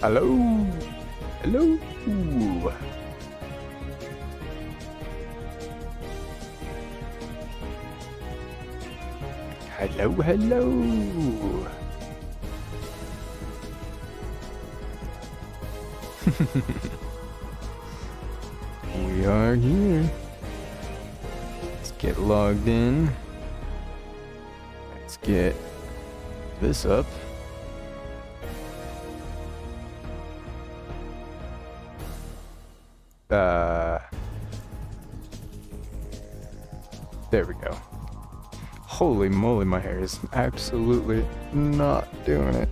Hello. Hello. Hello, hello. We are here. Let's get logged in. Let's get this up. There we go. Holy moly, my hair is absolutely not doing it.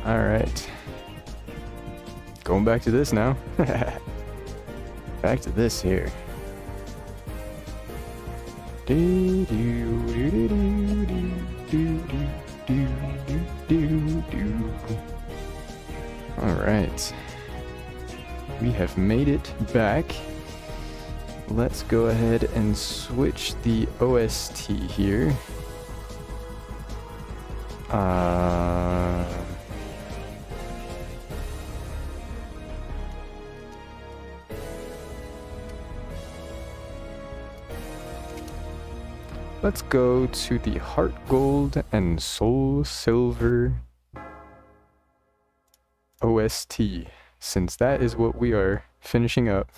Alright. Going back to this now. Back to this here. Alright. We have made it back. Let's go ahead and switch the OST here. Let's go to the Heart Gold and Soul Silver OST, since that is what we are finishing up.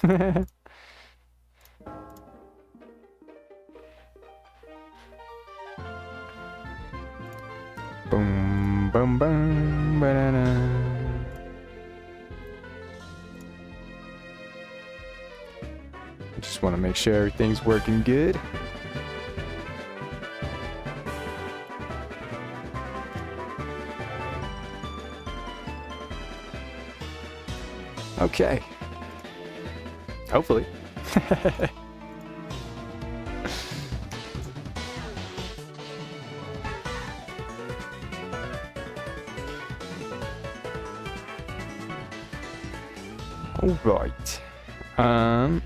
Boom, boom, boom, ba-da-da. Just want to make sure everything's working good. Okay. Hopefully. Alright.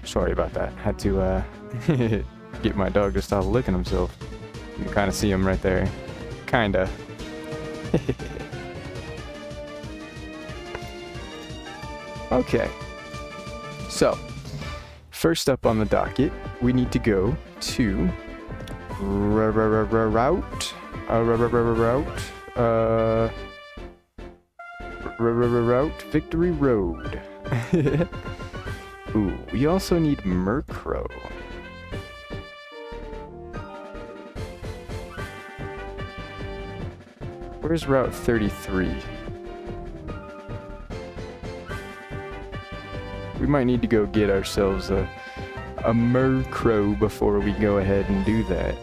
Sorry about that. Had to, get my dog to stop licking himself. You can kind of see him right there. Kinda. Okay. So, first up on the docket, we need to go to route Victory Road. Ooh, we also need Murkrow. Where's Route 33? We might need to go get ourselves a Murkrow before we go ahead and do that.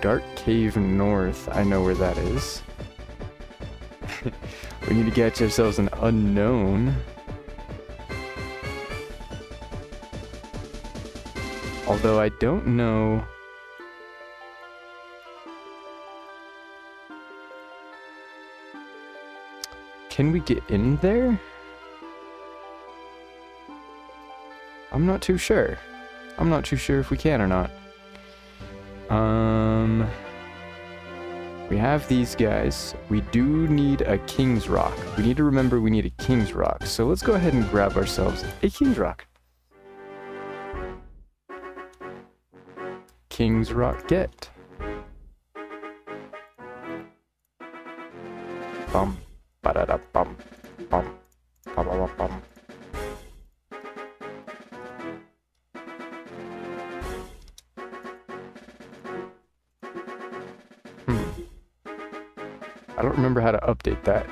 Dark Cave North, I know where that is. We need to get ourselves an unknown. Although I don't know. Can we get in there? I'm not too sure. I'm not too sure if we can or not. We have these guys. We do need a King's Rock. We need to remember we need a King's Rock. So let's go ahead and grab ourselves a King's Rock. King's Rock get. Bum. Ba-da-da-bum. Bum. Ba-ba-ba-bum. I don't remember how to update that.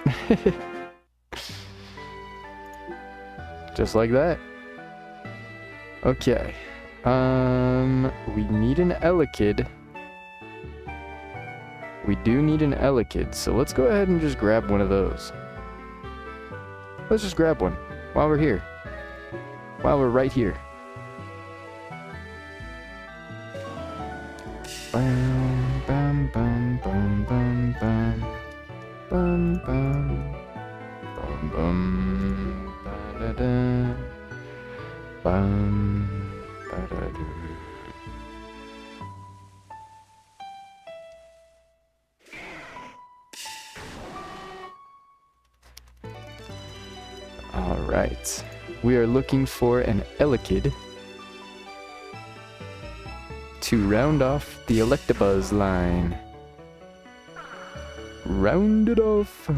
Just like that. Okay. We need an Elekid. We do need an Elekid, so let's go ahead and just grab one of those. Let's just grab one while we're here. While we're right here. Bam, bam, bam, bam, bam, bam. Bum bum bum bum ba da da bum ba da da. Alright. We are looking for an Elekid to round off the Electabuzz line. Round it off.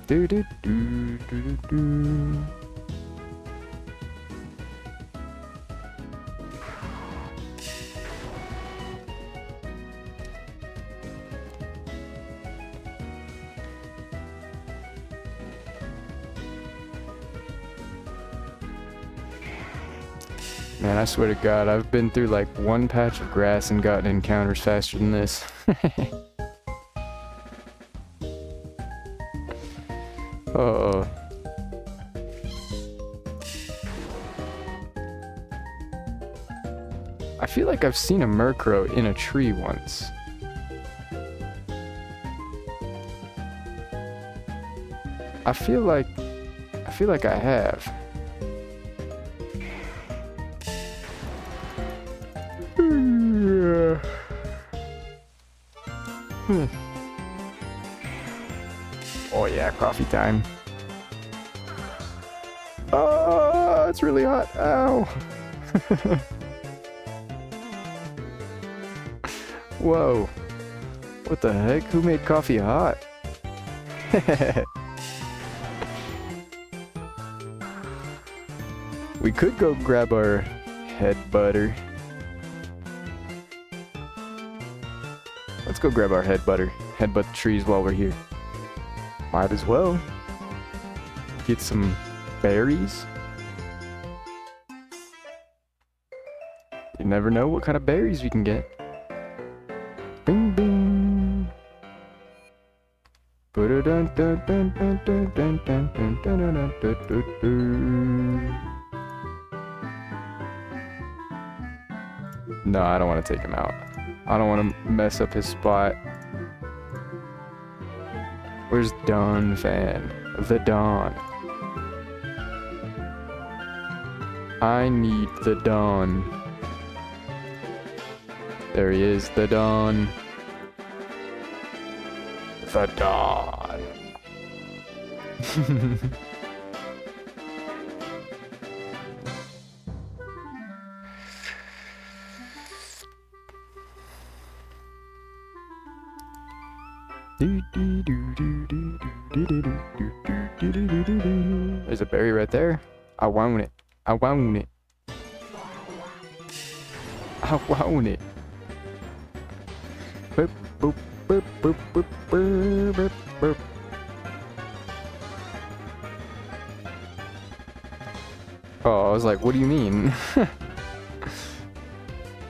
Do do do do do. Man, I swear to God, I've been through like one patch of grass and gotten encounters faster than this. Oh. I feel like I've seen a Murkrow in a tree once. I feel like I have. Oh yeah, coffee time. Oh, it's really hot. Ow. Whoa. What the heck? Who made coffee hot? We could go grab our head butter. Let's go grab our head butter. Headbutt the trees while we're here. Might as well. Get some berries. You never know what kind of berries we can get. Bing bing. No, I don't want to take him out. I don't want to mess up his spot. Where's Dawn Fan? The Dawn. I need the Dawn. There he is, the Dawn. The Dawn. There's a berry right there. I want it. I want it. I want it. Boop, boop, boop, boop, boop, boop, boop, boop. Oh, I was like, what do you mean?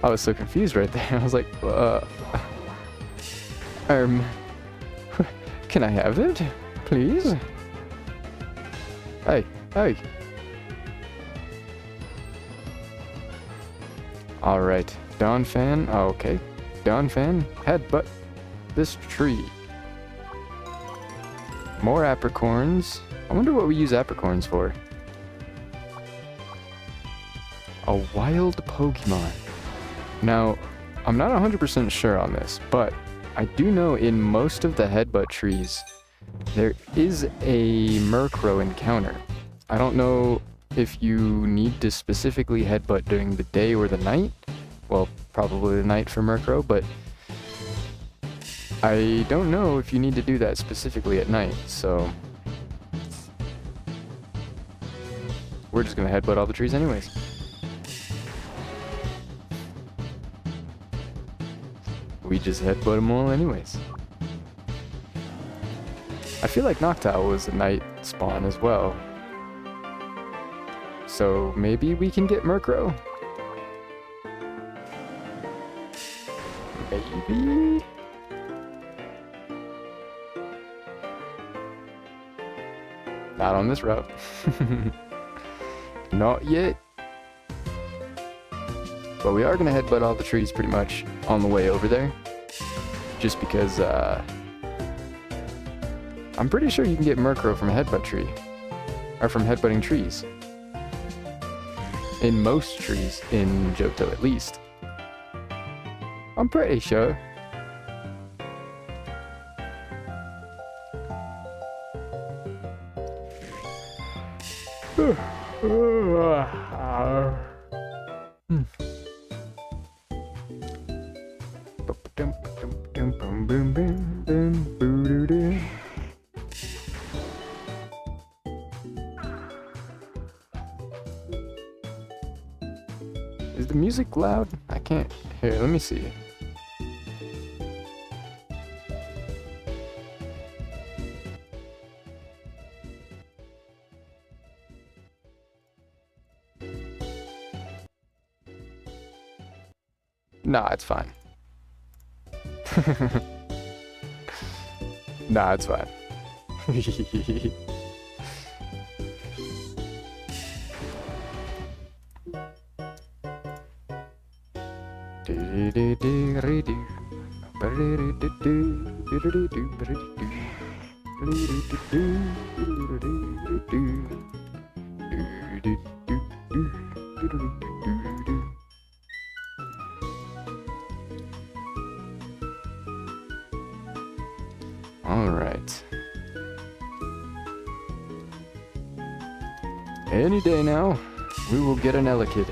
I was so confused right there. I was like, can I have it, please? Hey, hey. Alright, Dawn Fan. Oh, okay. Dawn Fan, headbutt this tree. More apricorns. I wonder what we use apricorns for. A wild Pokemon. Now, I'm not 100% sure on this, but I do know in most of the headbutt trees, there is a Murkrow encounter. I don't know if you need to specifically headbutt during the day or the night. Well, probably the night for Murkrow, but I don't know if you need to do that specifically at night, so we're just gonna headbutt all the trees anyways. We just headbutt them all anyways. I feel like Noctowl was a night spawn as well. So maybe we can get Murkrow? Maybe? Not on this route. Not yet. But we are going to headbutt all the trees pretty much on the way over there. Just because, I'm pretty sure you can get Murkrow from a headbutt tree. Or from headbutting trees. In most trees, in Johto at least. I'm pretty sure. Is the music loud? I can't hear. Let me see. Nah, it's fine. Nah, it's fine. All right. Any day now, we will get an Elekid.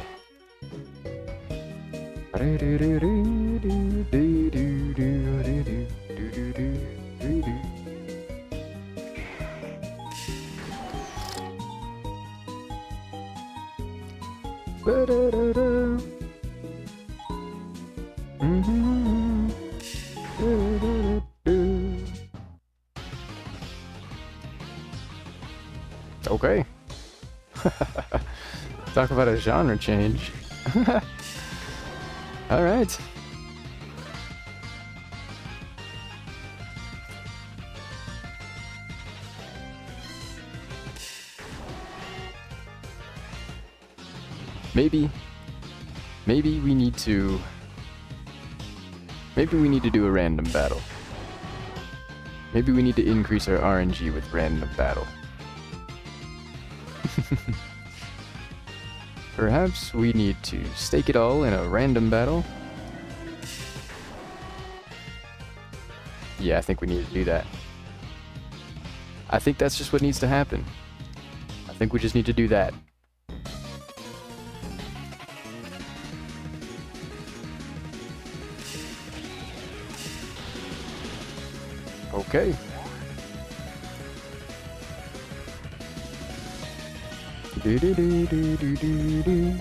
Okay. Talk about a genre change. All right. Maybe we need to do a random battle. Maybe we need to increase our RNG with random battle. Perhaps we need to stake it all in a random battle. Yeah, I think we need to do that. I think that's just what needs to happen. I think we just need to do that. Okay. Do do do do do do do.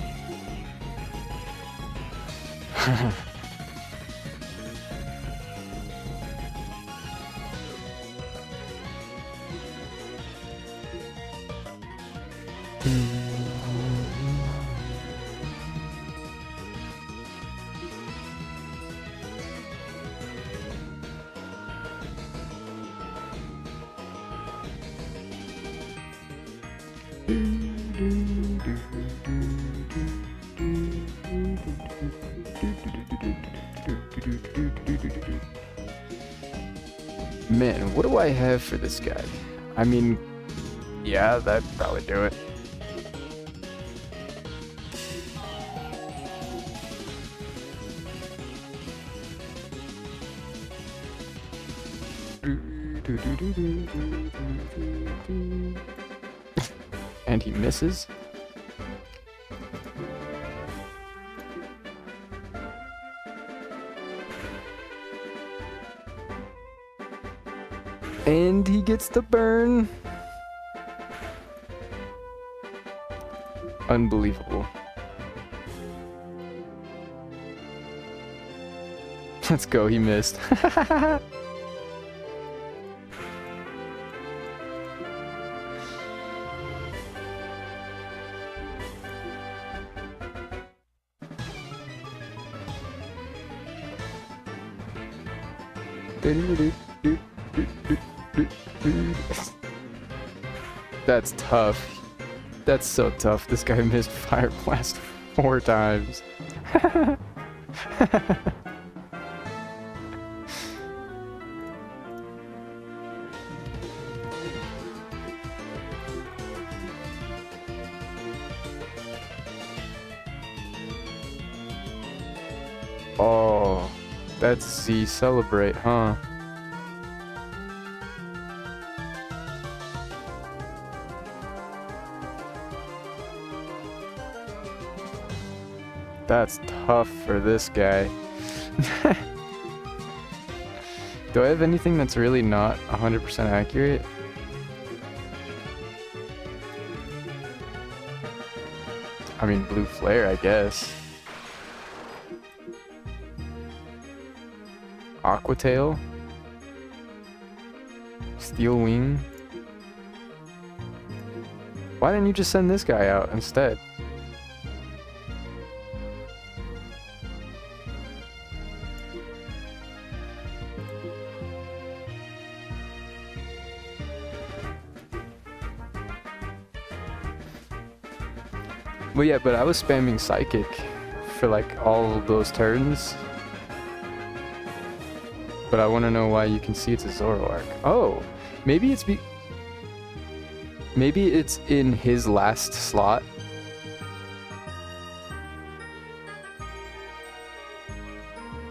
Man, what do I have for this guy? I mean, yeah, that'd probably do it. And he misses. And he gets the burn. Unbelievable. Let's go, he missed. That's tough. That's so tough. This guy missed Fire Blast 4 times. Oh, that's the celebrate, huh? That's tough for this guy. Do I have anything that's really not 100% accurate? I mean, blue flare, I guess. Aqua tail. Steel wing. Why didn't you just send this guy out instead? Well, yeah, but I was spamming Psychic for like all of those turns. But I want to know why you can see it's a Zoroark. Oh, maybe it's maybe it's in his last slot.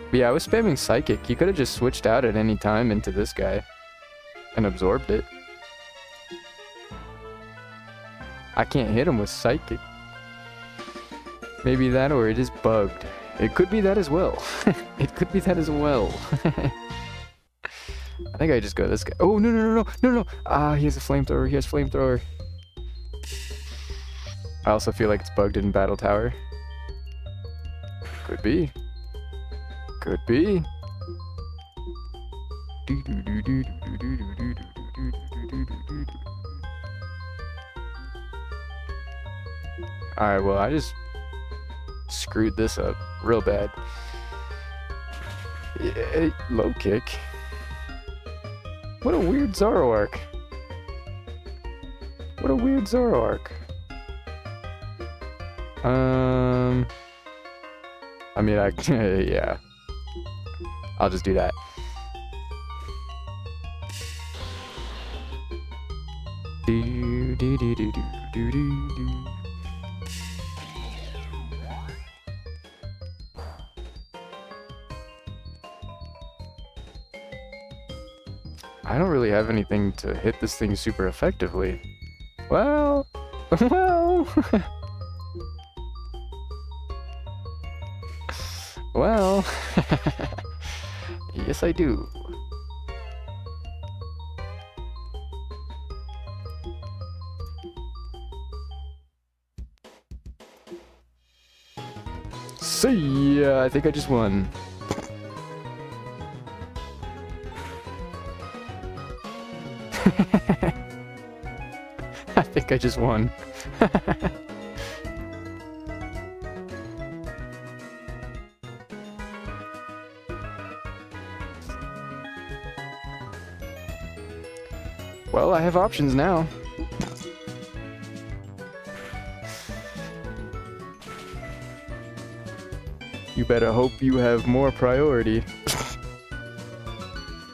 But yeah, I was spamming Psychic. He could have just switched out at any time into this guy and absorbed it. I can't hit him with Psychic. Maybe that, or it is bugged. It could be that as well. It could be that as well. I think I just go this guy. Oh, no, no, no, no, no, no. Ah, he has a flamethrower. He has flamethrower. I also feel like it's bugged in Battle Tower. Could be. Could be. Alright, well, I just screwed this up real bad. Yeah, low kick. What a weird Zoroark. What a weird Zoroark. I mean, yeah. I'll just do that. Do do do do do do do. I don't really have anything to hit this thing super effectively. Well, well, well, yes I do. See ya, I think I just won. I think I just won. Well, I have options now. You better hope you have more priority.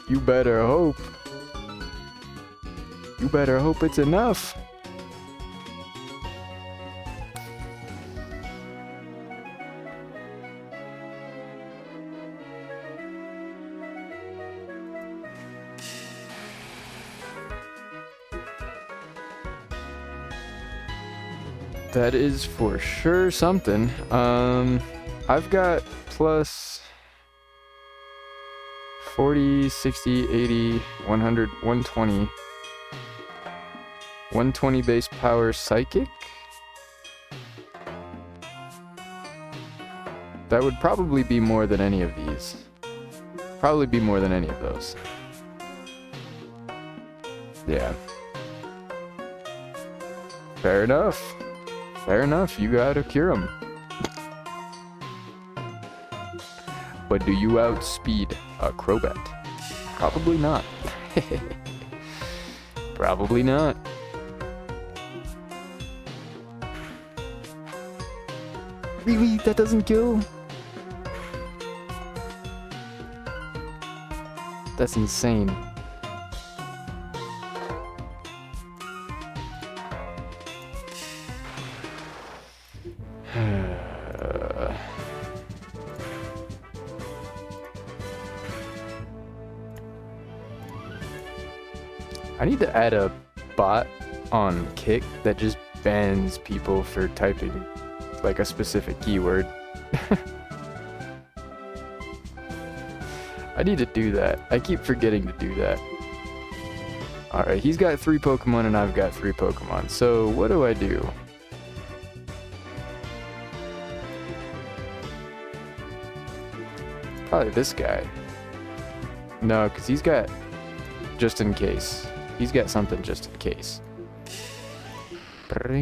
You better hope. You better hope it's enough. That is for sure something. I've got plus 40, 60, 80, 100, 120. 120 base power Psychic. That would probably be more than any of these. Probably be more than any of those. Yeah. Fair enough. Fair enough, you gotta cure him. But do you outspeed a Crobat? Probably not. Probably not. Really? That doesn't kill? That's insane. I need to add a bot on Kick that just bans people for typing like a specific keyword. I need to do that. I keep forgetting to do that. Alright, he's got 3 Pokemon and I've got 3 Pokemon. So what do I do? Probably this guy. No, because he's got just in case. He's got something just in case. What do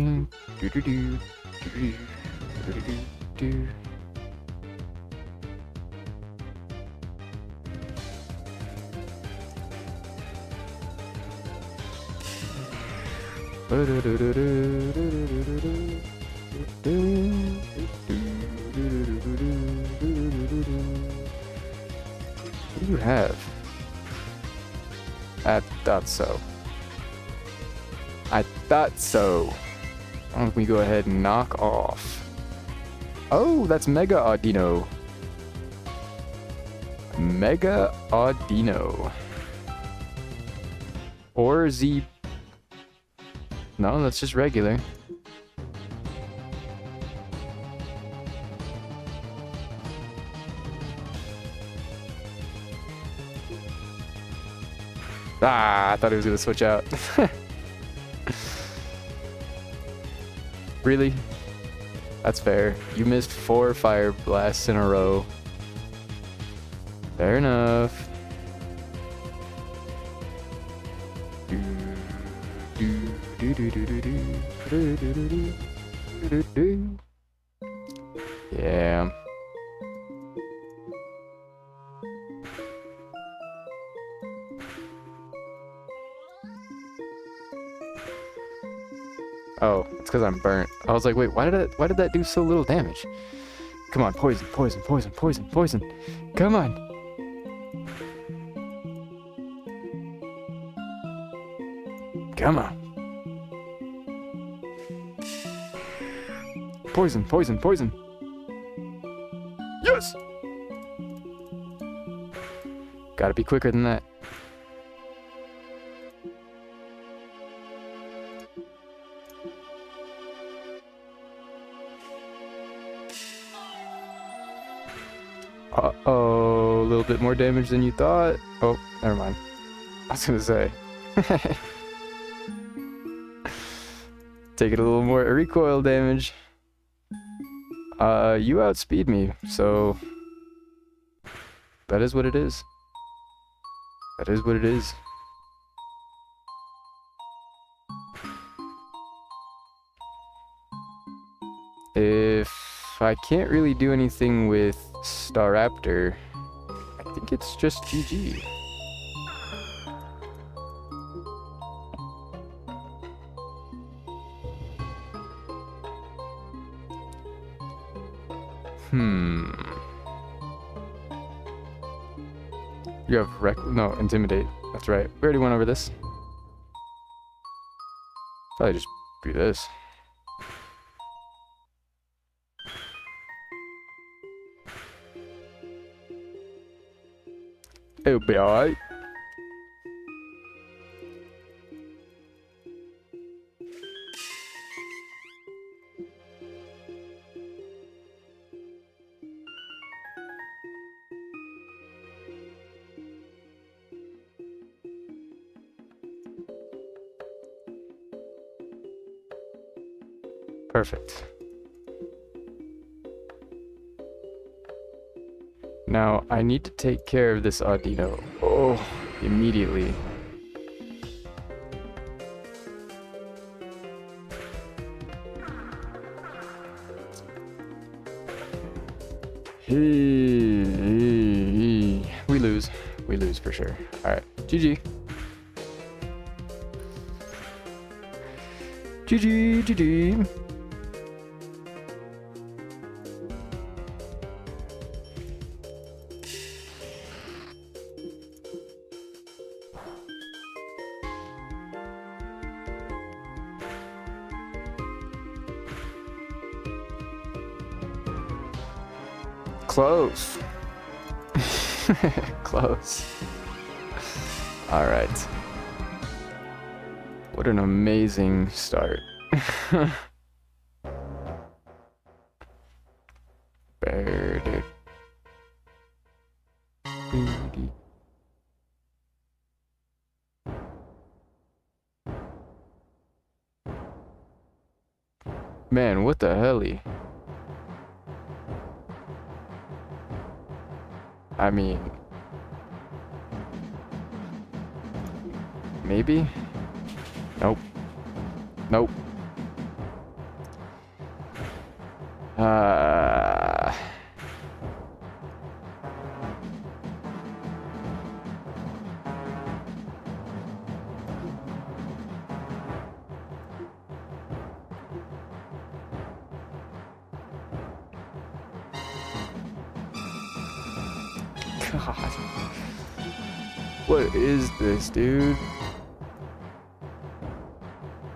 you have? I thought so. I thought so. Why don't we go ahead and knock off? Oh, that's Mega Audino. Mega Audino. Or Z. No, that's just regular. Ah, I thought he was gonna switch out. Really? That's fair. You missed 4 Fire Blasts in a row. Fair enough. Yeah. Oh, it's because I'm burnt. I was like, wait, why did that do so little damage? Come on, poison, poison, poison, poison, poison. Come on. Come on. Poison, poison, poison. Yes! Gotta be quicker than that. Uh-oh, a little bit more damage than you thought. Oh, never mind. I was gonna say. Taking a little more recoil damage. You outspeed me, so that is what it is. That is what it is. If I can't really do anything with Staraptor, I think it's just GG. You have no, Intimidate. That's right. We already went over this. Probably just do this. It'll be alright. Perfect. Now, I need to take care of this Audino. Oh, immediately. We lose. We lose for sure. Alright, GG. GG, GG. Close. Close. All right. What an amazing start. Man, what the helly? I mean, maybe? Nope. Nope. God. What is this, dude?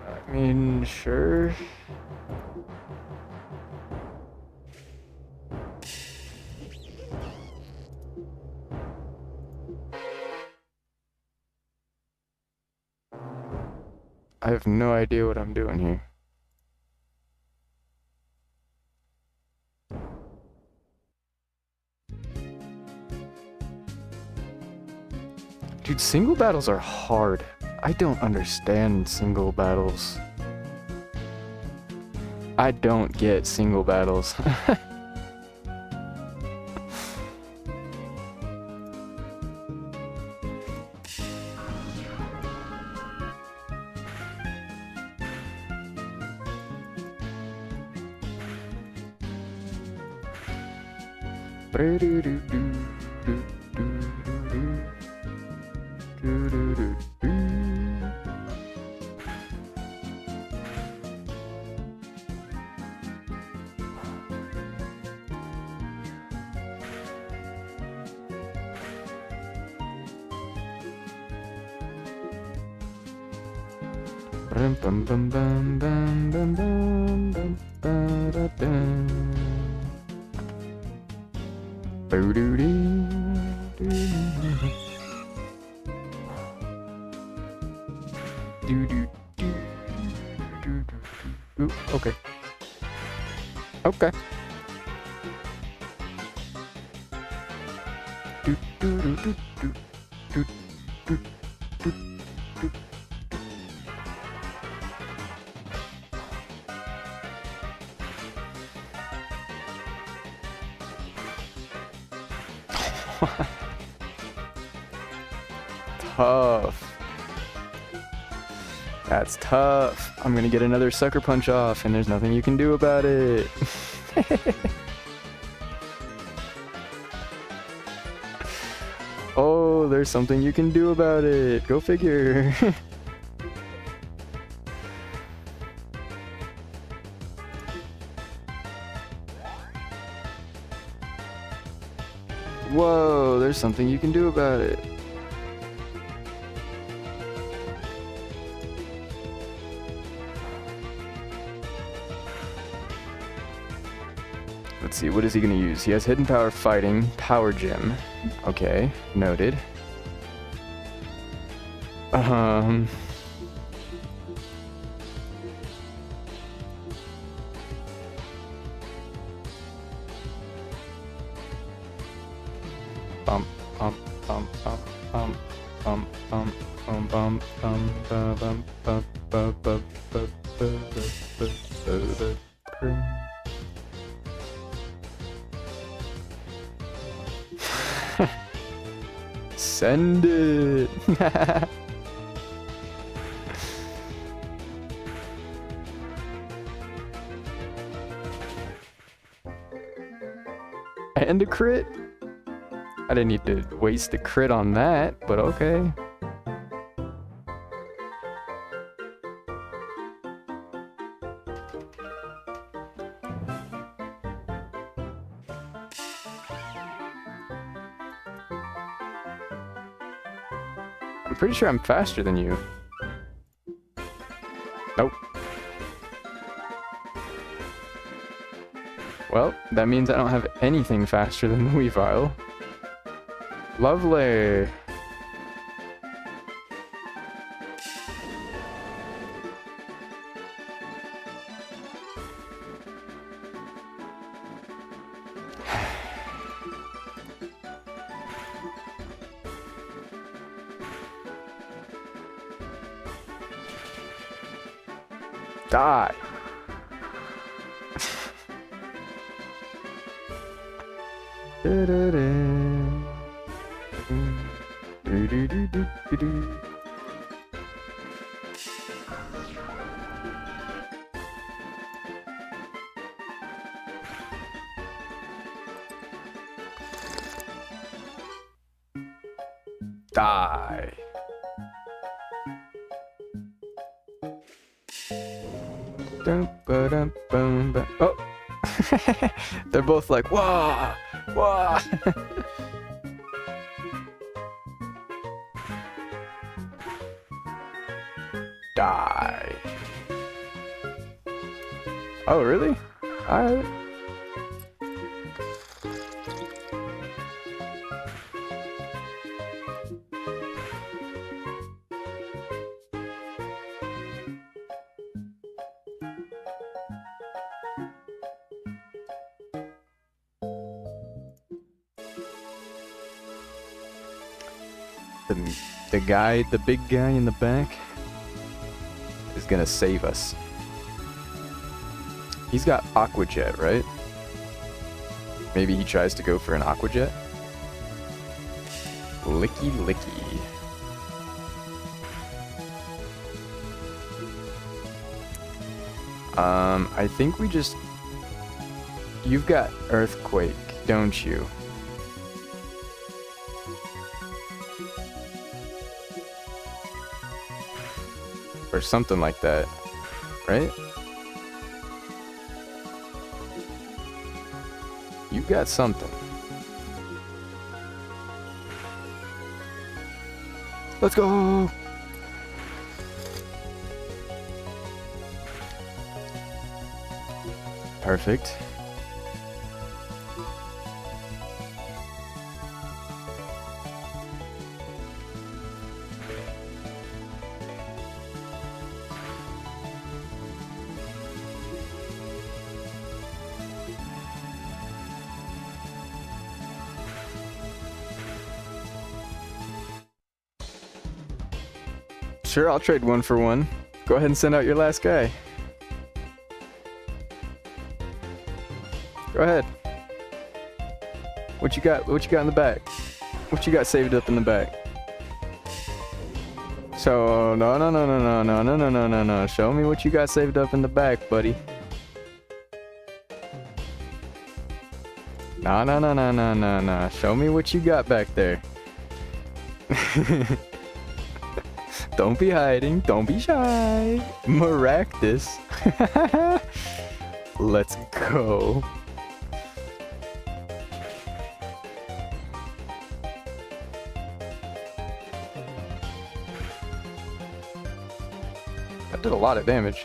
I mean, sure. I have no idea what I'm doing here. Dude, single battles are hard. I don't understand single battles. I don't get single battles. Okay. Okay. Tough. That's tough. I'm gonna get another sucker punch off, and there's nothing you can do about it. Oh, there's something you can do about it. Go figure. Whoa, there's something you can do about it. Let's see, what is he gonna use? He has hidden power, fighting, power gem. Okay, noted. Bump, bump, bump, bump, bump, bump, bump, bump, bump, bump, bump, bump, bump, bump, bump, bump, bump. Send it. And a crit? I didn't need to waste a crit on that, but okay. I'm pretty sure I'm faster than you. Nope. Well, that means I don't have anything faster than the Weavile. Lovely. Die. Die. Oh. They're both like, wah, wah. Die. Oh, really? Alright. The big guy in the back is gonna save us. He's got Aqua Jet, right? Maybe he tries to go for an Aqua Jet. Licky licky. I think we just... You've got Earthquake, don't you? Or something like that, right? You got something. Let's go! Perfect. Sure, I'll trade 1 for 1. Go ahead and send out your last guy. Go ahead. What you got? What you got in the back? What you got saved up in the back? So no. Show me what you got saved up in the back, buddy. No. Show me what you got back there. Don't be hiding. Don't be shy. Maractus. Let's go. That did a lot of damage.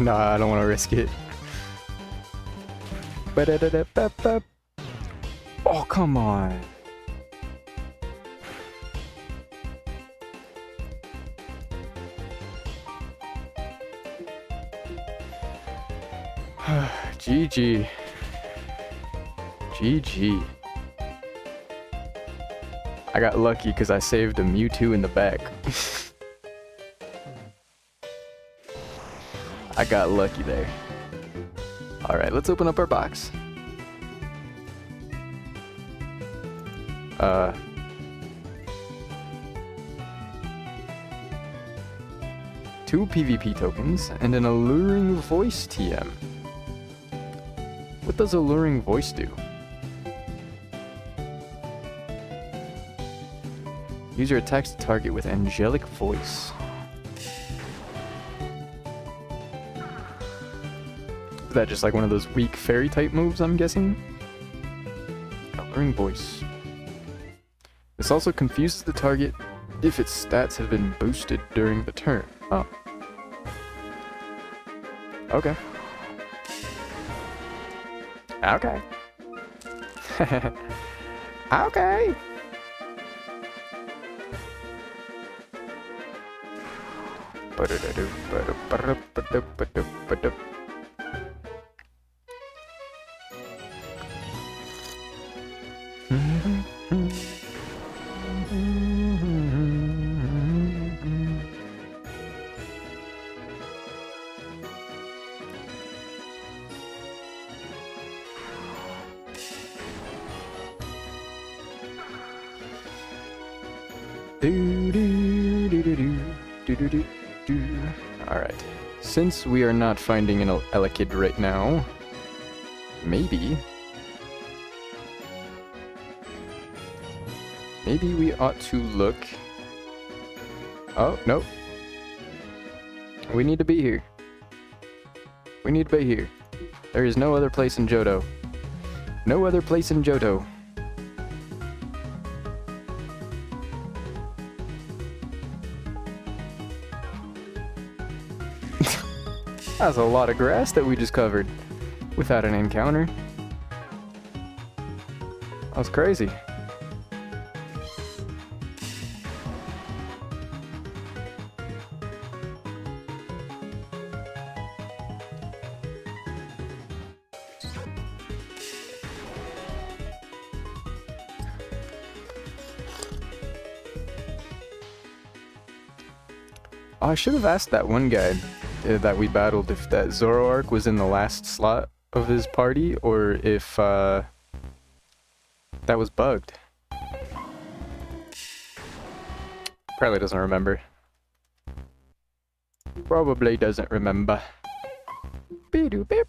No, I don't want to risk it. Oh, come on. GG. GG. I got lucky because I saved a Mewtwo in the back. I got lucky there. Alright, let's open up our box. Two PvP tokens and an Alluring Voice TM. What does Alluring Voice do? Use your attacks to target with Angelic Voice. Is that just like one of those weak fairy type moves, I'm guessing? Alluring Voice. This also confuses the target if its stats have been boosted during the turn. Oh. Okay. Okay. Okay. Alright. Since we are not finding an Elekid right now, maybe we ought to look... Oh, no. We need to be here. We need to be here. There is no other place in Johto. No other place in Johto. That's a lot of grass that we just covered without an encounter. That was crazy. Oh, I should have asked that one guy that we battled if that Zoroark was in the last slot of his party or if that was bugged. Probably doesn't remember. Probably doesn't remember. Beep-doo-beep.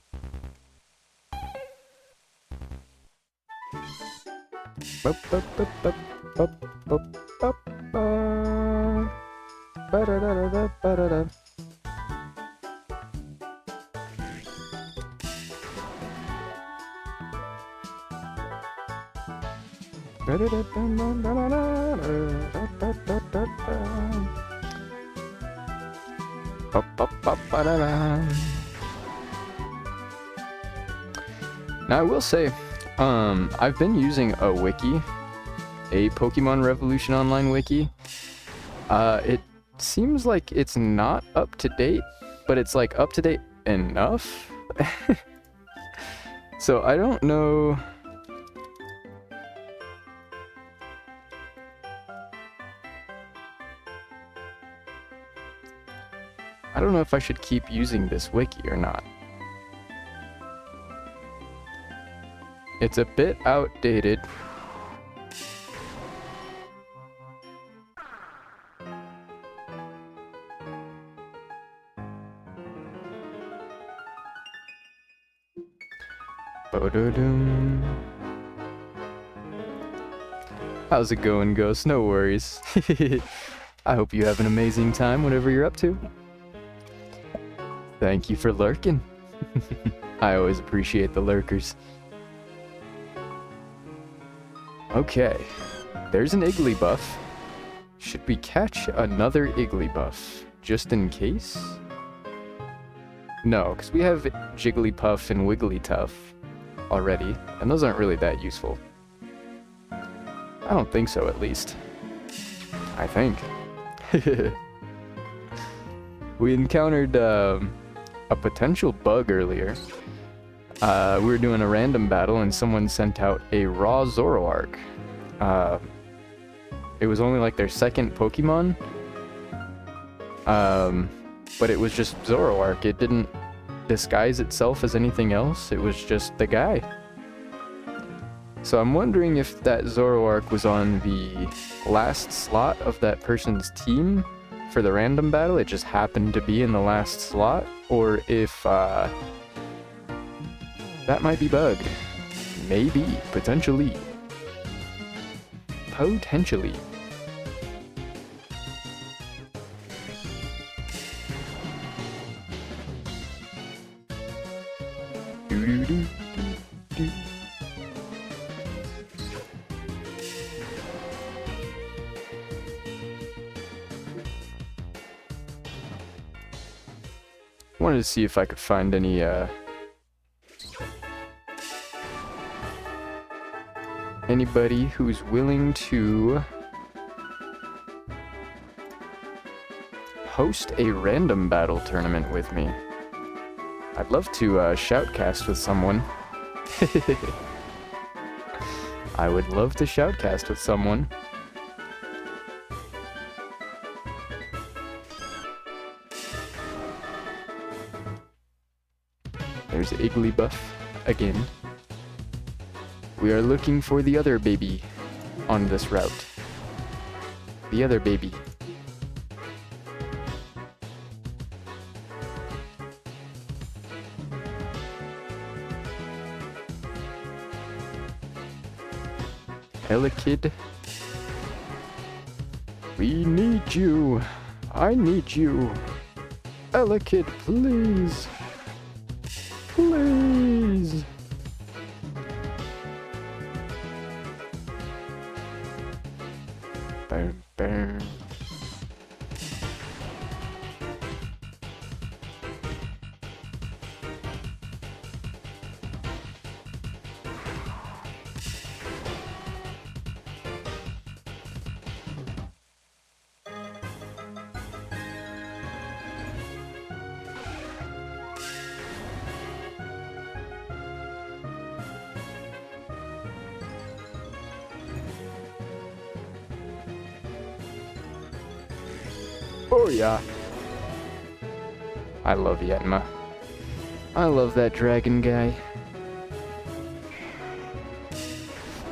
Ba-da-da-da-da-ba-da-da. Now I will say, I've been using a wiki, a Pokemon Revolution Online wiki. It seems like it's not up to date, but it's like up to date enough. So I don't know. I don't know if I should keep using this wiki or not. It's a bit outdated. Ba-da-dum. How's it going, Ghost? No worries. I hope you have an amazing time, whatever you're up to. Thank you for lurking. I always appreciate the lurkers. Okay, there's an Igglybuff. Should we catch another Igglybuff, just in case? No, because we have Jigglypuff and Wigglytuff already, and those aren't really that useful. I don't think so, at least. I think. We encountered a potential bug earlier. We were doing a random battle and someone sent out a raw Zoroark. It was only like their second Pokemon. But it was just Zoroark. It didn't disguise itself as anything else. It was just the guy. So I'm wondering if that Zoroark was on the last slot of that person's team for the random battle. It just happened to be in the last slot. Or if that might be bugged. Maybe. Potentially. Potentially. Do-do-do-do-do. Wanted to see if I could find any anybody who's willing to host a random battle tournament with me. I'd love to shoutcast with someone. I would love to shoutcast with someone. There's Igglybuff again. We are looking for the other baby on this route. the other baby. Elekid. We need you. I need you. Elekid, please. Please. Boom, boom. Oh yeah. I love Yenma. I love that dragon guy.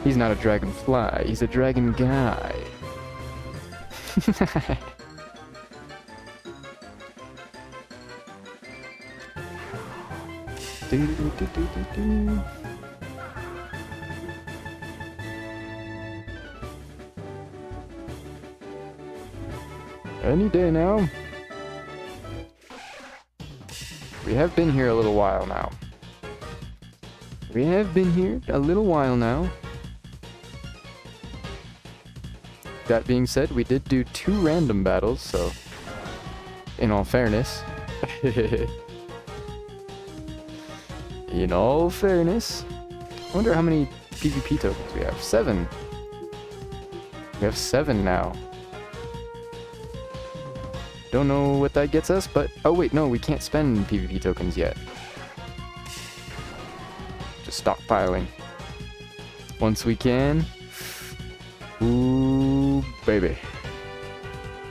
He's not a dragonfly, he's a dragon guy. Do. Any day now. We have been here a little while now. That being said, we did do 2 random battles, so in all fairness. In all fairness. I wonder how many PvP tokens we have. 7. We have 7 now. Don't know what that gets us, but... Oh wait, no, we can't spend PvP tokens yet. Just stockpiling. Once we can... Ooh, baby.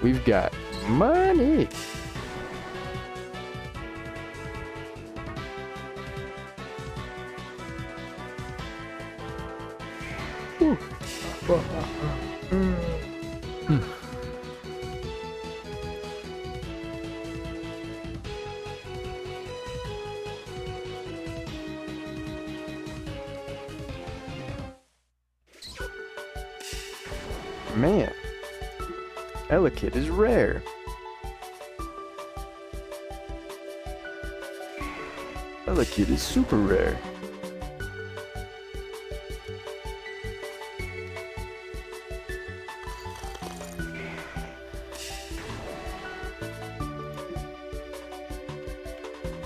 We've got money! Ooh. Man, Elekid is rare. Elekid is super rare.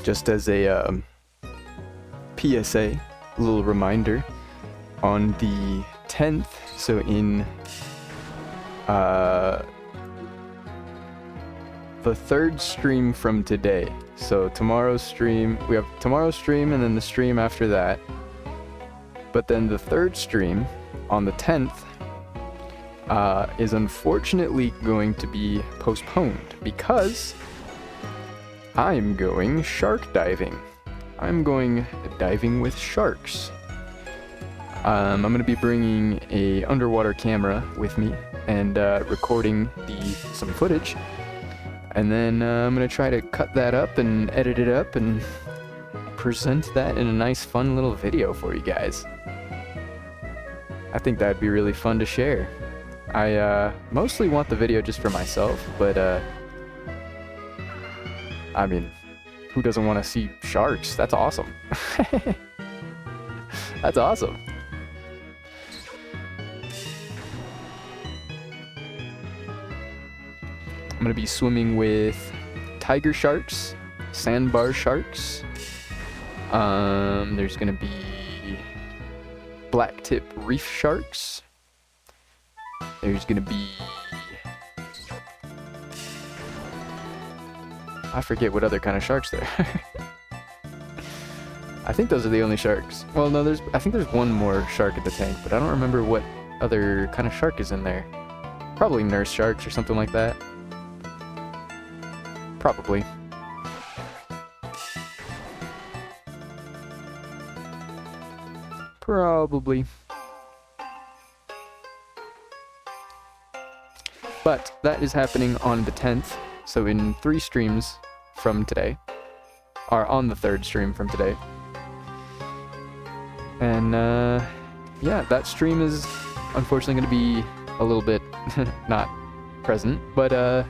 Just as a PSA, a little reminder, on the 10th, so in the 3rd stream from today. So tomorrow's stream, we have tomorrow's stream and then the stream after that. But then the 3rd stream on the 10th is unfortunately going to be postponed because I'm going shark diving. I'm going diving with sharks. I'm going to be bringing a underwater camera with me and recording some footage, and then I'm gonna try to cut that up and edit it up and present that in a nice fun little video for you guys. I think that'd be really fun to share. I mostly want the video just for myself, but I mean, who doesn't want to see sharks? That's awesome. That's awesome. I'm going to be swimming with tiger sharks, sandbar sharks. There's going to be blacktip reef sharks. There's going to be... I forget what other kind of sharks there are. I think those are the only sharks. Well, no, I think there's one more shark at the tank, but I don't remember what other kind of shark is in there. Probably nurse sharks or something like that. Probably. But that is happening on the 10th, so in 3 streams from today, or on the 3rd stream from today. And yeah, that stream is unfortunately going to be a little bit not present, but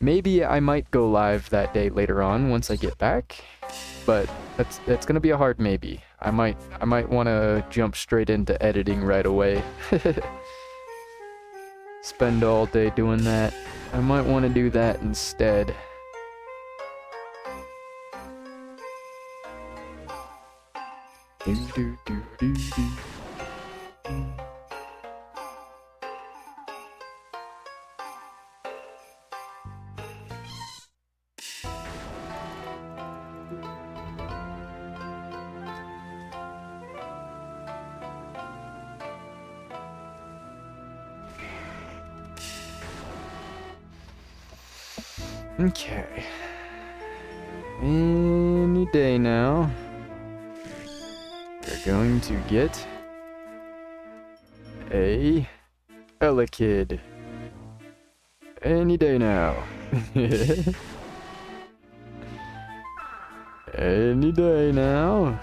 maybe I might go live that day later on once I get back, but that's going to be a hard maybe. I might want to jump straight into editing right away. Spend all day doing that. I might want to do that instead. Okay. Any day now, we're going to get a Elekid. Any day now. Any day now.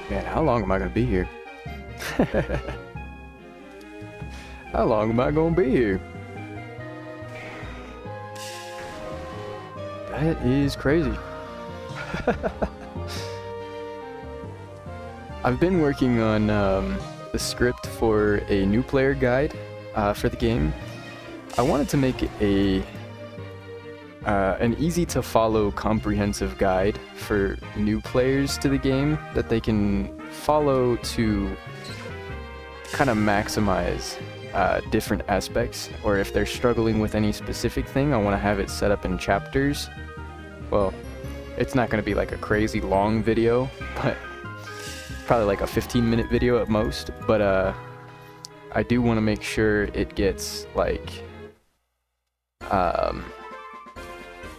Man, how long am I gonna be here? How long am I gonna be here? That is crazy. I've been working on the script for a new player guide for the game. I wanted to make an easy to follow comprehensive guide for new players to the game that they can follow to kind of maximize different aspects, or if they're struggling with any specific thing, I want to have it set up in chapters. Well, it's not going to be like a crazy long video, but probably like a 15-minute video at most, but I do want to make sure it gets like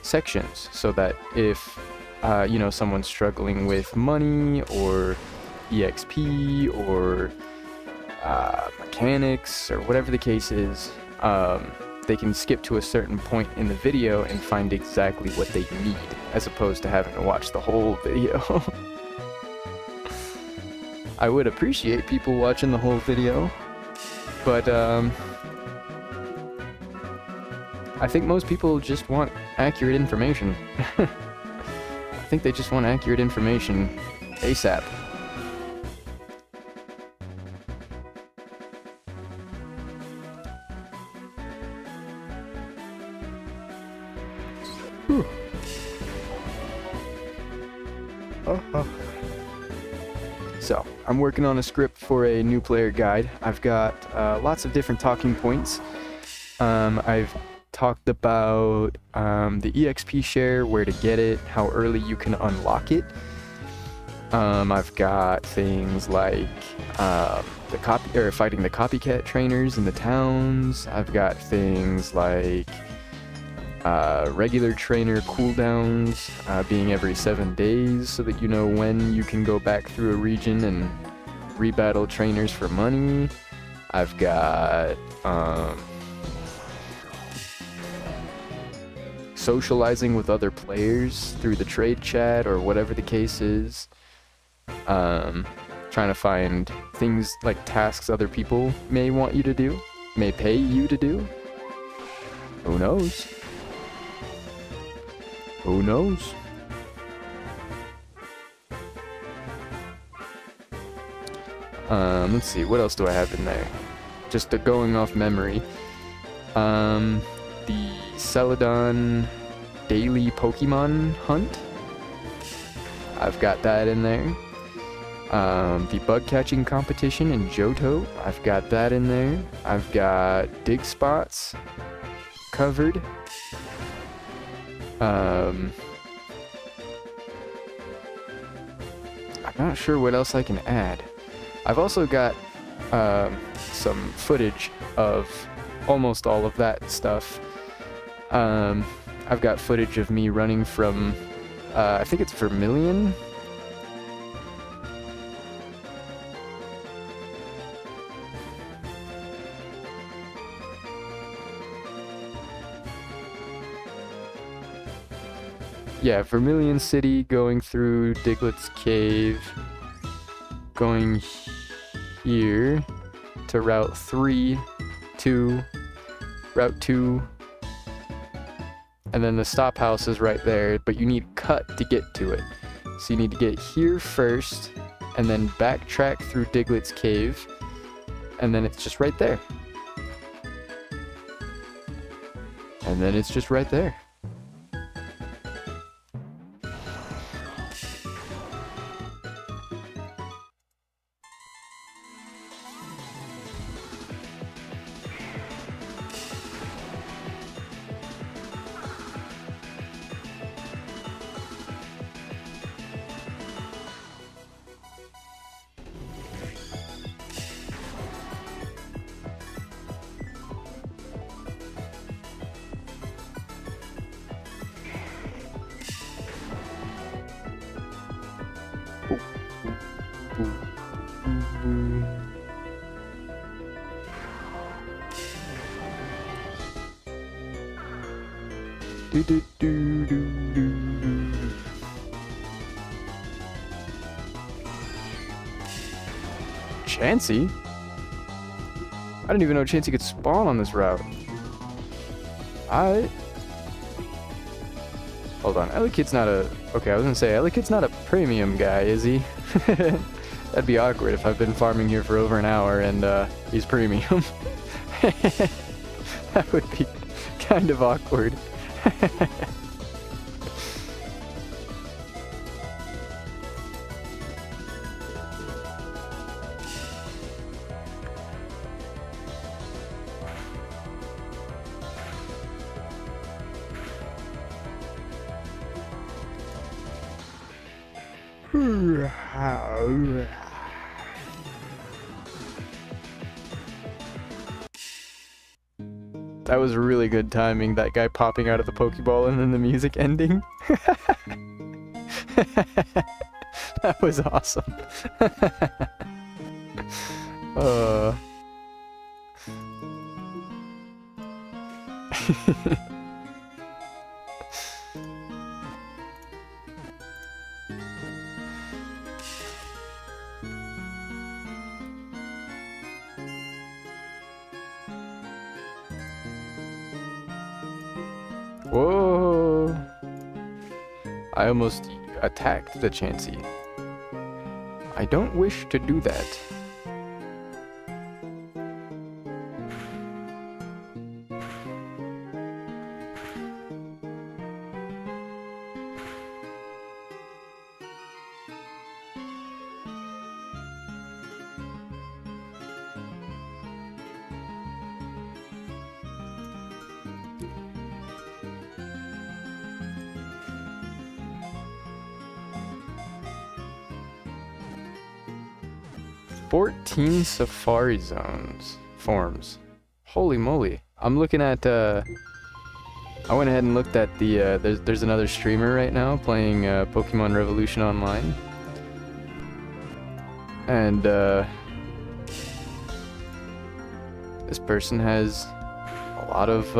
sections, so that if you know, someone's struggling with money or EXP or mechanics or whatever the case is, they can skip to a certain point in the video and find exactly what they need, as opposed to having to watch the whole video. I would appreciate people watching the whole video, but I think most people just want accurate information. I think they just want accurate information ASAP. Whew. So, I'm working on a script for a new player guide. I've got lots of different talking points. I've talked about the EXP share, where to get it, how early you can unlock it. I've got things like fighting the copycat trainers in the towns. I've got things like regular trainer cooldowns being every 7 days, so that you know when you can go back through a region and rebattle trainers for money. I've got socializing with other players through the trade chat or whatever the case is. Trying to find things like tasks other people may want you to do, may pay you to do. Who knows? Who knows? Let's see, what else do I have in there? Just going off memory. The Celadon daily Pokemon hunt. I've got that in there. The bug catching competition in Johto. I've got that in there. I've got dig spots covered. I'm not sure what else I can add. I've also got some footage of almost all of that stuff. I've got footage of me running from, I think it's Vermilion. Yeah, Vermilion City, going through Diglett's Cave, going here to Route 3, Route 2, and then the stop house is right there, but you need cut to get to it. So you need to get here first, and then backtrack through Diglett's Cave, and then it's just right there. And then it's just right there. Chansey? I didn't even know Chansey could spawn on this route. Hold on, Elekid's not a... Okay, I was gonna say, Elekid's not a premium guy, is he? That'd be awkward if I've been farming here for over an hour and he's premium. That would be kind of awkward. That was really good timing, that guy popping out of the Pokeball and then the music ending. That was awesome. Whoa! I almost attacked the Chansey. I don't wish to do that. "14 Safari Zones forms." Holy moly! I'm looking at. I went ahead and looked at the. There's another streamer right now playing Pokemon Revolution Online, and this person has a lot of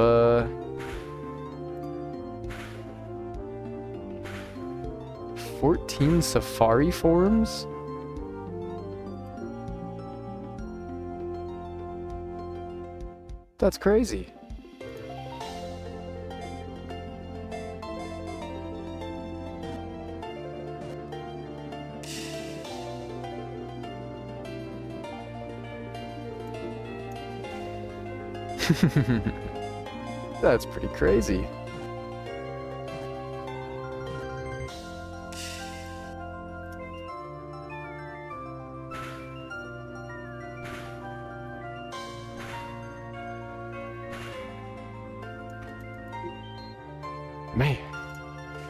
14 safari forms? That's crazy. That's pretty crazy. Man,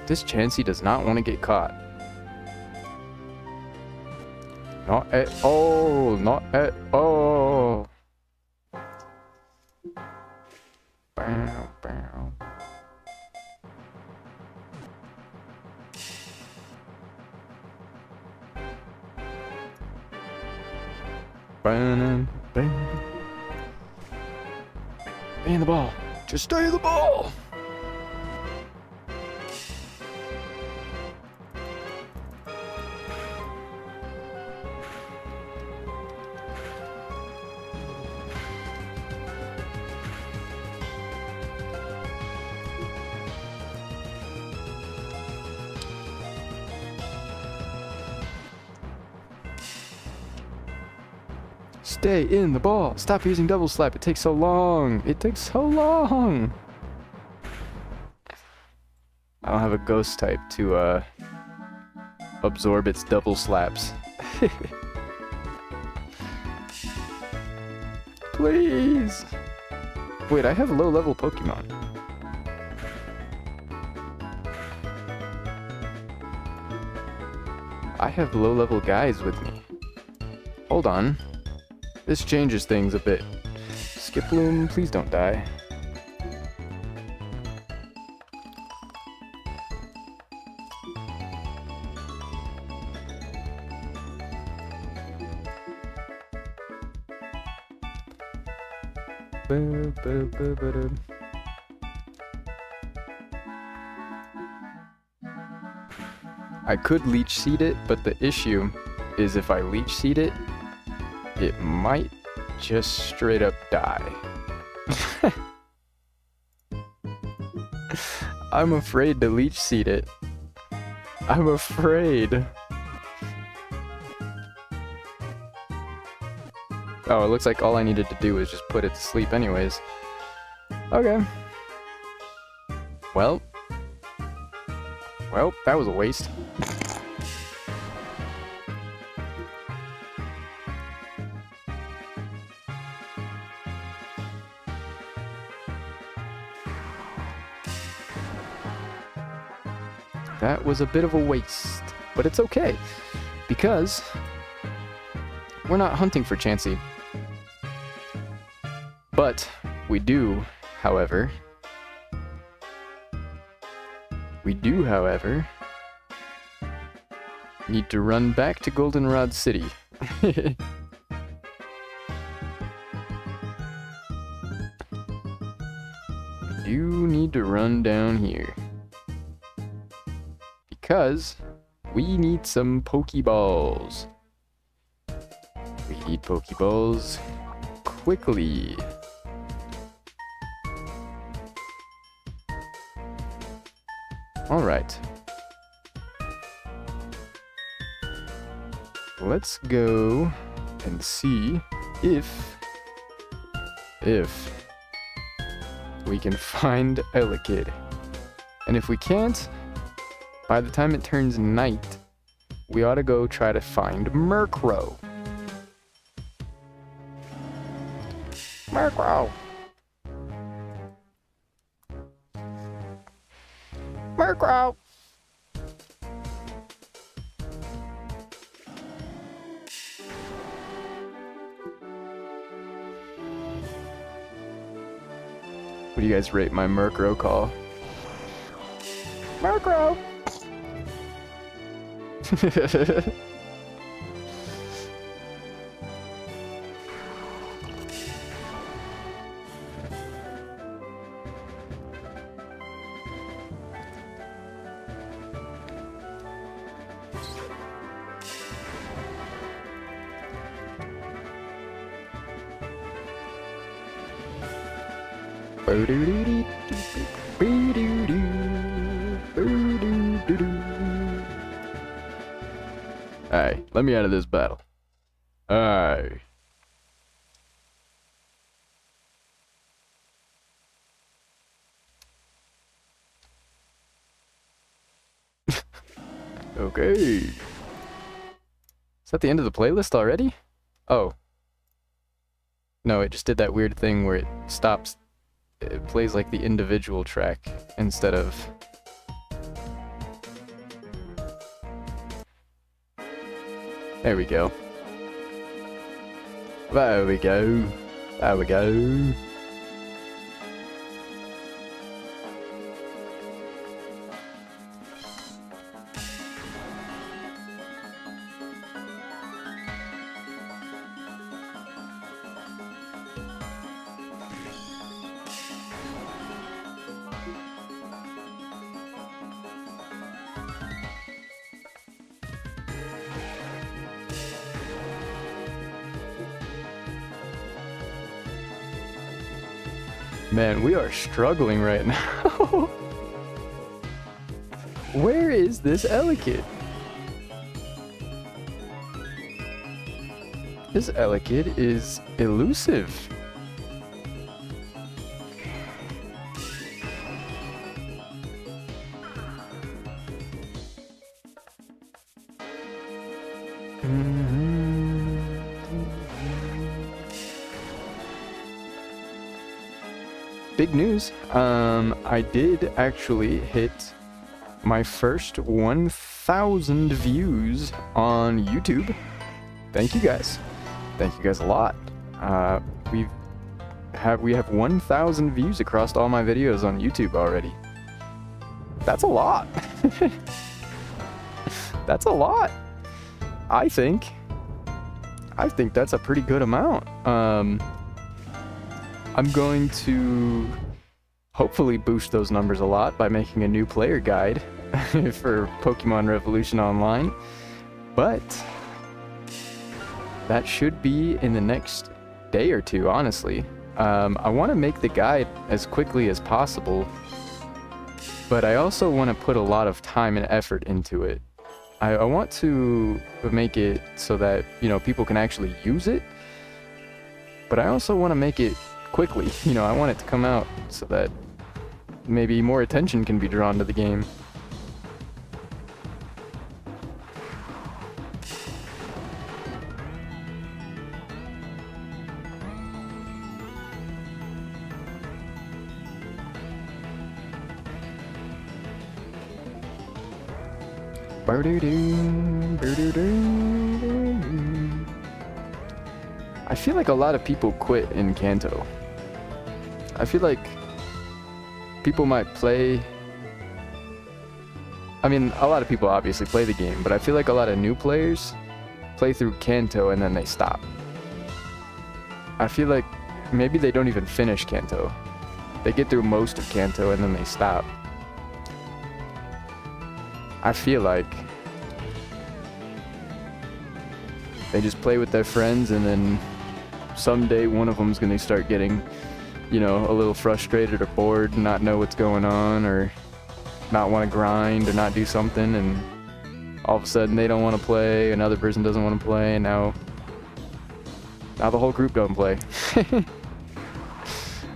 this Chansey does not want to get caught. Not at all, not at all. Bow, bow. Bang, bang. Stay in the ball. Just stay in the ball. Stay in the ball. Stop using double slap. It takes so long. It takes so long. I don't have a ghost type to absorb its double slaps. Please. Wait, I have low level Pokemon. I have low level guys with me. Hold on. This changes things a bit. Skiploom, please don't die. I could leech seed it, but the issue is if I leech seed it, it might just straight up die. I'm afraid to leech seed it. I'm afraid. Oh, it looks like all I needed to do was just put it to sleep anyways. Okay. Well, that was a waste. That was a bit of a waste, but it's okay, because we're not hunting for Chansey. But we do, however, need to run back to Goldenrod City. You need to run down here. Because we need some Pokeballs. We need Pokeballs quickly. Alright. Let's go and see if we can find Elekid. And if we can't, by the time it turns night, we ought to go try to find Murkrow. Murkrow! Murkrow! What do you guys rate my Murkrow call? Murkrow! Alright, let me out of this battle. Alright. Okay. Is that the end of the playlist already? Oh. No, it just did that weird thing where it stops. It plays like the individual track instead of... There we go. There we go. There we go. Man, we are struggling right now. Where is this Elekid? This Elekid is elusive. Big news. I did actually hit my first 1,000 views on YouTube. Thank you guys. Thank you guys a lot. We have 1,000 views across all my videos on YouTube already. That's a lot. That's a lot. I think that's a pretty good amount. I'm going to hopefully boost those numbers a lot by making a new player guide for Pokemon Revolution Online, but that should be in the next day or two, honestly. I want to make the guide as quickly as possible, but I also want to put a lot of time and effort into it. I want to make it so that, you know, people can actually use it, but I also want to make it quickly. You know, I want it to come out so that maybe more attention can be drawn to the game. I feel like a lot of people quit in Kanto. I feel like people might play... I mean, a lot of people obviously play the game, but I feel like a lot of new players play through Kanto and then they stop. I feel like maybe they don't even finish Kanto. They get through most of Kanto and then they stop. I feel like they just play with their friends and then someday one of them's gonna start getting, you know, a little frustrated or bored and not know what's going on, or not want to grind or not do something, and all of a sudden they don't want to play, another person doesn't want to play, and now the whole group don't play.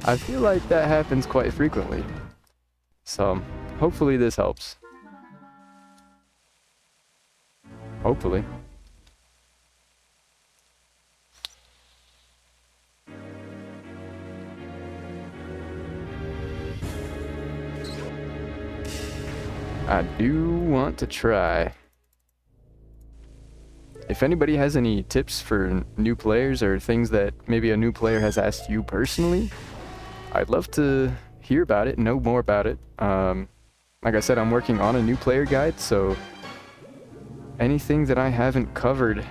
I feel like that happens quite frequently. So hopefully this helps. Hopefully. I do want to try. If anybody has any tips for new players or things that maybe a new player has asked you personally, I'd love to hear about it and know more about it. Like I said, I'm working on a new player guide, so anything that I haven't covered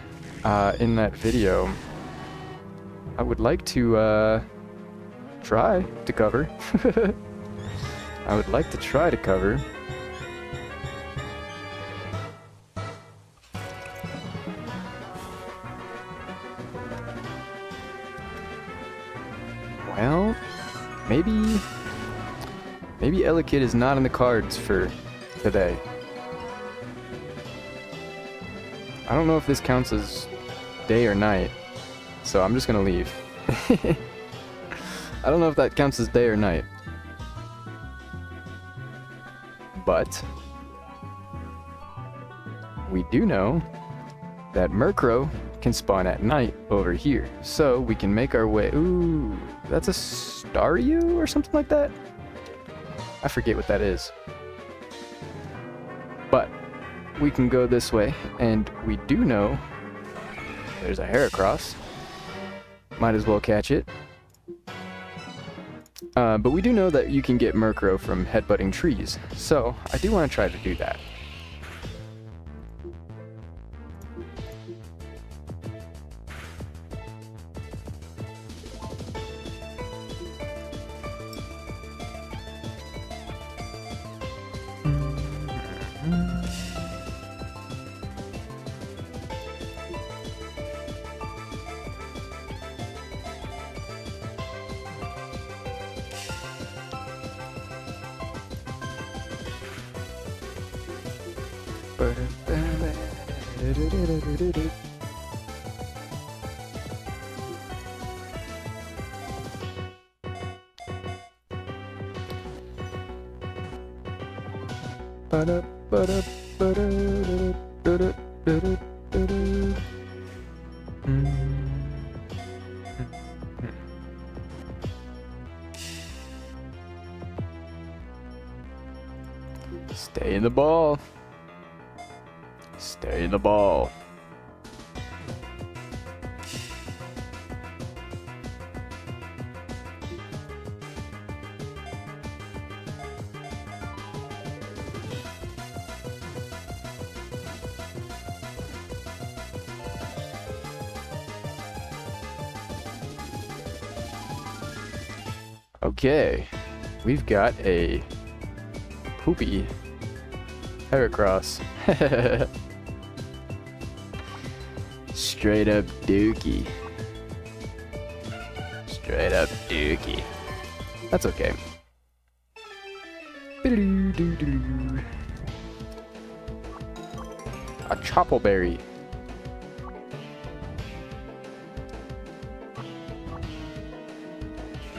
in that video, I would like to try to cover. I would like to try to cover. Well, Maybe Elekid is not in the cards for today. I don't know if this counts as day or night, so I'm just gonna leave. I don't know if that counts as day or night. But we do know that Murkrow can spawn at night over here. So we can make our way... Ooh, that's a Staryu or something like that? I forget what that is. But we can go this way, and we do know there's a Heracross. Might as well catch it. But we do know that you can get Murkrow from headbutting trees, so I do want to try to do that. Stay in the ball. Stay in the ball. Okay, we've got a poopy Heracross. Straight up dookie. Straight up dookie. That's okay. A Choppleberry.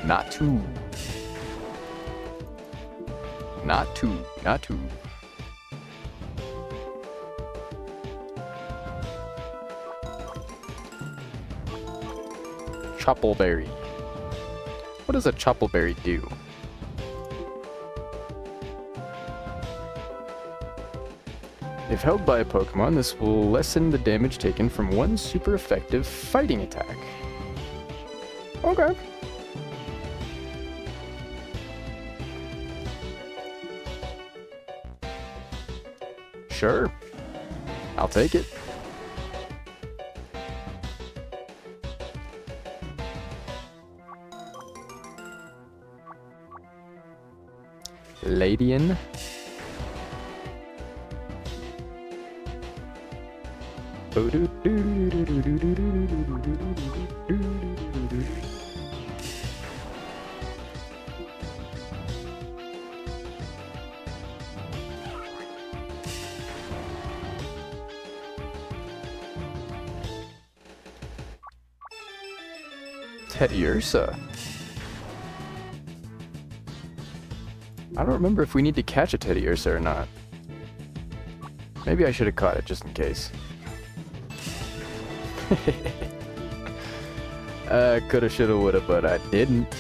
Not two. Not two. Not two. Choppleberry. What does a Choppleberry do? If held by a Pokemon, this will lessen the damage taken from one super effective fighting attack. Okay. Sure. I'll take it. Ladian. Teddiursa. I don't remember if we need to catch a Teddiursa or not. Maybe I should have caught it just in case. Coulda, shoulda, woulda, but I didn't.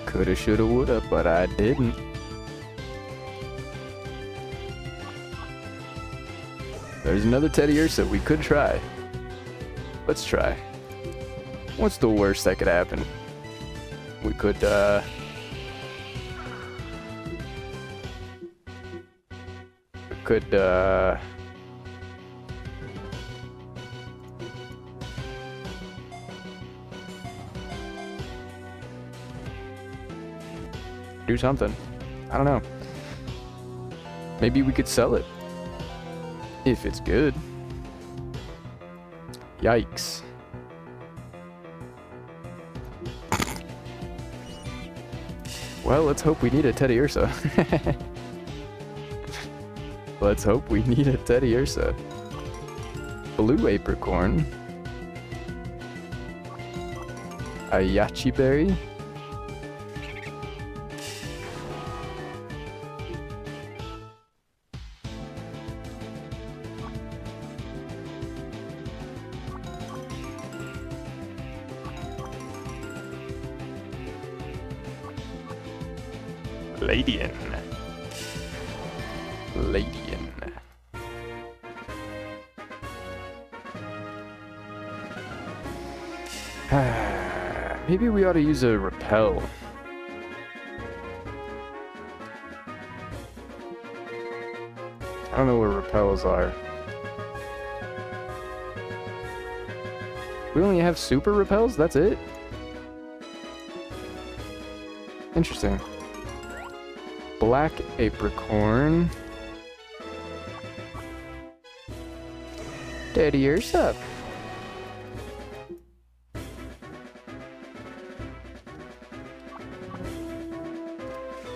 Coulda, shoulda, woulda, but I didn't. There's another Teddiursa we could try. Let's try. What's the worst that could happen? We could, do something. I don't know. Maybe we could sell it. If it's good. Yikes. Well, let's hope we need a Teddy Ursa. Let's hope we need a Teddy Ursa. Blue Apricorn. A Yachi Berry. Ladian. Ladian. Maybe we ought to use a repel. I don't know where repels are. We only have super repels? That's it? Interesting. Black Apricorn. Teddy Ursa.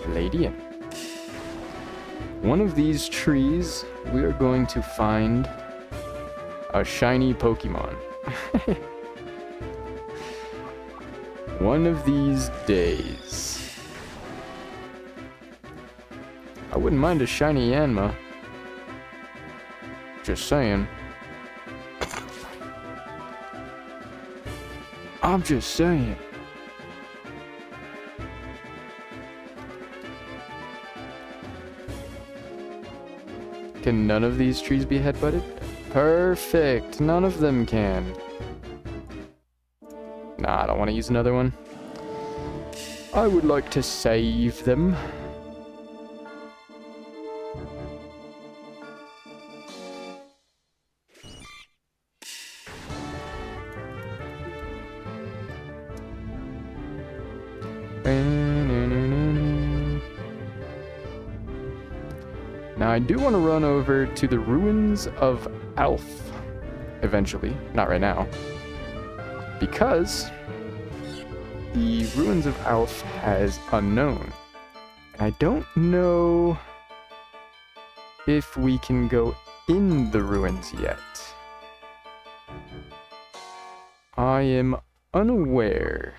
Ladian. One of these trees, we are going to find a shiny Pokemon. One of these days. I wouldn't mind a shiny Yanma. Just saying. I'm just saying. Can none of these trees be headbutted? Perfect. None of them can. Nah, I don't want to use another one. I would like to save them. Now I do want to run over to the ruins of Alf eventually, not right now, because the ruins of Alf has unknown. And I don't know if we can go in the ruins yet. I am unaware.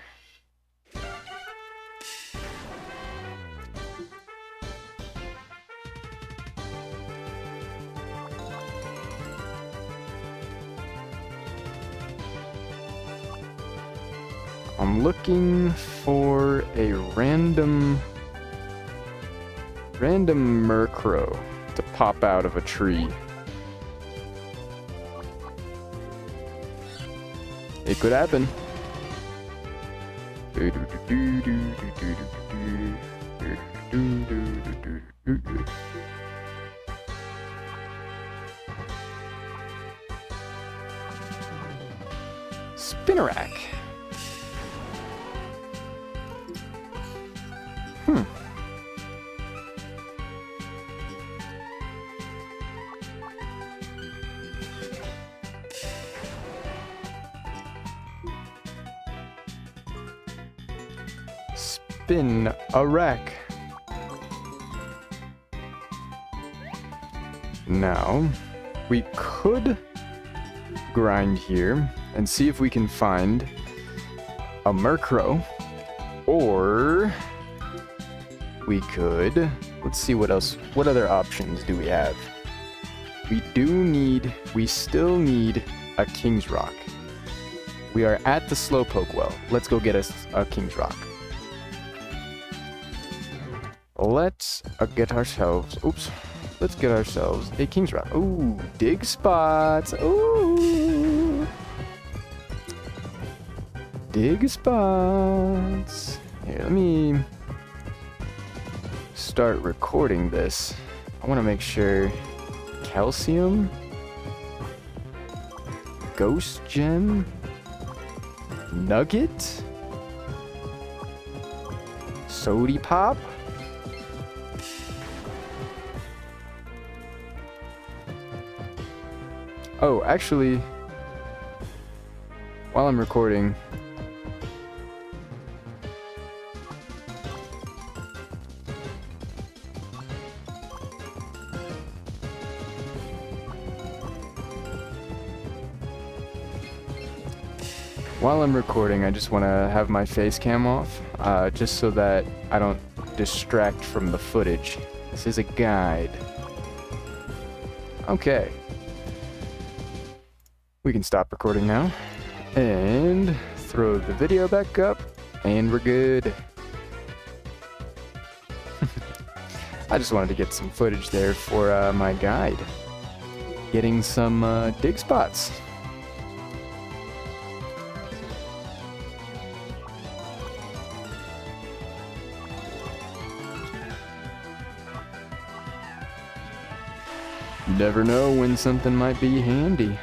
I'm looking for a random Murkrow to pop out of a tree. It could happen. Spinnerack. Spinnerack. Now, we could grind here and see if we can find a Murkrow, or we could, let's see what other options do we have. We still need a King's Rock. We are at the Slowpoke well. Let's go get us a King's Rock. Let's get ourselves a King's Rock. Ooh, dig spots. Ooh. Dig spots. Here, let me start recording this. I want to make sure. Calcium. Ghost Gem. Nugget. Sody Pop. Oh, actually, while I'm recording, I just want to have my face cam off, just so that I don't distract from the footage. This is a guide. Okay. We can stop recording now, and throw the video back up, and we're good. I just wanted to get some footage there for my guide. Getting some dig spots. You never know when something might be handy.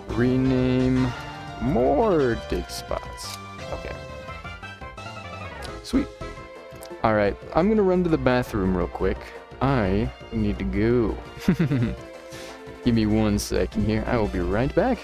Rename more dig spots. Okay. Sweet. Alright, I'm gonna run to the bathroom real quick. I need to go. Give me 1 second here. I will be right back.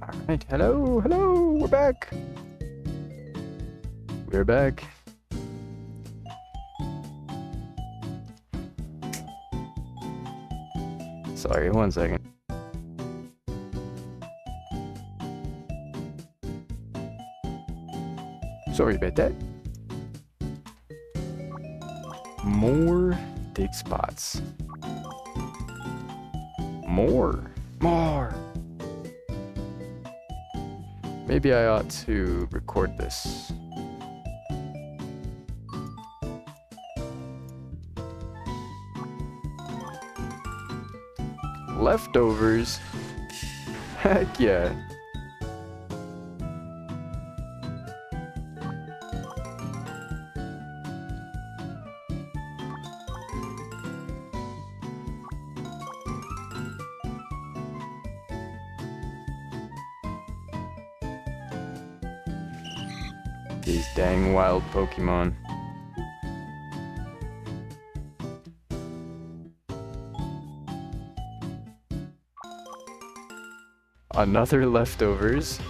Alright, hello, we're back. We're back. Sorry, one second. Sorry about that. More dig spots. More. Maybe I ought to record this. Leftovers. Heck yeah. These dang wild Pokemon. Another leftovers.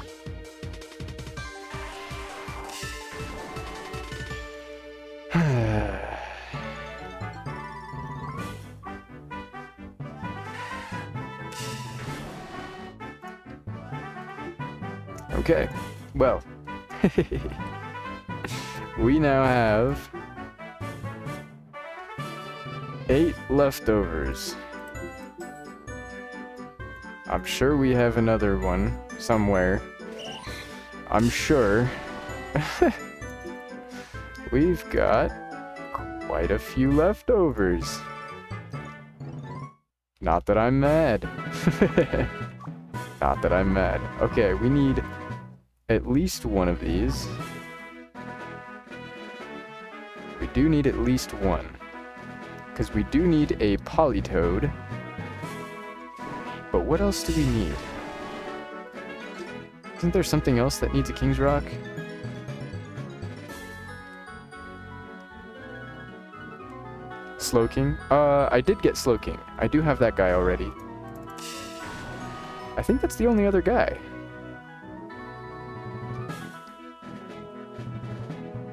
Okay, well. We now have 8 leftovers. I'm sure we have another one somewhere. I'm sure. We've got quite a few leftovers. Not that I'm mad. Not that I'm mad. Okay, we need at least one of these. We do need at least one. Because we do need a Politoad. But what else do we need? Isn't there something else that needs a King's Rock? Slowking? I did get Slowking. I do have that guy already. I think that's the only other guy.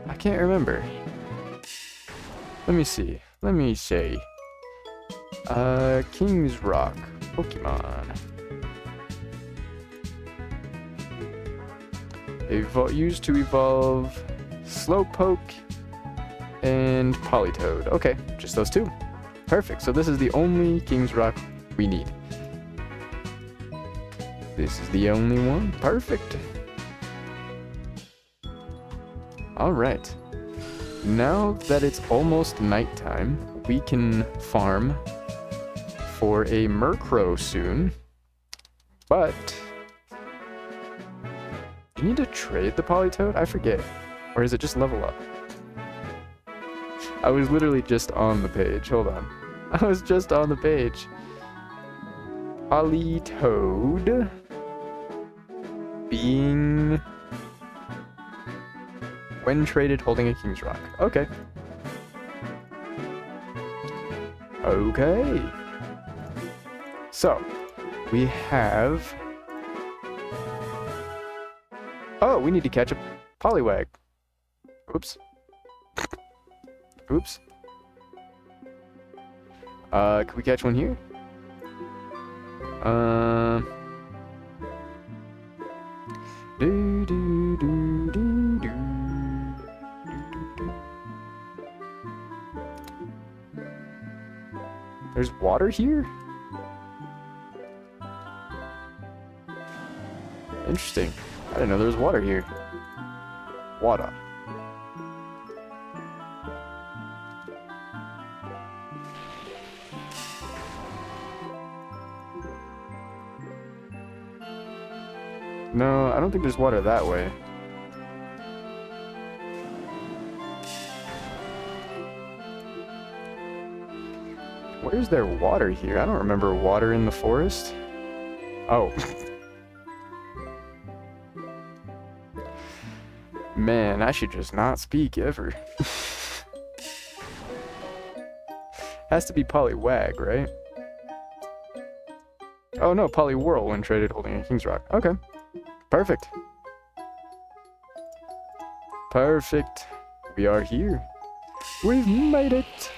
I can't remember. Let me see. Let me say. King's Rock Pokemon. Used to evolve Slowpoke and Politoad. Okay, just those two. Perfect. So this is the only King's Rock we need. This is the only one. Perfect. Alright. Now that it's almost nighttime, we can farm for a Murkrow soon. But do you need to trade the Politoad? I forget. Or is it just level up? I was literally just on the page. Hold on. I was just on the page. Politoad being when traded holding a King's Rock. Okay. Okay. So, we have... Oh, we need to catch a Poliwag. Oops. Oops. Can we catch one here? Do do do do do. There's water here? Interesting. I didn't know there was water here. Water. No, I don't think there's water that way. Where's there water here? I don't remember water in the forest. Oh. Man, I should just not speak ever. Has to be Poliwag, right? Oh no, Poliwhirl when traded holding a King's Rock. Okay. Perfect. Perfect. We are here. We've made it.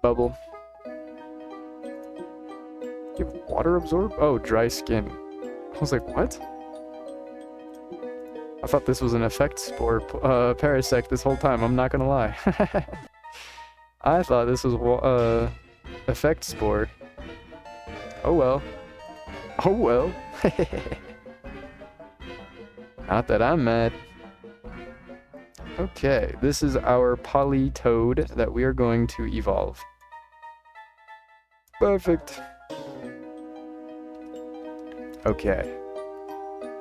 Bubble. Give water absorb? Oh, dry skin. I was like, what? I thought this was an effect spore parasect this whole time, I'm not gonna lie. I thought this was effect spore. Oh well. Oh well. Not that I'm mad. Okay, this is our Polytoad that we are going to evolve. Perfect. Okay.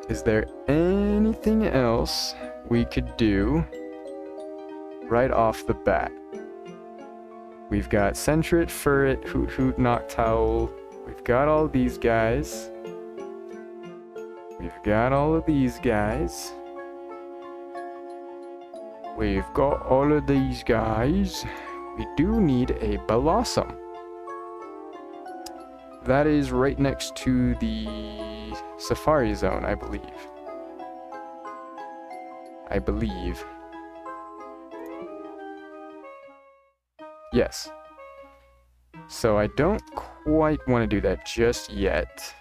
Is there anything else we could do right off the bat? We've got Sentret, Furret, Hoot Hoot, Noctowl. We've got all these guys. We've got all of these guys. We've got all of these guys. We do need a Blossom. That is right next to the Safari Zone, I believe. Yes. So I don't quite want to do that just yet.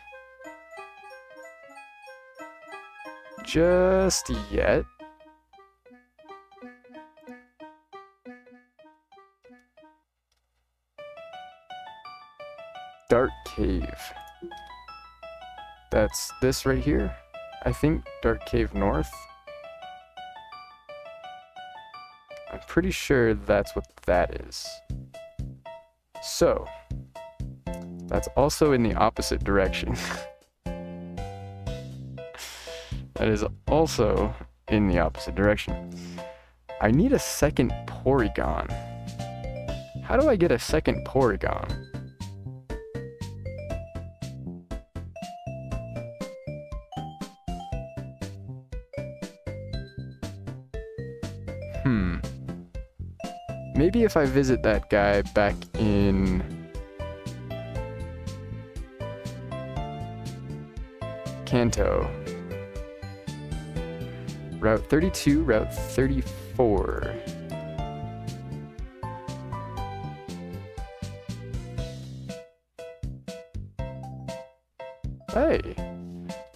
Just yet. Dark Cave. That's this right here. I think Dark Cave North. I'm pretty sure that's what that is. So, that's also in the opposite direction. That is also in the opposite direction. I need a second Porygon. How do I get a second Porygon? Maybe if I visit that guy back in Kanto. Route 32, Route 34. Hey,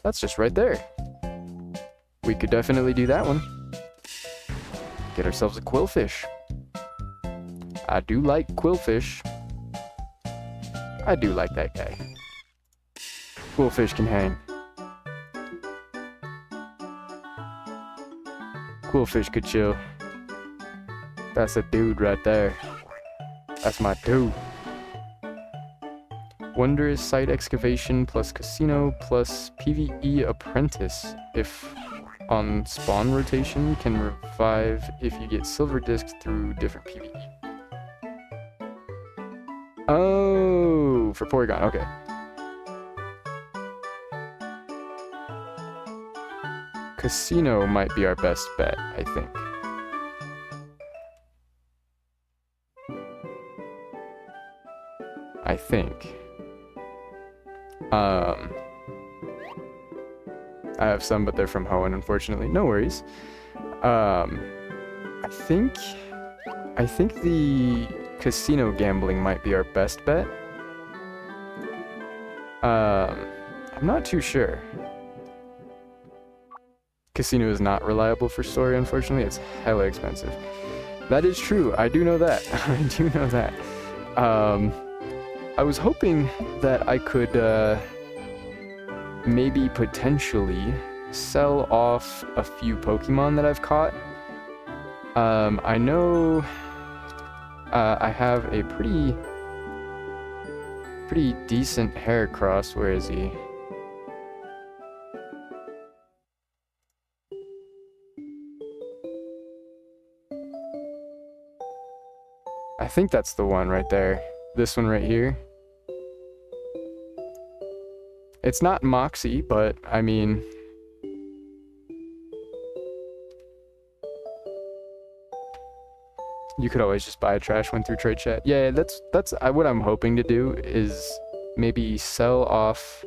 that's just right there. We could definitely do that one. Get ourselves a Quillfish. I do like Quillfish. I do like that guy. Quillfish can hang. Quillfish could chill. That's a dude right there. That's my dude. Wondrous Site Excavation plus Casino plus PvE Apprentice. If on spawn rotation, can revive if you get silver discs through different PvE. Oh, for Porygon, okay. Casino might be our best bet, I think. I have some, but they're from Hoenn, unfortunately. No worries. I think the casino gambling might be our best bet. I'm not too sure. Casino is not reliable for story, unfortunately. It's hella expensive. That is true. I do know that. I do know that. I was hoping that I could maybe potentially sell off a few Pokemon that I've caught. I know I have a pretty decent Heracross. Where is he? I think that's the one right there. This one right here. It's not Moxie, but I mean, you could always just buy a trash one through trade chat. Yeah, that's what I'm hoping to do, is maybe sell off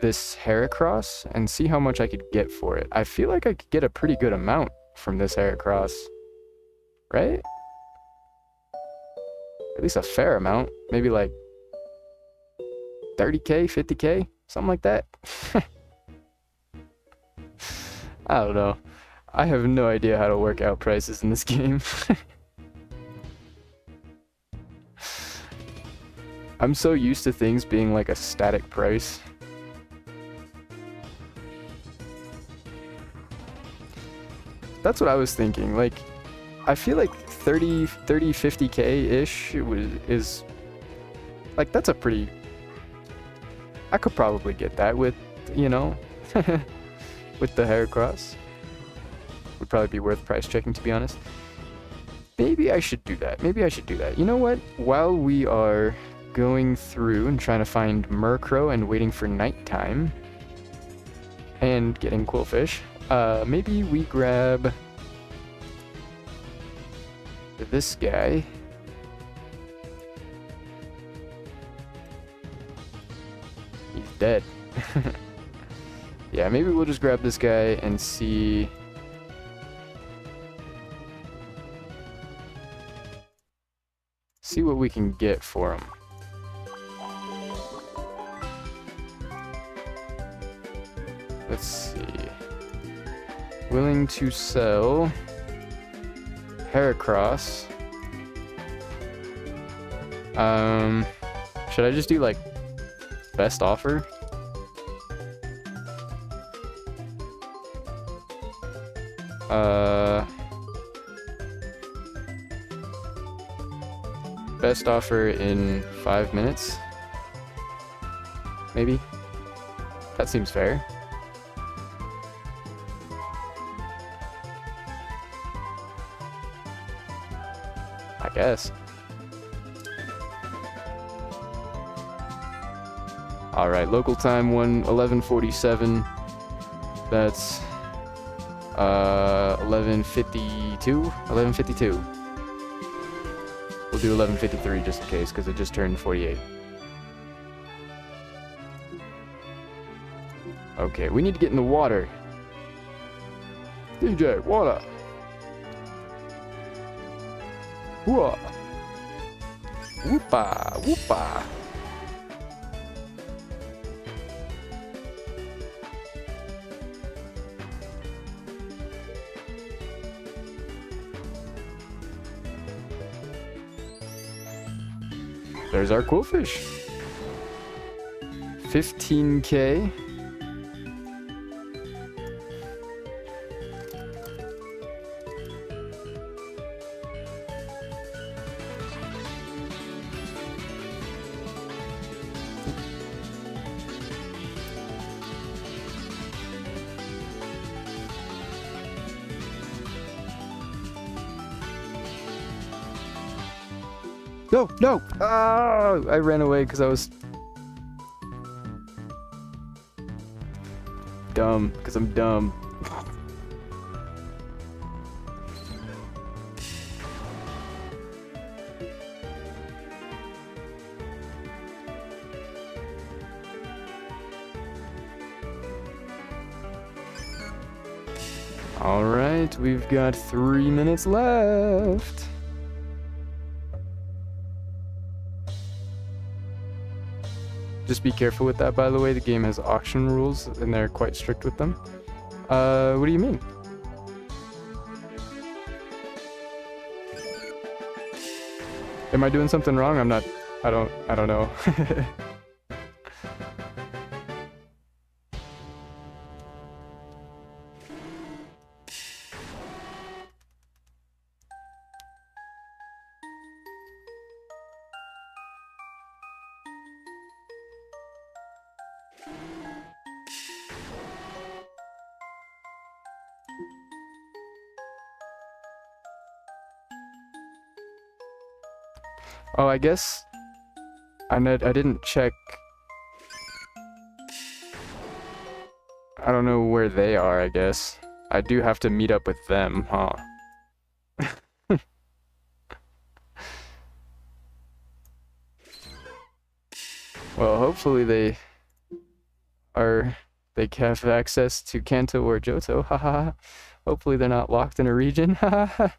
this Heracross and see how much I could get for it. I feel like I could get a pretty good amount from this Heracross, right? At least a fair amount. Maybe like 30K, 50K, something like that. I don't know. I have no idea how to work out prices in this game. I'm so used to things being like a static price. That's what I was thinking. Like, I feel like 30, 50K-ish is like, that's a pretty... I could probably get that with, you know, with the Heracross. Would probably be worth price checking, to be honest. Maybe I should do that. Maybe I should do that. You know what? While we are going through and trying to find Murkrow and waiting for nighttime and getting Quillfish, maybe we grab this guy. He's dead. Yeah, maybe we'll just grab this guy and see... see what we can get for him. Let's see. Willing to sell Heracross. Should I just do like best offer? Best offer in 5 minutes? Maybe? That seems fair. I guess. Alright, local time 11:47. That's 11:52? 11:52. We'll do 11:53 just in case, because it just turned 48. Okay, we need to get in the water. DJ, water! Whoa! Whoopa! Whoopa! There's our Quillfish. 15K. No, no! Ah, I ran away because I was dumb, because I'm dumb. Alright, we've got 3 minutes left. Just be careful with that, by the way. The game has auction rules, and they're quite strict with them. What do you mean? Am I doing something wrong? I'm not... I don't know. Oh, I guess I didn't check. I don't know where they are, I guess. I do have to meet up with them, huh? Well, hopefully they have access to Kanto or Johto, haha. Hopefully they're not locked in a region, haha.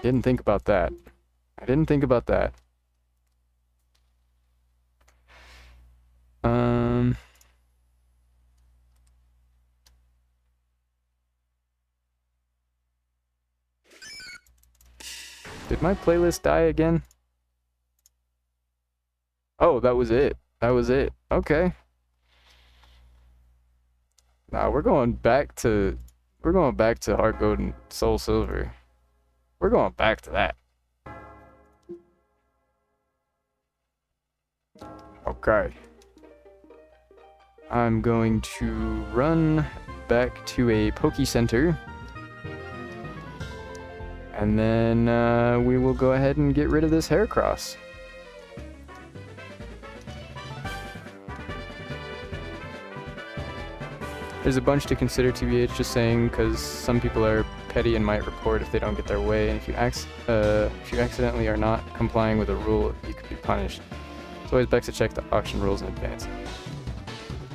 Didn't think about that. I didn't think about that. Did my playlist die again? Oh, that was it. That was it. Okay. Nah, we're going back to Heart Gold and Soul Silver. We're going back to that. Okay. I'm going to run back to a Poke Center. And then we will go ahead and get rid of this Heracross. There's a bunch to consider, TBH, just saying, because some people are petty and might report if they don't get their way, and if you accidentally are not complying with a rule, you could be punished. It's always best to check the auction rules in advance.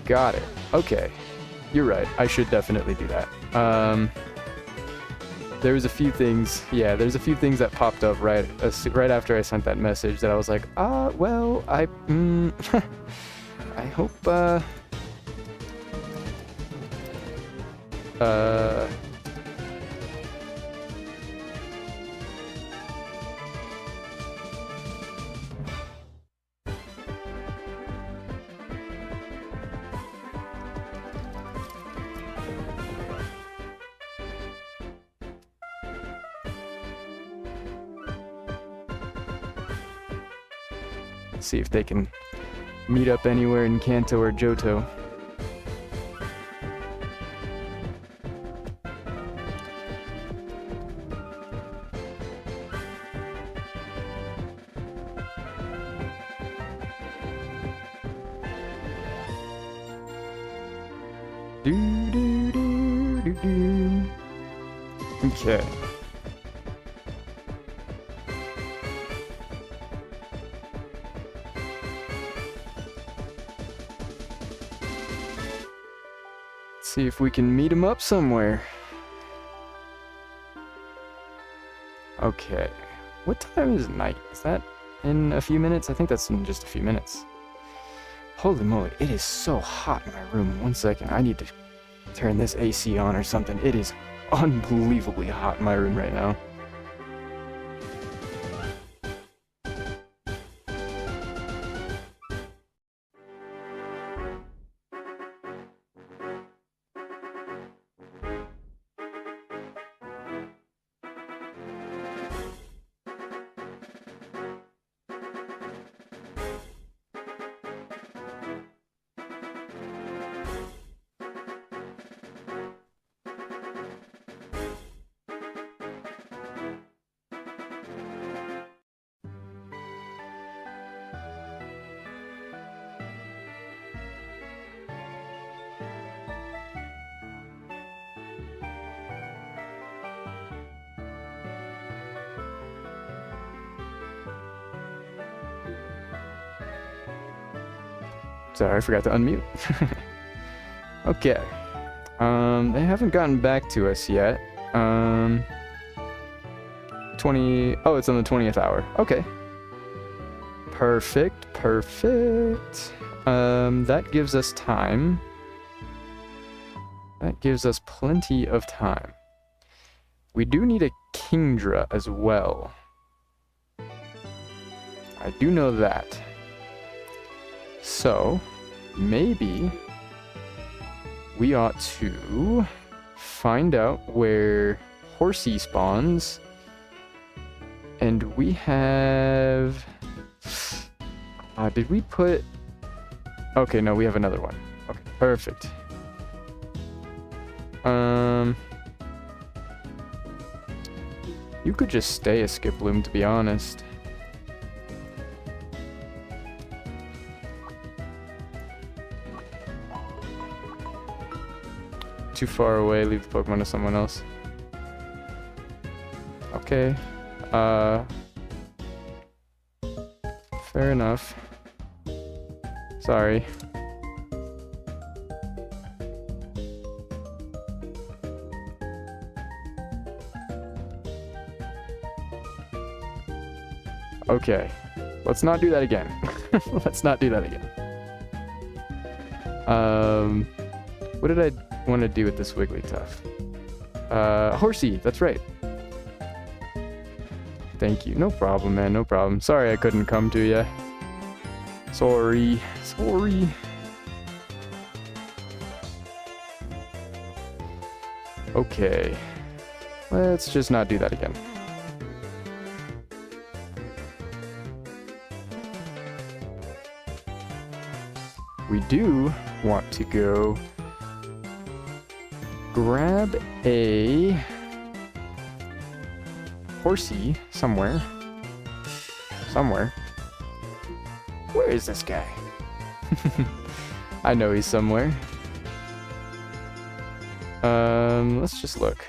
Got it. Okay. You're right. I should definitely do that. There was a few things, there's a few things that popped up right after I sent that message that I was like, well, I hope, see if they can meet up anywhere in Kanto or Johto. Okay. See if we can meet him up somewhere. Okay. What time is night? Is that in a few minutes? I think that's in just a few minutes. Holy moly, it is so hot in my room. 1 second, I need to turn this AC on or something. It is unbelievably hot in my room right now. Sorry, I forgot to unmute. Okay. They haven't gotten back to us yet. 20... Oh, it's on the 20th hour. Okay. Perfect, perfect. That gives us time. That gives us plenty of time. We do need a Kingdra as well. I do know that. So, maybe we ought to find out where Horsey spawns. And we have... did we put... Okay, no, we have another one. Okay, perfect. You could just stay a Skiploom, to be honest. Too far away, leave the Pokemon to someone else. Okay. Fair enough. Sorry. Okay. Let's not do that again. Let's not do that again. What did I want to do with this Wigglytuff? Horsey, that's right. Thank you. No problem, man, no problem. Sorry I couldn't come to you. Sorry. Sorry. Okay. Let's just not do that again. We do want to go grab a Horsey somewhere. Somewhere. Where is this guy? I know he's somewhere. Let's just look.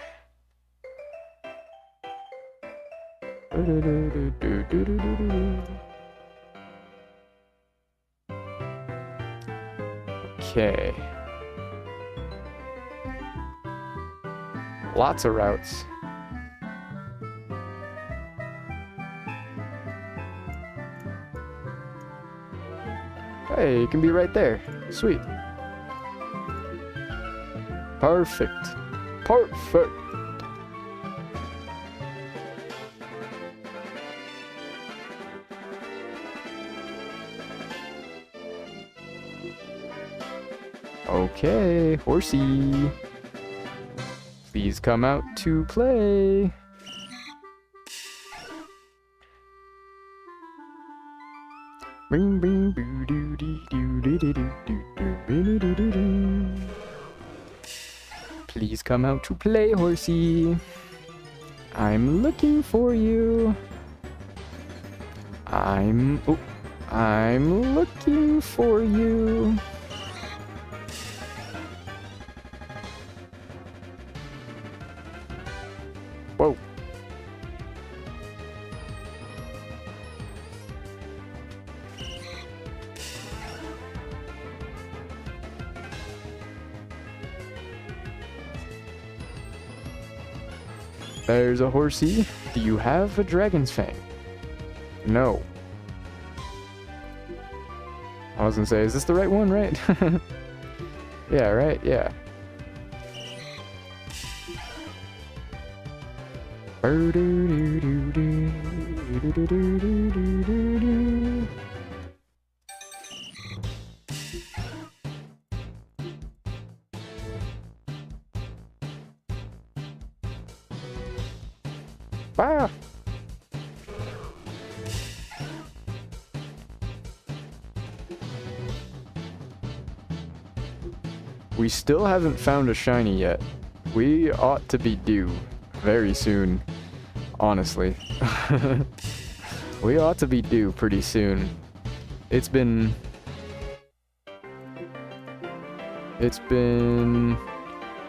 Okay. Lots of routes. Hey, it can be right there. Sweet. Perfect. Perfect. Okay, Horsey. Please come out to play. Please come out to play, Horsey. I'm looking for you. I'm looking for you. Whoa. There's a Horsey. Do you have a Dragon's Fang? No. I was gonna say, is this the right one, right? Yeah, right? Yeah. Ah! We still haven't found a shiny yet. We ought to be due very soon, honestly. We ought to be due pretty soon. It's been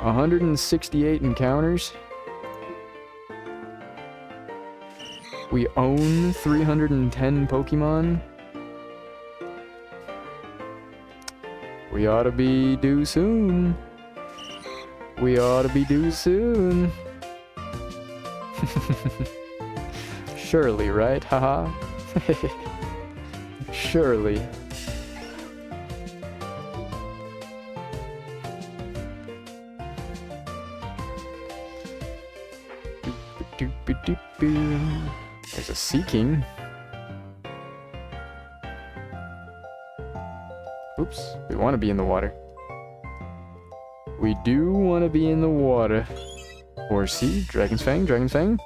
168 encounters. We own 310 Pokemon. We ought to be due soon. We ought to be due soon. Surely, right? Haha. Surely. There's a Seeking. Oops, we want to be in the water. We do want to be in the water. Horsey, Dragon's Fang, Dragon's Fang.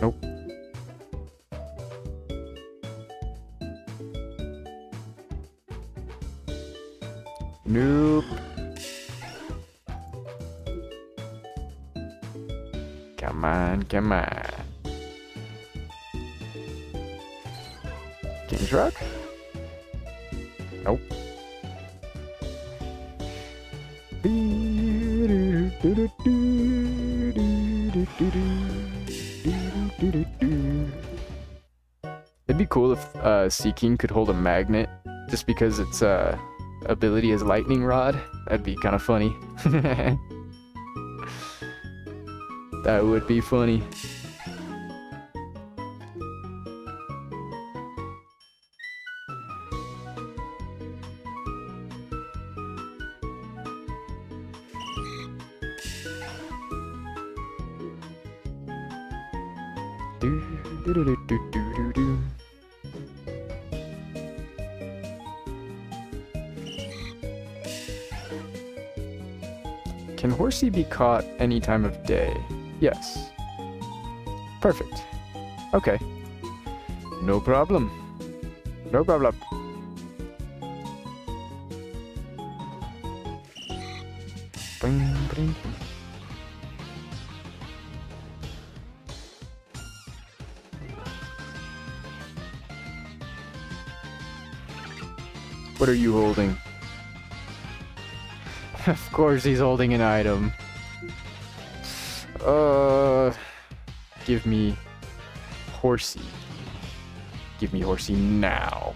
Nope. Nope. Come on, come on. King's Rock? Nope. It'd be cool if Seeking could hold a magnet, just because its ability is Lightning Rod. That'd be kind of funny. That would be funny. Do, do, do, do, do, do, do. Can Horsey be caught any time of day? Yes. Perfect. Okay. No problem. No problem. Bing, bing. What are you holding? Of course he's holding an item. Give me Horsey. Give me Horsey now.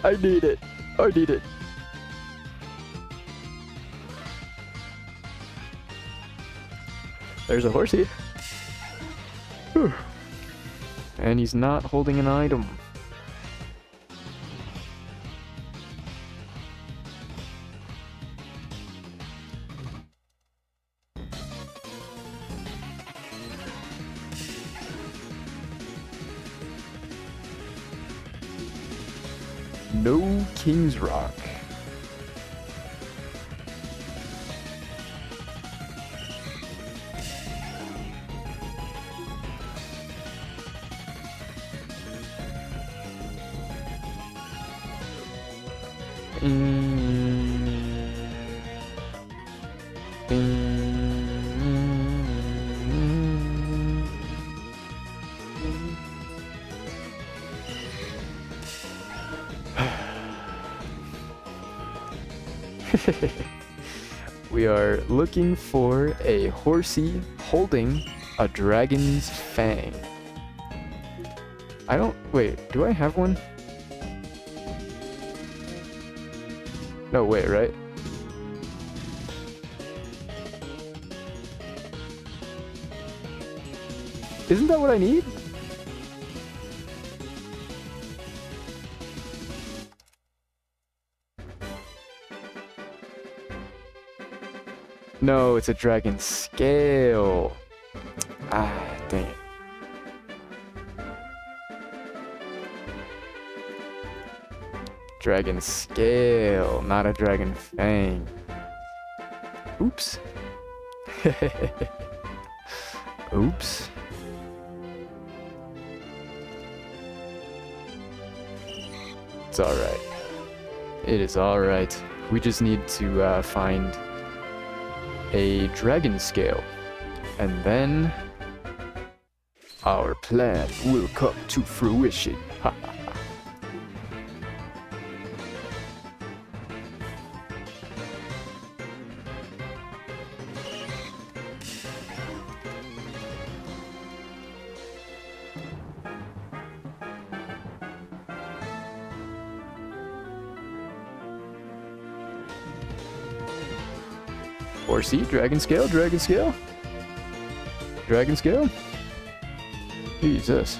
I need it. I need it. There's a Horsey. Whew. And he's not holding an item. No King's Rock. We are looking for a Horsey holding a dragon's fang. Wait, do I have one? No, wait, right? Isn't that what I need? No, it's a dragon scale. Ah, dang it. Dragon scale, not a dragon fang. Oops. Oops. It's alright. It is alright. We just need to find a dragon scale, and then our plan will come to fruition. Horsey, dragon scale, dragon scale. Dragon scale? Jesus.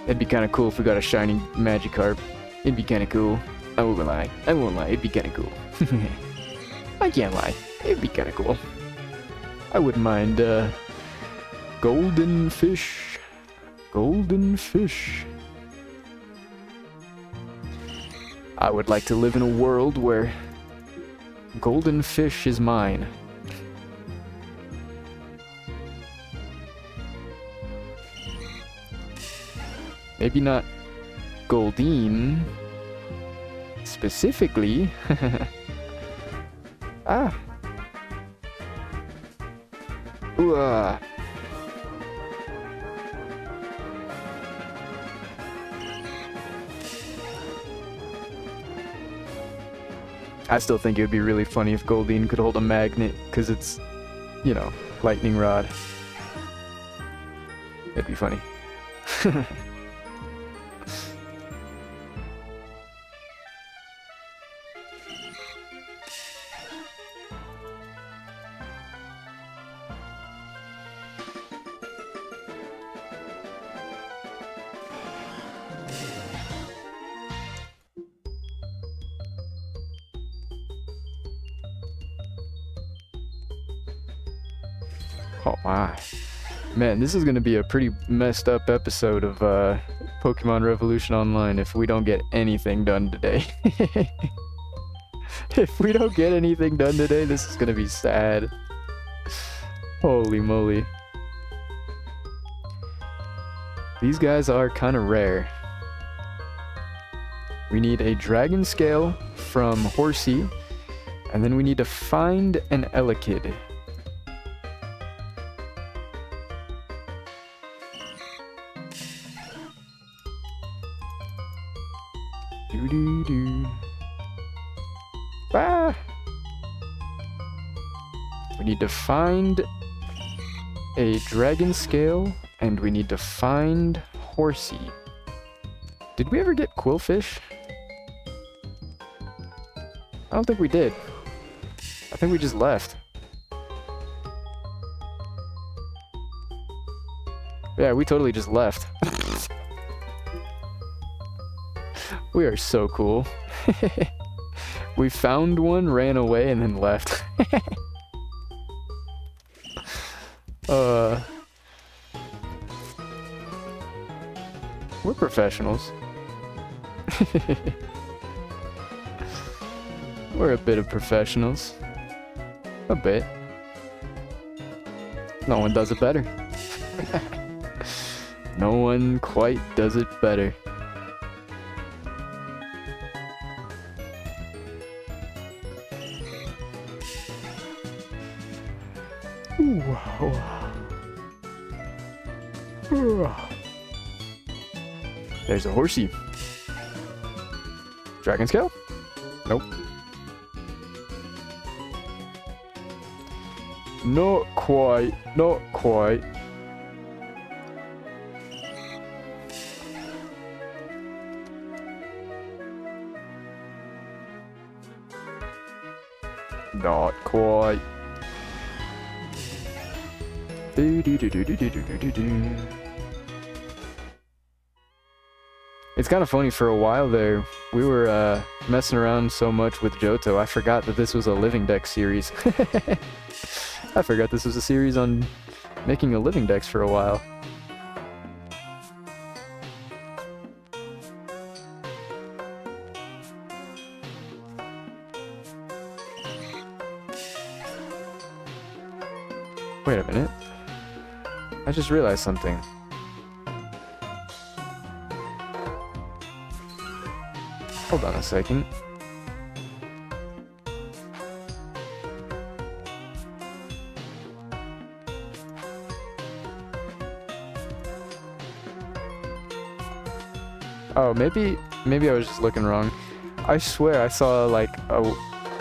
It'd be kind of cool if we got a shiny Magikarp. It'd be kind of cool. I won't lie. I won't lie. It'd be kind of cool. I can't lie. It'd be kind of cool. I wouldn't mind, golden fish. Golden fish. I would like to live in a world where golden fish is mine. Maybe not Goldeen specifically. Ah. Ooh. I still think it would be really funny if Goldeen could hold a magnet, because it's, you know, lightning rod. It'd be funny. Oh my. Man, this is going to be a pretty messed up episode of Pokemon Revolution Online if we don't get anything done today. If we don't get anything done today, this is going to be sad. Holy moly. These guys are kind of rare. We need a Dragon Scale from Horsey, and then we need to find an Elekid. Doo-doo-doo. Ah! We need to find a Dragon Scale, and we need to find Horsey. Did we ever get Quillfish? I don't think we did. I think we just left. Yeah, we totally just left. We are so cool. We found one, ran away, and then left. We're professionals. We're a bit of professionals. A bit. No one does it better. No one quite does it better. There's a Horsey. Dragon Scale? Nope. Not quite. Not quite. Not quite. It's kind of funny, for a while there, we were messing around so much with Johto, I forgot that this was a Living Dex series. I forgot this was a series on making a Living Dex for a while. Wait a minute. I just realized something. Hold on a second. Oh, maybe I was just looking wrong. I swear I saw like a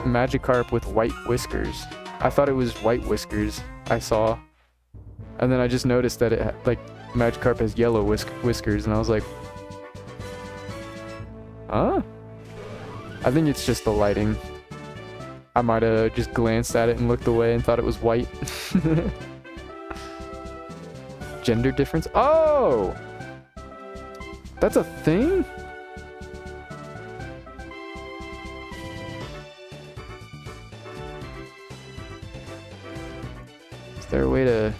Magikarp with white whiskers. I thought it was white whiskers I saw. And then I just noticed that it like Magikarp has yellow whiskers, and I was like, huh? I think it's just the lighting. I might have just glanced at it and looked away and thought it was white. Gender difference? Oh! That's a thing? Is there a way to...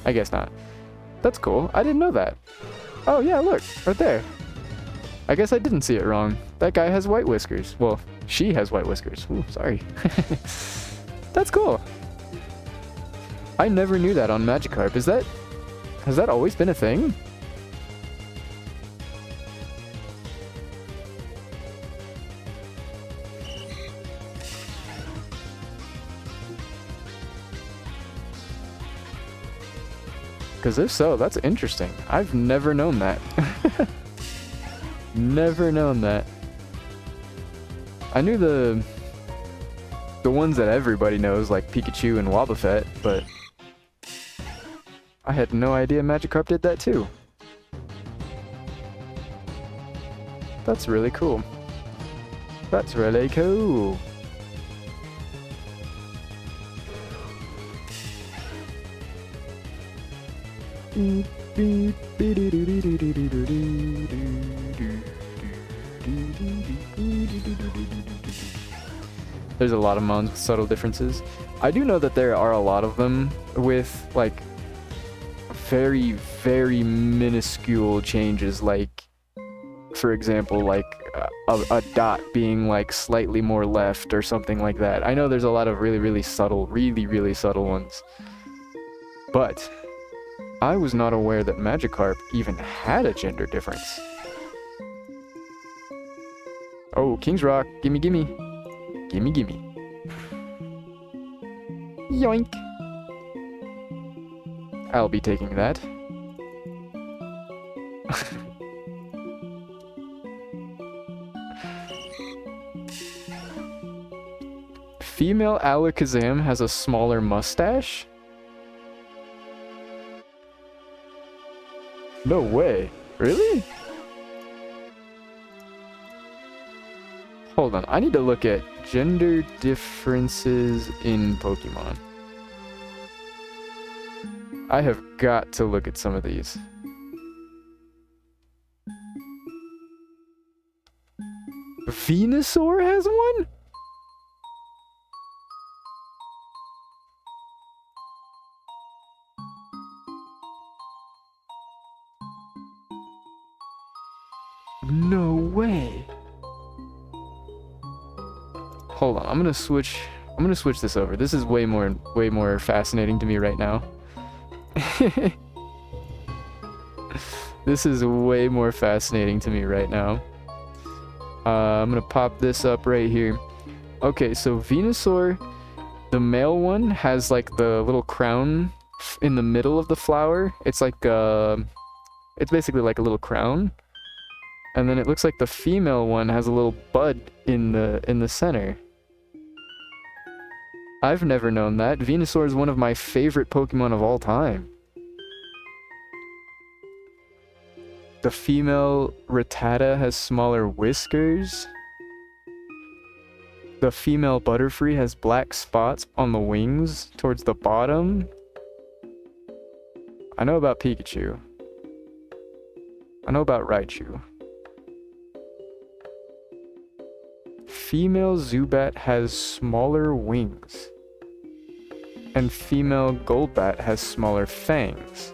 I guess not. That's cool. I didn't know that. Oh yeah, look, right there. I guess I didn't see it wrong. That guy has white whiskers. Well, she has white whiskers. Ooh, sorry. That's cool. I never knew that on Magikarp. Has that always been a thing? Because if so, that's interesting. I've never known that. Never known that. I knew the ones that everybody knows, like Pikachu and Wobbuffet, but I had no idea Magikarp did that too. That's really cool. That's really cool. There's a lot of mons with subtle differences. I do know that there are a lot of them with like very, very minuscule changes, like for example, like a dot being like slightly more left or something like that. I know there's a lot of really, really subtle ones. But I was not aware that Magikarp even had a gender difference. Oh, King's Rock, gimme, gimme. Gimme, gimme. Yoink. I'll be taking that. Female Alakazam has a smaller mustache? No way. Really? Hold on, I need to look at gender differences in Pokemon. I have got to look at some of these. Venusaur has one? No way. Hold on, I'm gonna switch this over. This is way more fascinating to me right now. This is way more fascinating to me right now. I'm gonna pop this up right here. Okay, so Venusaur, the male one, has like the little crown in the middle of the flower. It's like it's basically like a little crown. And then it looks like the female one has a little bud in the center. I've never known that. Venusaur is one of my favorite Pokemon of all time. The female Rattata has smaller whiskers. The female Butterfree has black spots on the wings towards the bottom. I know about Pikachu. I know about Raichu. Female Zubat has smaller wings. And female Golbat has smaller fangs.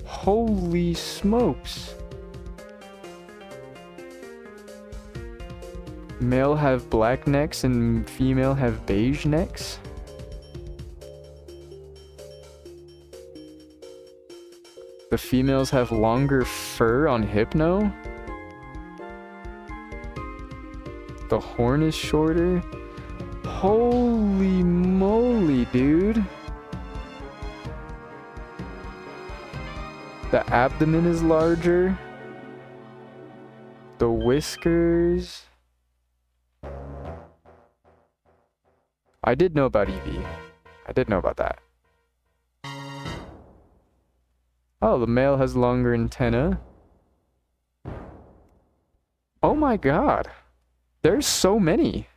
Holy smokes! Male have black necks and female have beige necks? The females have longer fur on Hypno? The horn is shorter? Holy moly, dude! The abdomen is larger. The whiskers. I did know about Eevee. I did know about that. Oh, the male has longer antenna. Oh my god. There's so many.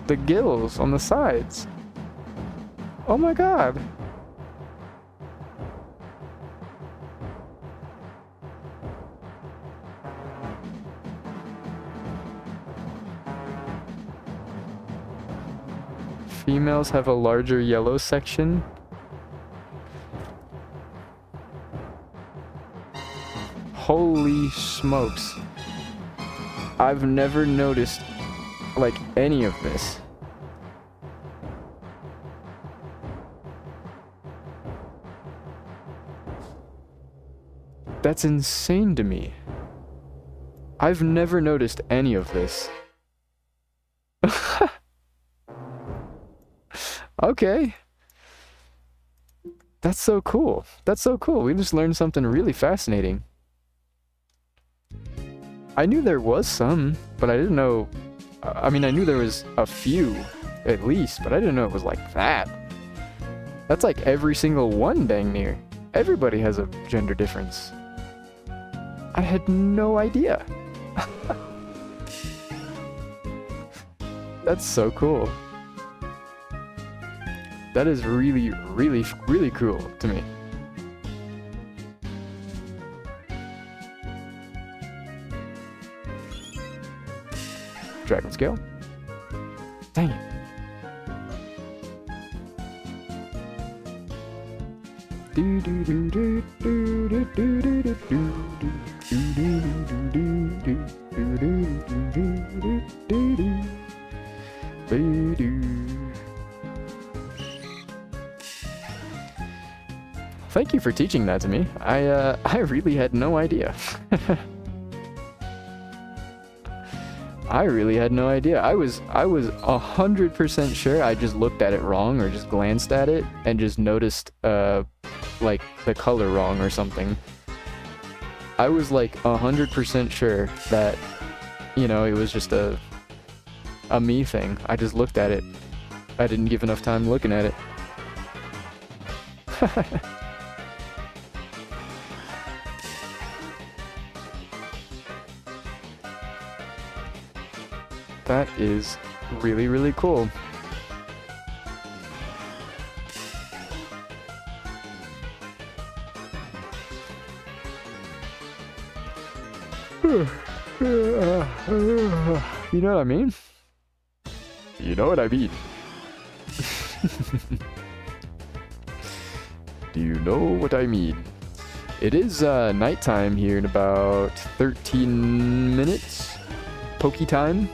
The gills on the sides. Oh my god. Females have a larger yellow section. Holy smokes. I've never noticed like any of this. That's insane to me. I've never noticed any of this. Okay. That's so cool. That's so cool. We just learned something really fascinating. I knew there was some, but I didn't know... I mean, I knew there was a few, at least, but I didn't know it was like that. That's like every single one, dang near. Everybody has a gender difference. I had no idea. That's so cool. That is really, really, really cool to me. Dragon scale. Dang it. Thank you for teaching that to me. I really had no idea. I really had no idea. I was 100% sure I just looked at it wrong or just glanced at it and just noticed like the color wrong or something. I was like 100% sure that, you know, it was just a me thing. I just looked at it. I didn't give enough time looking at it. That is really, really cool. You know what I mean? You know what I mean. Do you know what I mean? It is nighttime here in about 13 minutes. Pokey time.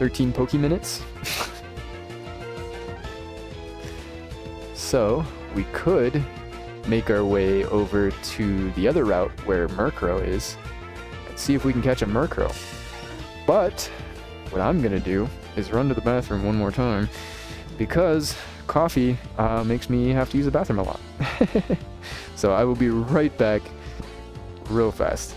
13 Poke minutes. So, we could make our way over to the other route where Murkrow is and see if we can catch a Murkrow. But, what I'm gonna do is run to the bathroom one more time because coffee makes me have to use the bathroom a lot. So, I will be right back real fast.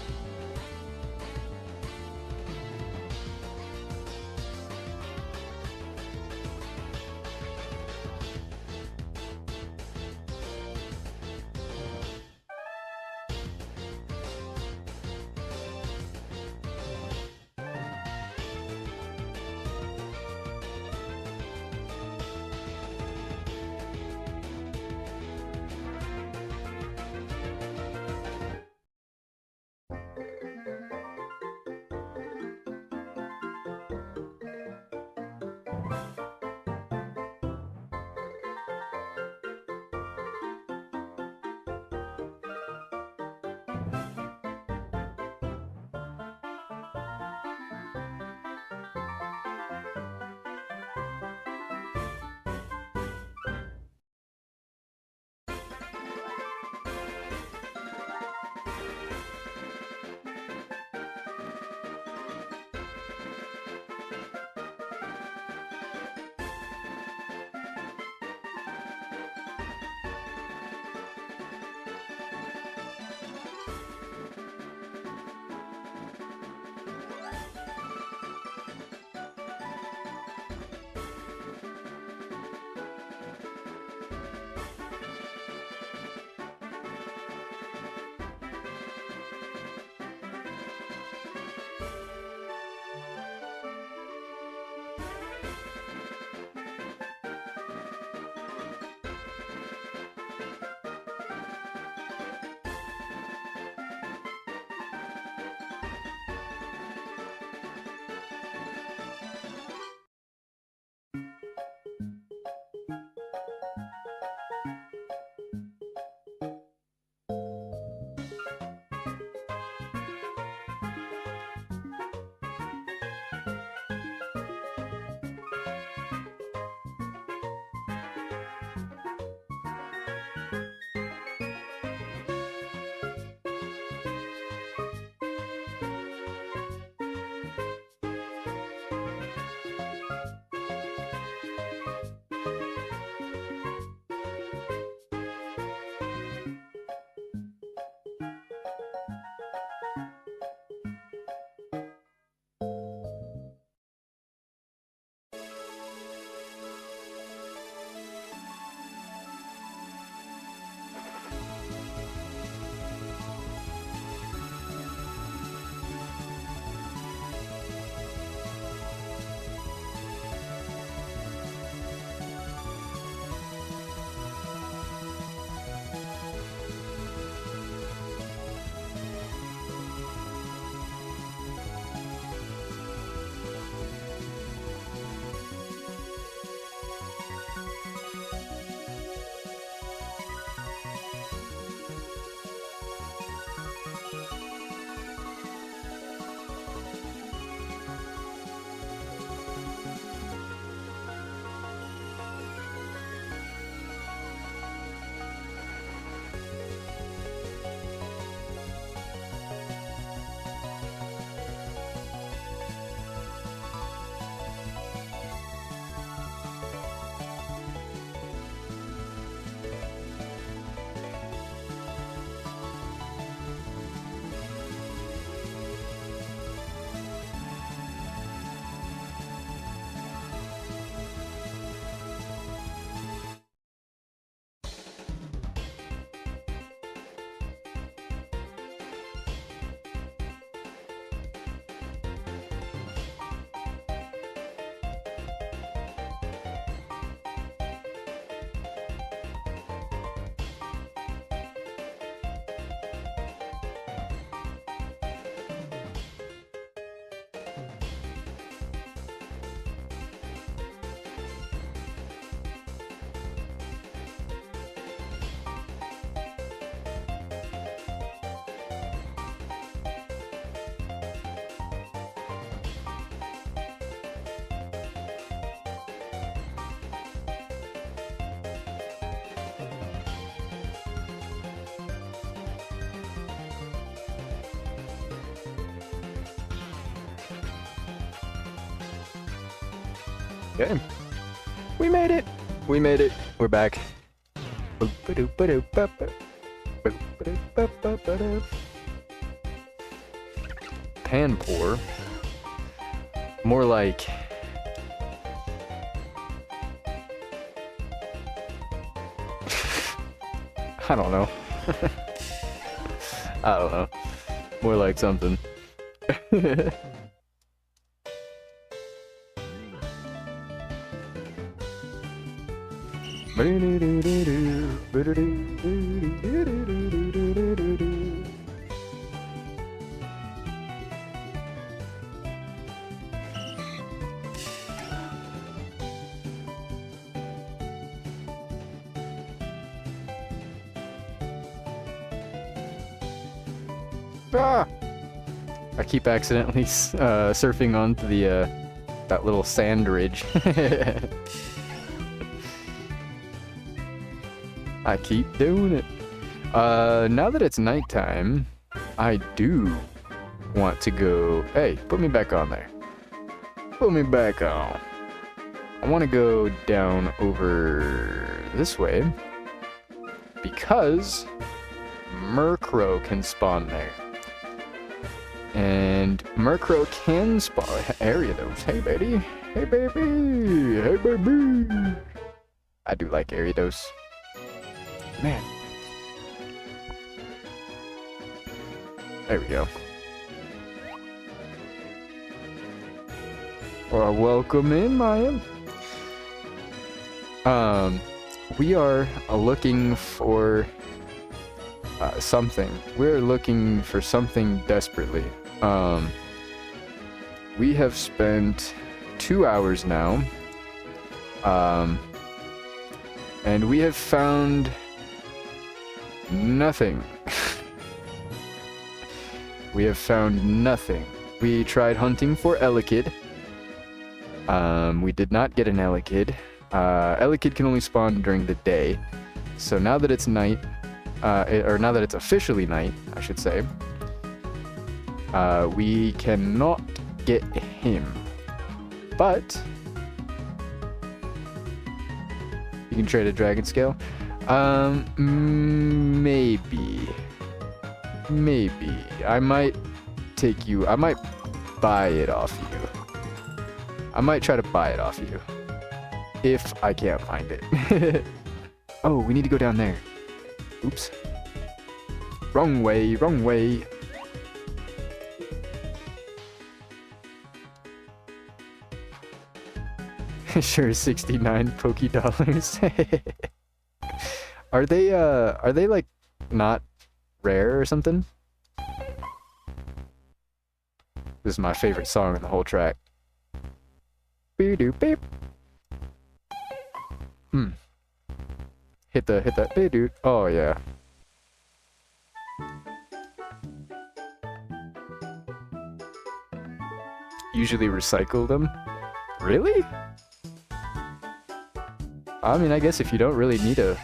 Okay. We made it! We made it. We're back. Pan pour. More like... I don't know. I don't know. More like something. Ah! I keep accidentally surfing onto the that little sand ridge. I keep doing it. Now that it's nighttime, I do want to go... Hey, put me back on there. Put me back on. I want to go down over this way because Murkrow can spawn there. And Murkrow can spawn... Ariados. Hey, baby. Hey, baby. Hey, baby. I do like Ariados. Man. There we go. Well, welcome in, Maya. We are looking for something. We're looking for something desperately. We have spent 2 hours now. And we have found nothing. We have found nothing. We tried hunting for Elekid. We did not get an Elekid. Elekid can only spawn during the day. So now that it's night, or now that it's officially night, I should say, we cannot get him. But you can trade a dragon scale. Maybe. I might take you. I might buy it off you. I might try to buy it off you. If I can't find it. Oh, we need to go down there. Oops. Wrong way, wrong way. Sure, 69 Poke dollars. Are they like not rare or something? This is my favorite song in the whole track. Beep beep. Hit that beep. Oh yeah. Usually recycle them. Really? I mean, I guess if you don't really need a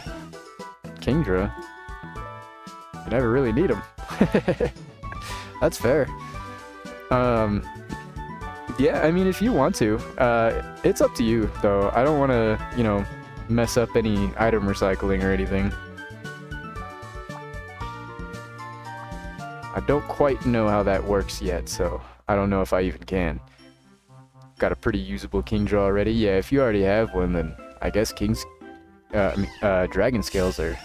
Kingdra, you never really need them. That's fair. Yeah, I mean, if you want to, it's up to you, though. I don't want to, you know, mess up any item recycling or anything. I don't quite know how that works yet, so I don't know if I even can. Got a pretty usable Kingdra already. Yeah, if you already have one, then I guess dragon scales are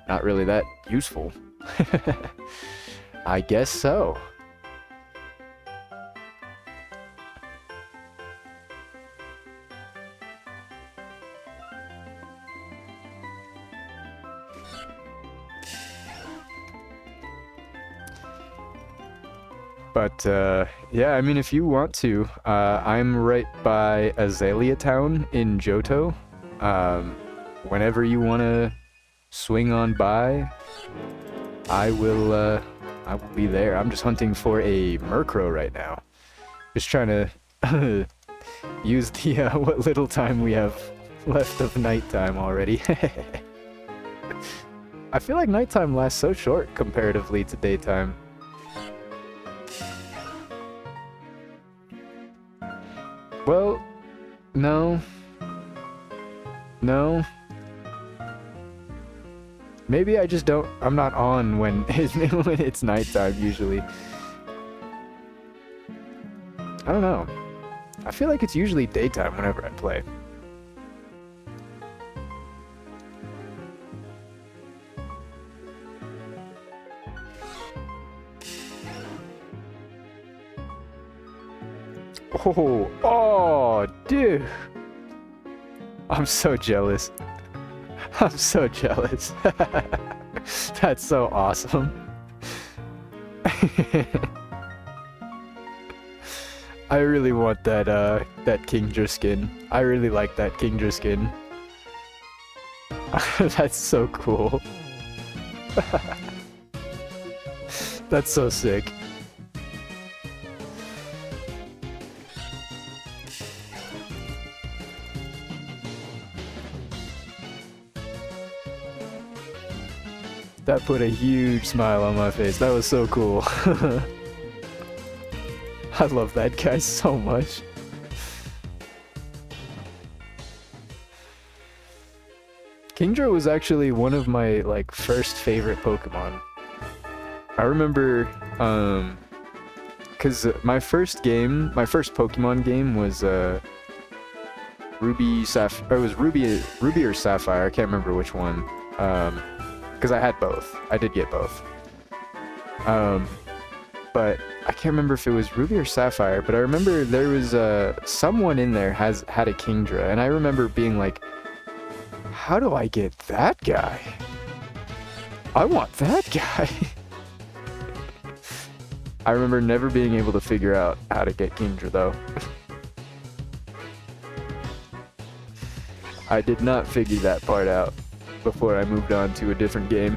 not really that useful. I guess so. But, yeah, I mean, if you want to, I'm right by Azalea Town in Johto. Whenever you want to swing on by, I will be there. I'm just hunting for a Murkrow right now. Just trying to use the, what little time we have left of nighttime already. I feel like nighttime lasts so short comparatively to daytime. Well, No. No. Maybe I just don't... I'm not on when it's nighttime, usually. I don't know. I feel like it's usually daytime whenever I play. Oh, dude. I'm so jealous. I'm so jealous. That's so awesome. I really want that that Kingdra skin. I really like that Kingdra skin. That's so cool. That's so sick. That put a huge smile on my face. That was so cool. I love that guy so much. Kingdra was actually one of my like first favorite Pokemon. I remember cuz my first Pokemon game was Ruby Sapphire. It was Ruby or Sapphire. I can't remember which one. Because I had both. I did get both. But I can't remember if it was Ruby or Sapphire, but I remember there was someone in there had a Kingdra, and I remember being like, how do I get that guy? I want that guy. I remember never being able to figure out how to get Kingdra though. I did not figure that part out before I moved on to a different game.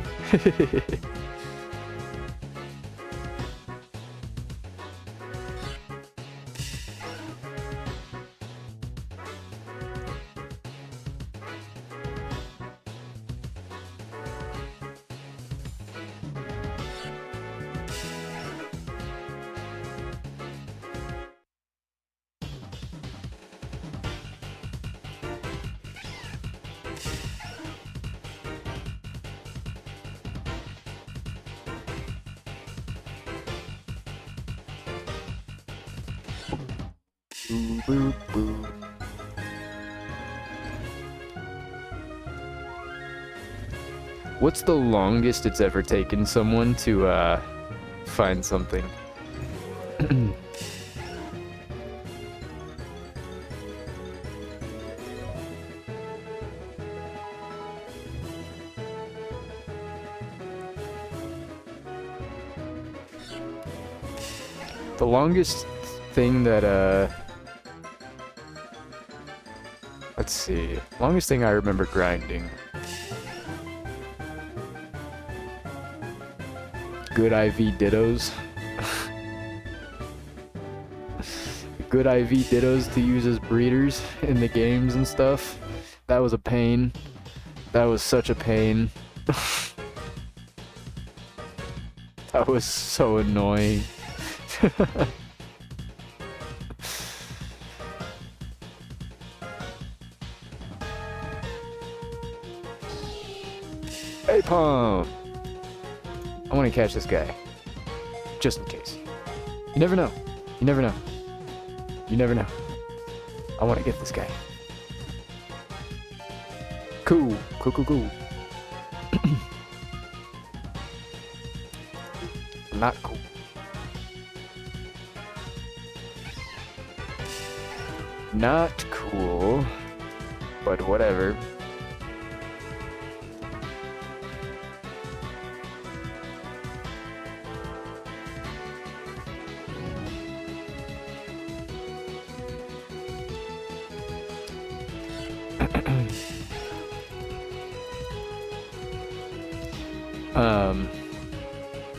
Boo, boo, boo. What's the longest it's ever taken someone to find something? The longest thing that let's see. Longest thing I remember grinding. Good IV Dittos. Good IV Dittos to use as breeders in the games and stuff. That was a pain. That was such a pain. That was so annoying. Hey, Pom! I want to catch this guy. Just in case. You never know. You never know. You never know. I want to get this guy. Cool. Cool, cool, cool. Not cool. Not cool. But whatever.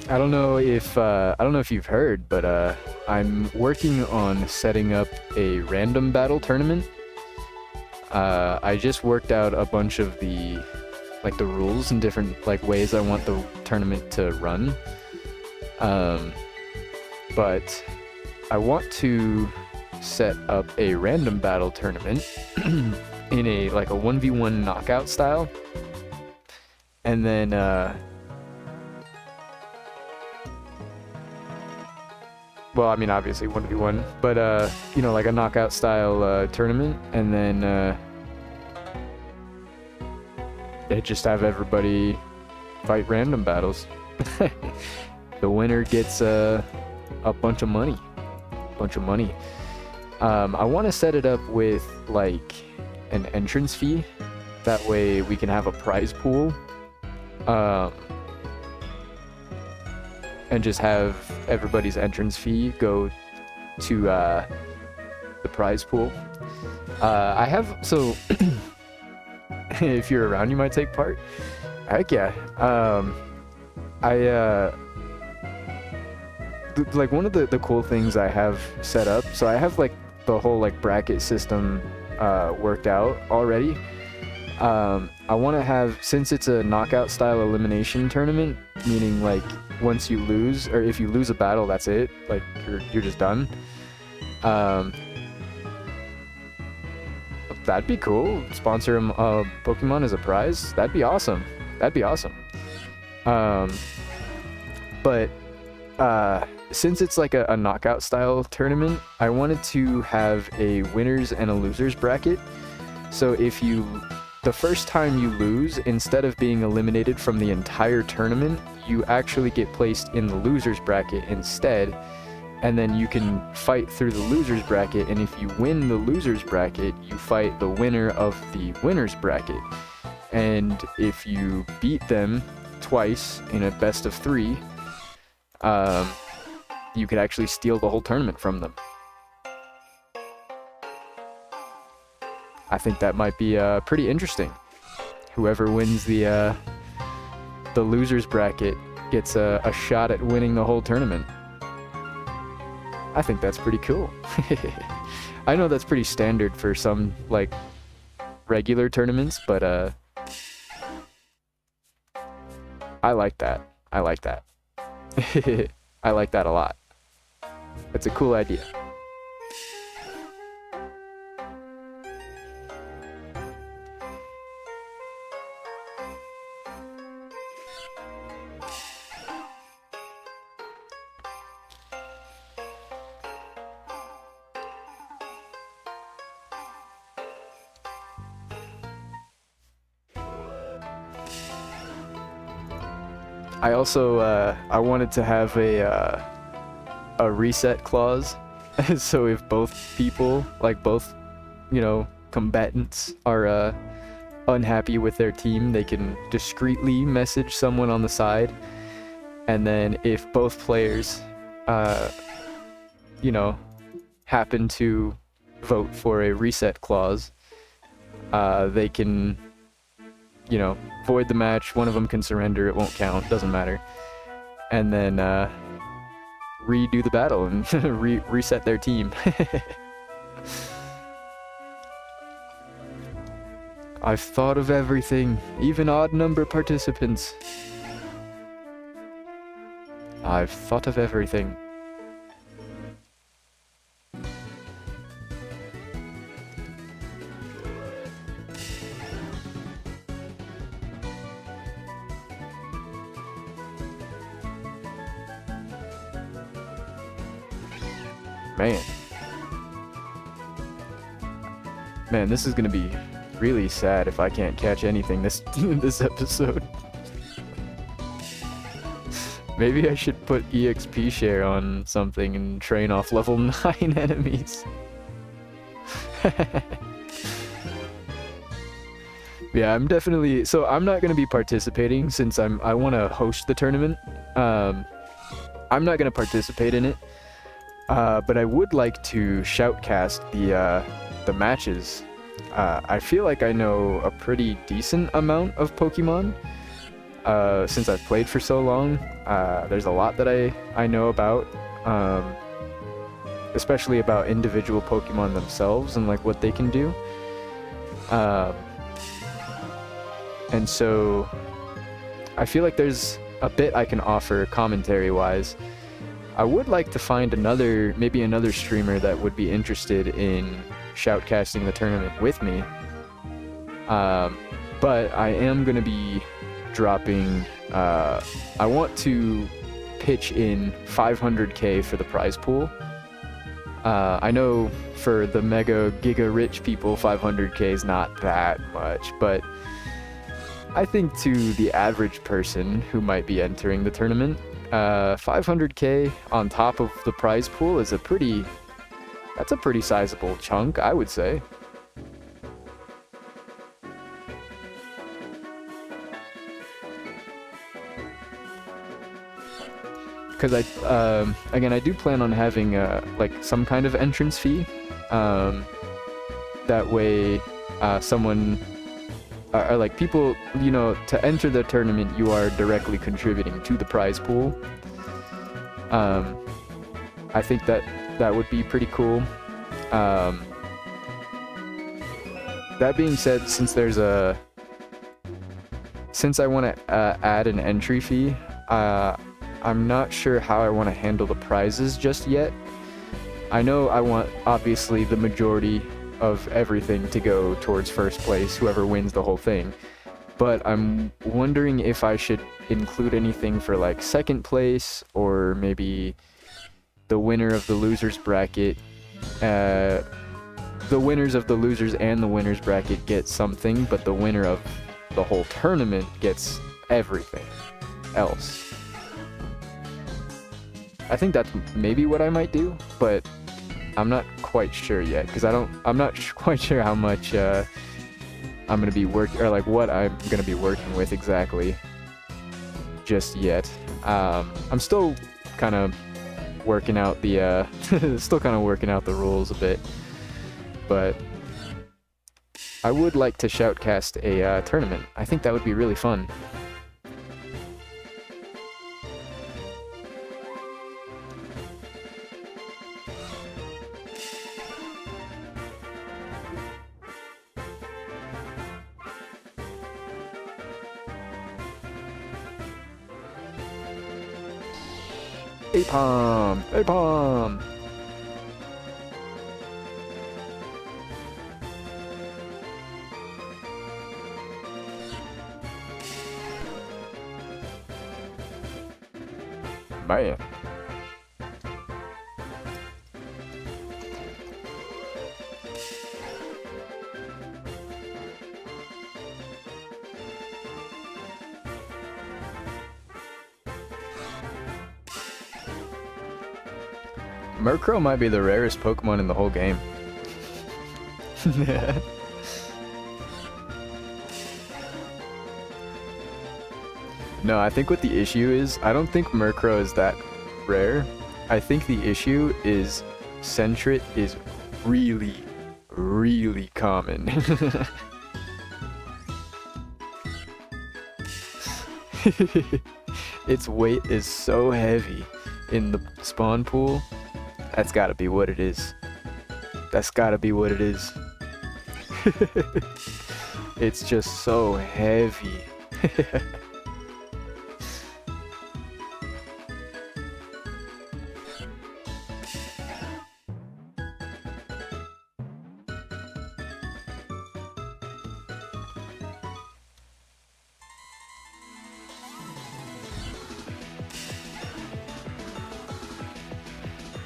I don't know if you've heard, but I'm working on setting up a random battle tournament. I just worked out a bunch of the rules and different ways I want the tournament to run. But I want to set up a random battle tournament in a 1v1 knockout style, and then well, I mean, obviously 1v1, but you know, like a knockout style tournament, and then they just have everybody fight random battles. The winner gets a bunch of money. I want to set it up with like an entrance fee. That way we can have a prize pool. And just have everybody's entrance fee go to the prize pool. I have, so if you're around, you might take part. Heck yeah. Like one of the cool things I have set up, so I have like the whole like bracket system worked out already. I want to have, since it's a knockout style elimination tournament, meaning like once you lose, or if you lose a battle, that's it, like you're just done. That'd be cool. Sponsor Pokemon as a prize. That'd be awesome. But since it's like a knockout style tournament, I wanted to have a winners and a losers bracket. So if the first time you lose, instead of being eliminated from the entire tournament, you actually get placed in the losers bracket instead, and then you can fight through the losers bracket, and if you win the losers bracket, you fight the winner of the winners bracket. And if you beat them twice in a best of 3, you could actually steal the whole tournament from them. I think that might be pretty interesting. Whoever wins the losers bracket gets a shot at winning the whole tournament. I think that's pretty cool. I know that's pretty standard for some like regular tournaments, but I like that. I like that a lot. It's a cool idea. I also I wanted to have a reset clause, so if both people, like both, you know, combatants are unhappy with their team, they can discreetly message someone on the side, and then if both players, you know, happen to vote for a reset clause, they can, you know, void the match. One of them can surrender, it won't count, doesn't matter, and then redo the battle and reset their team. I've thought of everything, even odd number participants. I've thought of everything. Man, this is gonna be really sad if I can't catch anything this episode. Maybe I should put EXP share on something and train off level 9 enemies. Yeah, I'm definitely, so I'm not gonna be participating since I want to host the tournament. I'm not gonna participate in it. But I would like to shoutcast the matches. I feel like I know a pretty decent amount of Pokemon since I've played for so long. There's a lot that I know about, especially about individual Pokemon themselves and like what they can do. And so I feel like there's a bit I can offer commentary-wise. I would like to find maybe another streamer that would be interested in shoutcasting the tournament with me. But I am going to be dropping, I want to pitch in 500k for the prize pool. I know for the mega giga rich people, 500k is not that much, but I think to the average person who might be entering the tournament, 500k on top of the prize pool is that's a pretty sizable chunk, I would say. Because again, I do plan on having like some kind of entrance fee. That way, someone or like people, you know, to enter the tournament, you are directly contributing to the prize pool. I think that would be pretty cool. That being said, since I want to add an entry fee, I'm not sure how I want to handle the prizes just yet. I know I want, obviously, the majority of everything to go towards first place, whoever wins the whole thing. But I'm wondering if I should include anything for, like, second place, or maybe the winner of the losers bracket. The winners of the losers and the winners bracket get something, but the winner of the whole tournament gets everything else. I think that's maybe what I might do, but I'm not quite sure yet, because I'm not quite sure how much I'm gonna be working, or like what I'm gonna be working with exactly just yet. I'm still kind of working out the rules a bit, but I would like to shoutcast a tournament. I think that would be really fun. Apom! Apom! Man. Murkrow might be the rarest Pokemon in the whole game. No, I think what the issue is, I don't think Murkrow is that rare. I think the issue is Sentret is really, really common. Its weight is so heavy in the spawn pool. That's gotta be what it is. That's gotta be what it is. It's just so heavy.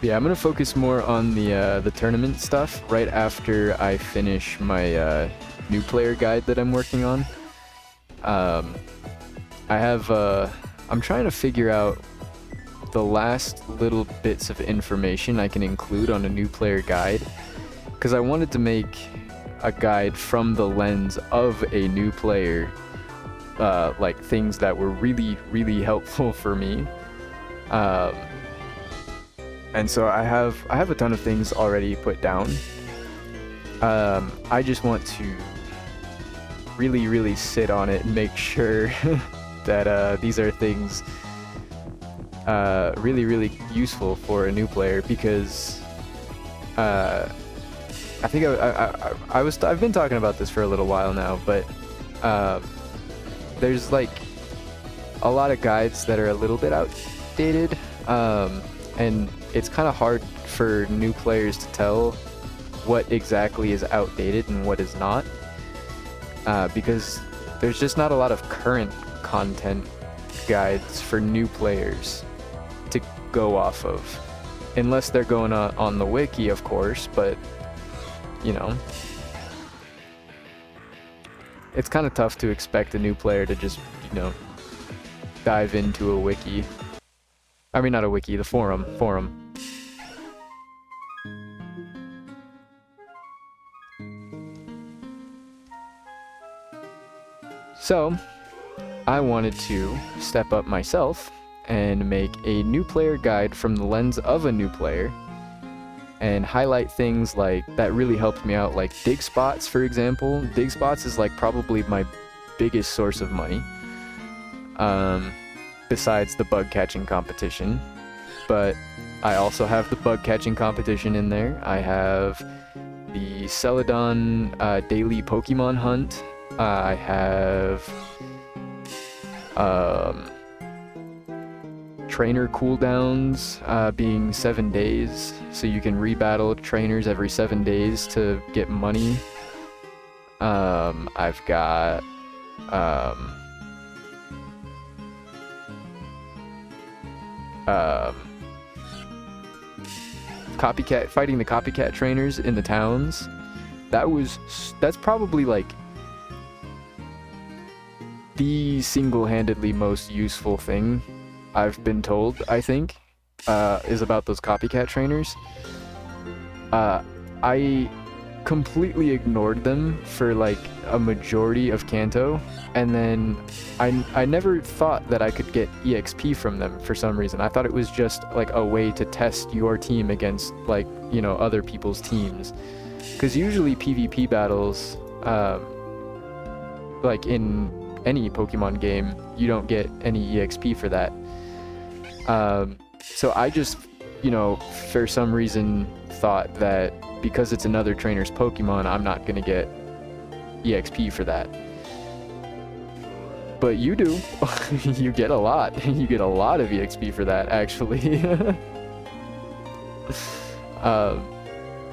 Yeah, I'm gonna focus more on the tournament stuff right after I finish my new player guide that I'm working on. I'm trying to figure out the last little bits of information I can include on a new player guide, because I wanted to make a guide from the lens of a new player, like things that were really, really helpful for me. And so I have a ton of things already put down. I just want to really, really sit on it and make sure that these are things really, really useful for a new player, because I think I've been talking about this for a little while now, but there's like a lot of guides that are a little bit outdated. and it's kind of hard for new players to tell what exactly is outdated and what is not, because there's just not a lot of current content guides for new players to go off of, unless they're going on the wiki, of course, but you know, it's kind of tough to expect a new player to just, you know, dive into a wiki. I mean, not a wiki, the forum. So, I wanted to step up myself and make a new player guide from the lens of a new player and highlight things like that really helped me out, like dig spots, for example. Dig spots is like probably my biggest source of money, besides the bug catching competition. But I also have the bug catching competition in there. I have the Celadon daily Pokemon hunt. I have trainer cooldowns being 7 days, so you can rebattle trainers every 7 days to get money. I've got fighting the copycat trainers in the towns. That's probably like the single-handedly most useful thing I've been told, I think, is about those copycat trainers. I completely ignored them for like a majority of Kanto, and then I never thought that I could get EXP from them for some reason. I thought it was just like a way to test your team against, like, you know, other people's teams. Because usually PvP battles, like in any Pokemon game, you don't get any EXP for that. So I just, you know, for some reason thought that because it's another trainer's Pokemon, I'm not gonna get EXP for that. But you do. You get a lot. You get a lot of EXP for that, actually.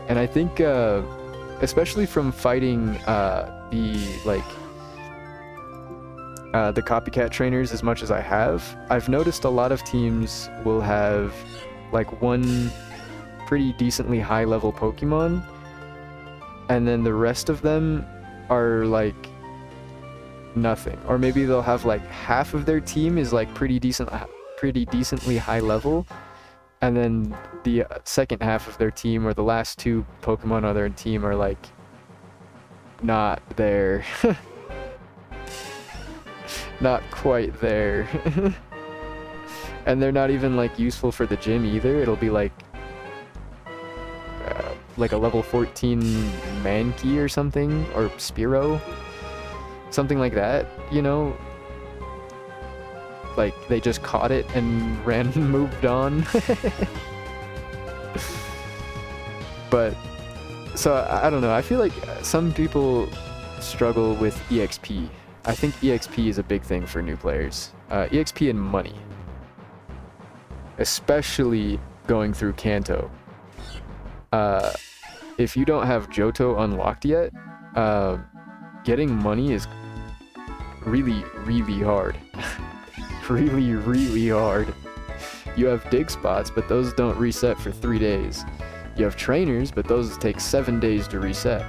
And I think, especially from fighting the copycat trainers as much as I have, I've noticed a lot of teams will have like one pretty decently high level Pokemon, and then the rest of them are like nothing. Or maybe they'll have like half of their team is like pretty decently high level, and then the second half of their team, or the last two Pokemon on their team, are like not there. Not quite there. And they're not even like useful for the gym either. It'll be like a level 14 Mankey or something, or Spearow, something like that, you know, like they just caught it and moved on. But so I don't know, I feel like some people struggle with EXP. I think EXP is a big thing for new players. EXP and money. Especially going through Kanto. If you don't have Johto unlocked yet, getting money is really, really hard. Really, really hard. You have dig spots, but those don't reset for 3 days. You have trainers, but those take 7 days to reset.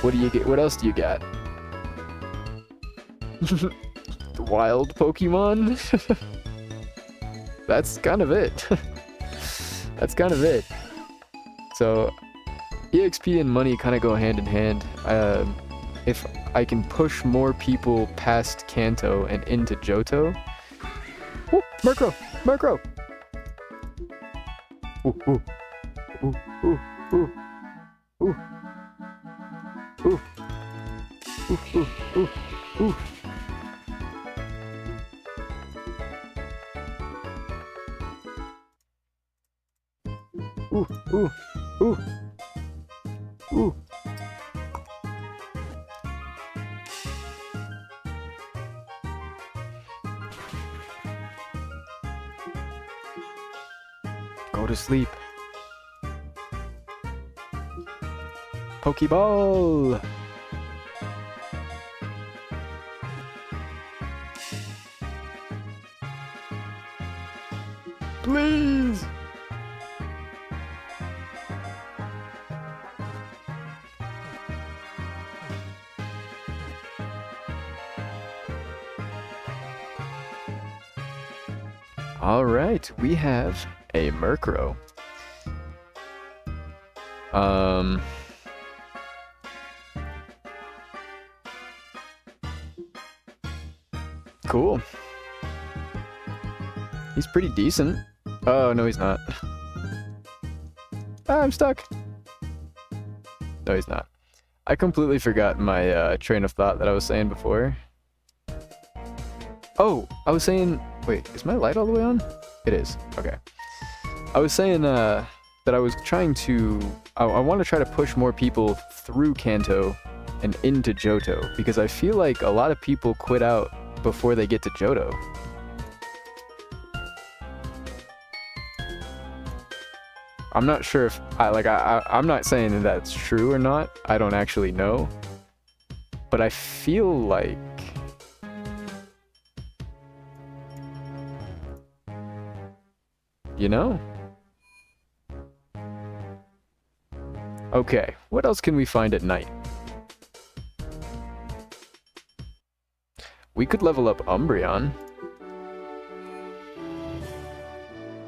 What do you get? What else do you got? Wild Pokemon? That's kind of it. That's kind of it. So EXP and money kind of go hand in hand. If I can push more people past Kanto and into Johto. Ooh, Murkrow! Murkrow! Ooh, ooh. Ooh, ooh, ooh. Ooh. Ooh. Ooh, ooh, ooh, ooh. Ooh, ooh, ooh, ooh. Go to sleep. Pokeball! Please! Alright, we have a Murkrow. Cool. He's pretty decent. Oh, no, he's not. Ah, I'm stuck. No, he's not. I completely forgot my train of thought that I was saying before. Oh, I was saying... Wait, is my light all the way on? It is. Okay. I was saying that I was trying to... I want to try to push more people through Kanto and into Johto, because I feel like a lot of people quit out before they get to Johto. I'm not sure if... I'm not saying that that's true or not. I don't actually know. But I feel like... You know? Okay, what else can we find at night? We could level up Umbreon.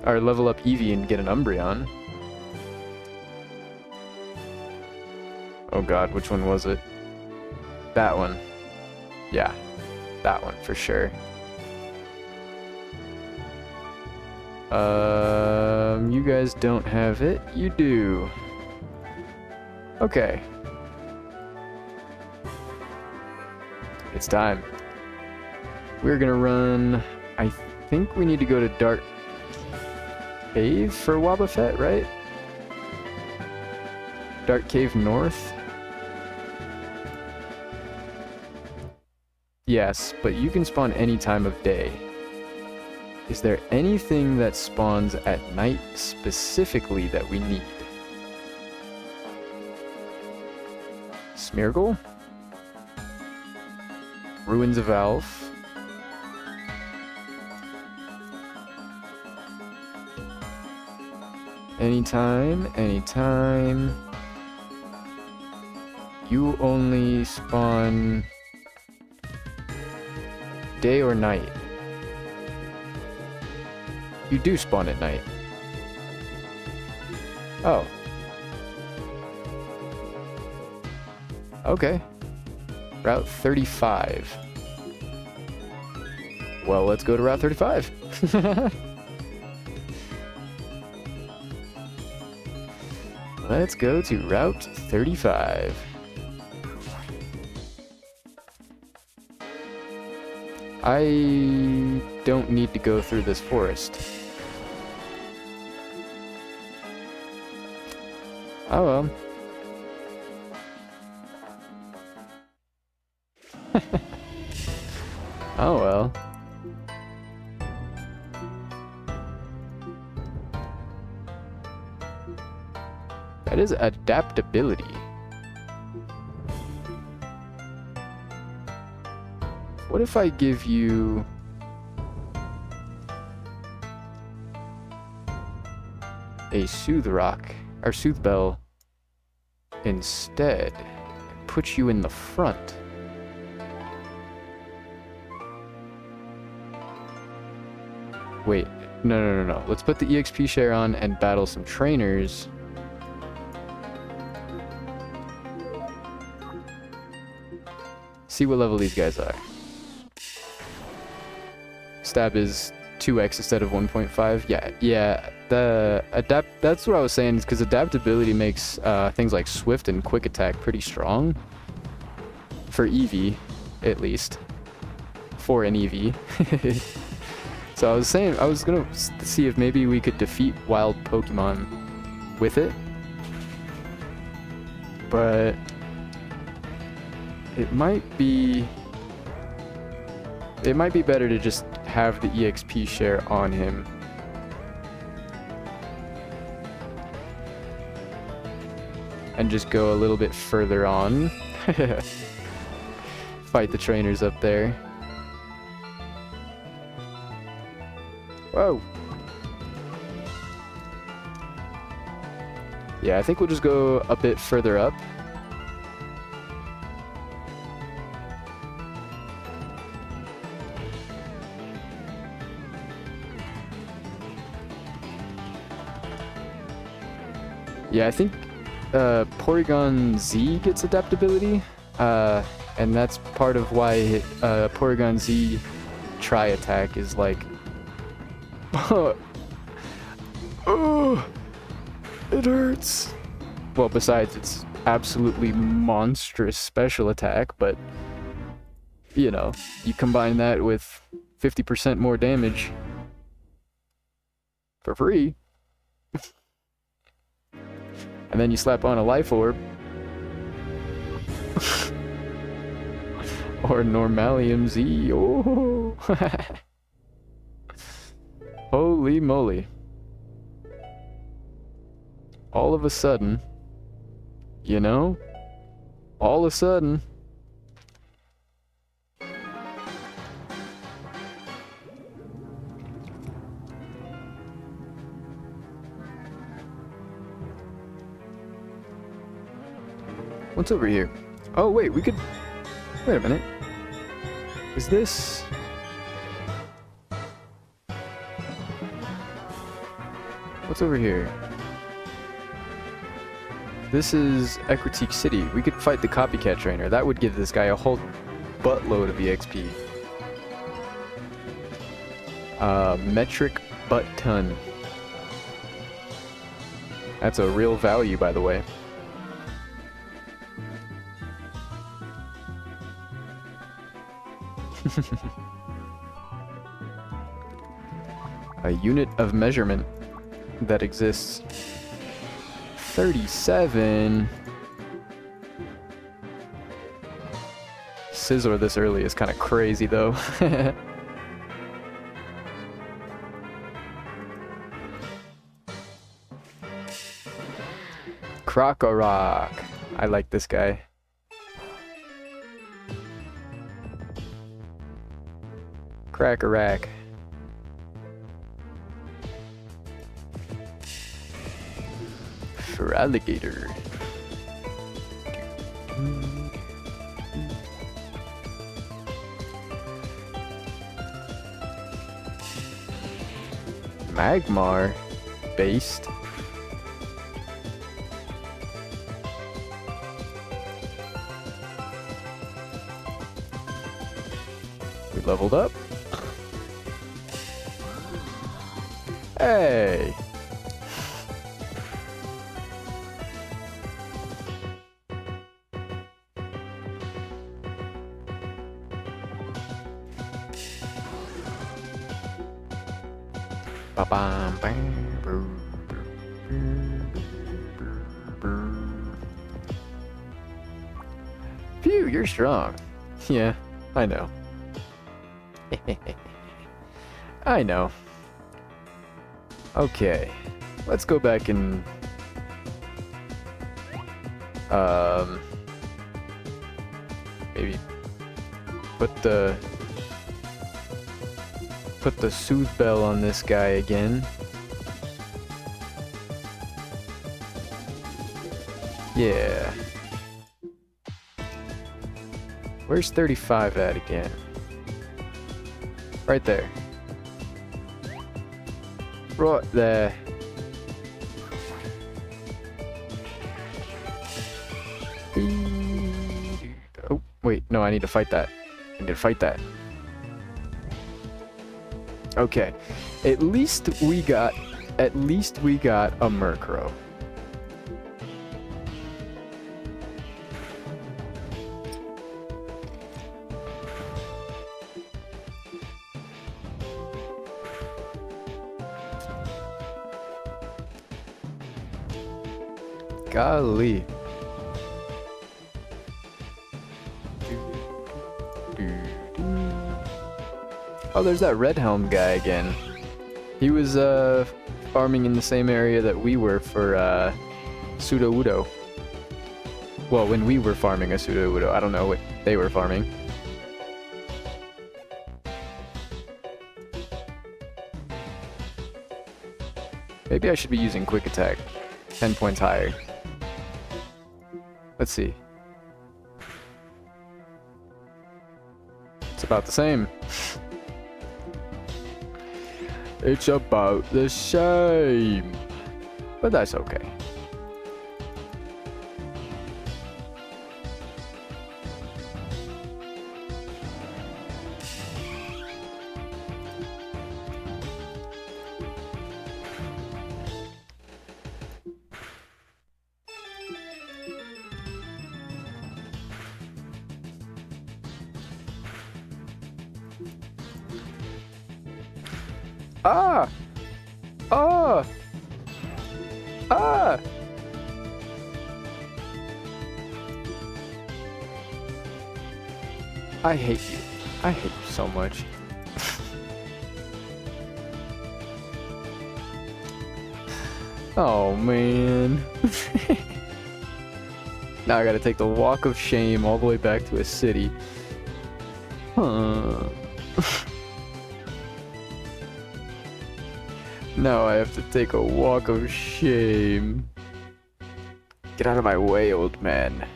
Or level up Eevee and get an Umbreon. Oh god, which one was it? That one. Yeah, that one for sure. You guys don't have it. You do. Okay. It's time. We're gonna run... I think we need to go to Dark Cave for Wobbuffet, right? Dark Cave North? Yes, but you can spawn any time of day. Is there anything that spawns at night specifically that we need? Smeargle? Ruins of Alph? Anytime, anytime. You only spawn day or night? You do spawn at night. Oh. Okay. Route 35. Well, let's go to Route 35. Let's go to Route 35. I don't need to go through this forest. Oh well. Oh well. That is adaptability. What if I give you... a Soothe Rock, or Soothe Bell, instead, and put you in the front? Wait, no. Let's put the EXP share on and battle some trainers. See what level these guys are. Stab is 2x instead of 1.5. Yeah. That's what I was saying, because adaptability makes things like Swift and Quick Attack pretty strong. For Eevee, at least. For an Eevee. So I was saying, I was gonna see if maybe we could defeat wild Pokemon with it. But it might be better to just have the EXP share on him. and just go a little bit further on. Fight the trainers up there. Whoa! Yeah, I think we'll just go a bit further up. Yeah, I think Porygon Z gets adaptability, and that's part of why Porygon Z Tri-Attack is like... Oh, it hurts! Well, besides its absolutely monstrous special attack, but, you know, you combine that with 50% more damage for free. And then you slap on a Life Orb. Or Normalium Z. Oh. Holy moly. All of a sudden, you know? All of a sudden. What's over here? Oh, wait, we could... Wait a minute. Is this... What's over here? This is Ekritique City. We could fight the copycat trainer. That would give this guy a whole buttload of EXP. Metric butt ton. That's a real value, by the way. A unit of measurement that exists. 37. Scizor this early is kind of crazy, though. Krokorok. I like this guy. Crackorak. For alligator. Magmar based. We leveled up. Hey! Phew, you're strong. Yeah, I know. I know. Okay, let's go back and maybe put the soothe bell on this guy again. Yeah. Where's 35 at again? Right there. Right there. Oh, wait, no, I need to fight that. I need to fight that. Okay. At least we got a Murkrow. Golly. Oh, there's that Red Helm guy again. He was farming in the same area that we were for Sudowoodo. Well, when we were farming a Sudowoodo, I don't know what they were farming. Maybe I should be using Quick Attack. 10 points higher. Let's see. It's about the same. It's about the same. But that's okay. Ah! Ah! Ah! I hate you. I hate you so much. Oh, man. Now I gotta take the walk of shame all the way back to a city. Huh. Now I have to take a walk of shame. Get out of my way, old man.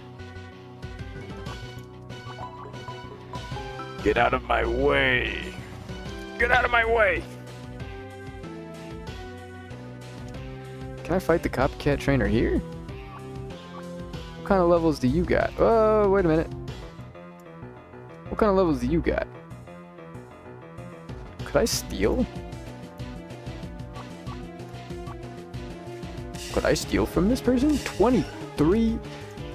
Get out of my way. Get out of my way. Can I fight the copycat trainer here? What kind of levels do you got? Oh, wait a minute. What kind of levels do you got? Could I steal? Could I steal from this person? 23?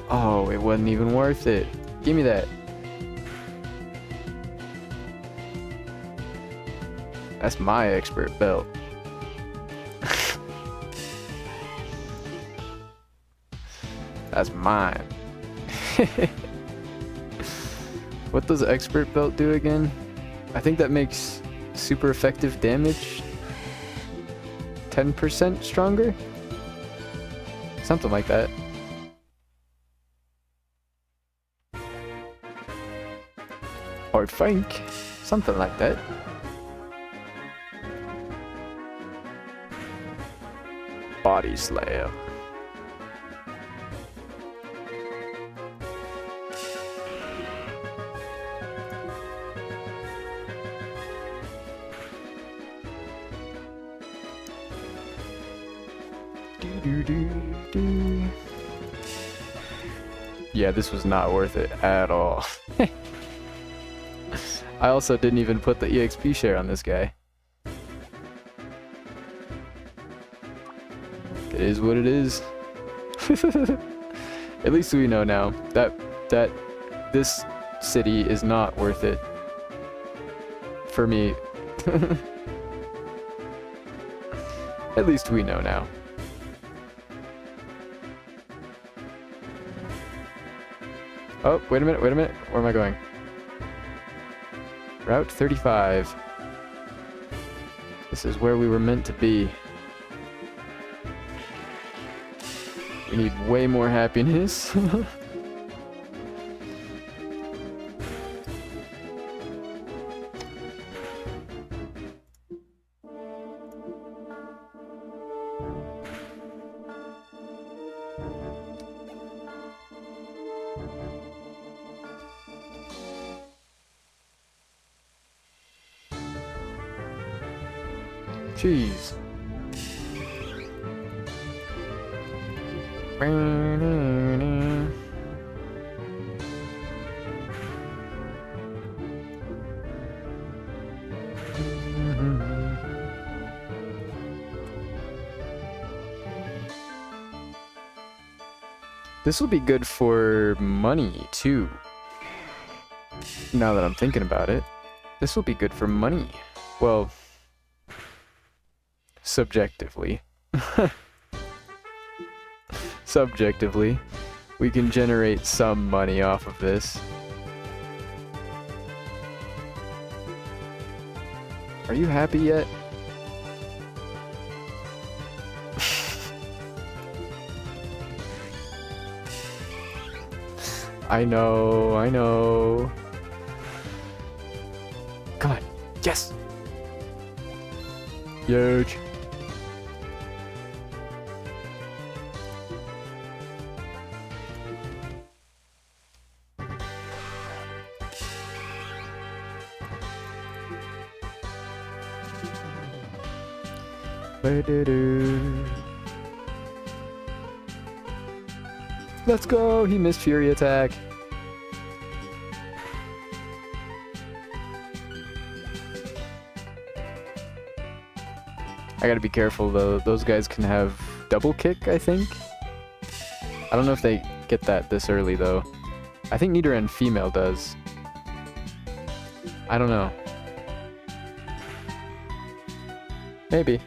Oh, it wasn't even worth it. Give me that. That's my expert belt. That's mine. What does expert belt do again? I think that makes super effective damage 10% stronger? Something like that. Or think. Something like that. Body slam. Yeah, this was not worth it at all. I also didn't even put the EXP share on this guy. It is what it is. At least we know now that this city is not worth it for me. At least we know now. Oh, wait a minute, wait a minute. Where am I going? Route 35. This is where we were meant to be. We need way more happiness. Jeez. This will be good for money too. Now that I'm thinking about it, this will be good for money. Well, subjectively. Subjectively, we can generate some money off of this. Are you happy yet? I know, I know. Come on. Yes! Huge. Let's go! He missed Fury Attack. I gotta be careful though, those guys can have double kick, I think? I don't know if they get that this early though. I think Nidoran female does. I don't know. Maybe.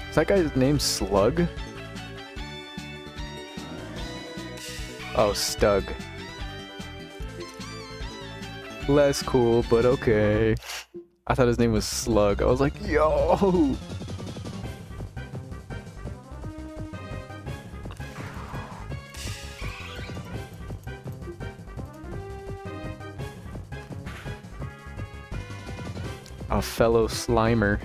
Is that guy's name Slug? Oh, Stug. Less cool, but okay. I thought his name was Slug. I was like, yo! A fellow Slimer.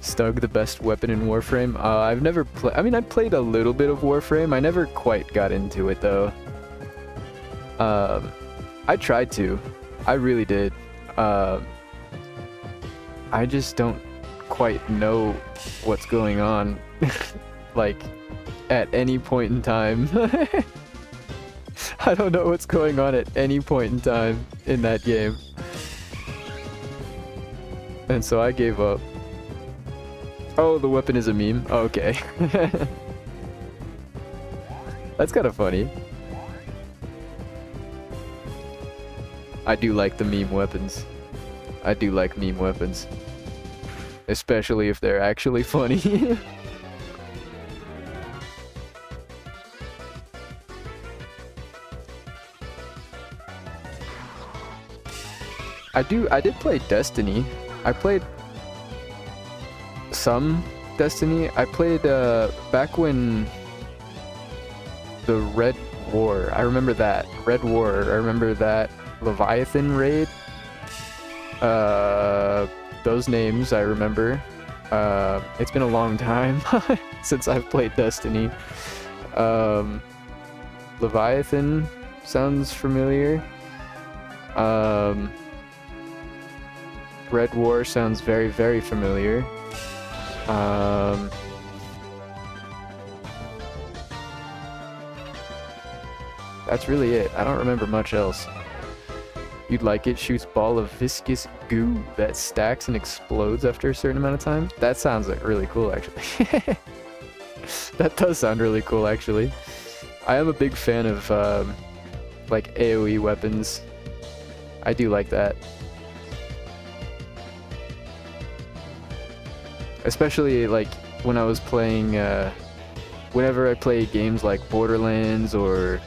Stug, the best weapon in Warframe? I've never played. I mean, I played a little bit of Warframe. I never quite got into it though. I tried to. I really did. I just don't quite know what's going on. Like, at any point in time. I don't know what's going on at any point in time in that game. And so I gave up. Oh, the weapon is a meme? Oh, okay. That's kind of funny. I do like the meme weapons. I do like meme weapons. Especially if they're actually funny. I did play Destiny. I played some Destiny. I played back when the Red War. I remember that. Red War. I remember that Leviathan raid. Those names I remember. It's been a long time since I've played Destiny. Leviathan sounds familiar. Red War sounds very, very familiar. That's really it. I don't remember much else. You'd like it? Shoots ball of viscous goo that stacks and explodes after a certain amount of time? That sounds like really cool, actually. That does sound really cool, actually. I am a big fan of, like, AoE weapons. I do like that. Especially, like, when I was playing, whenever I play games like Borderlands or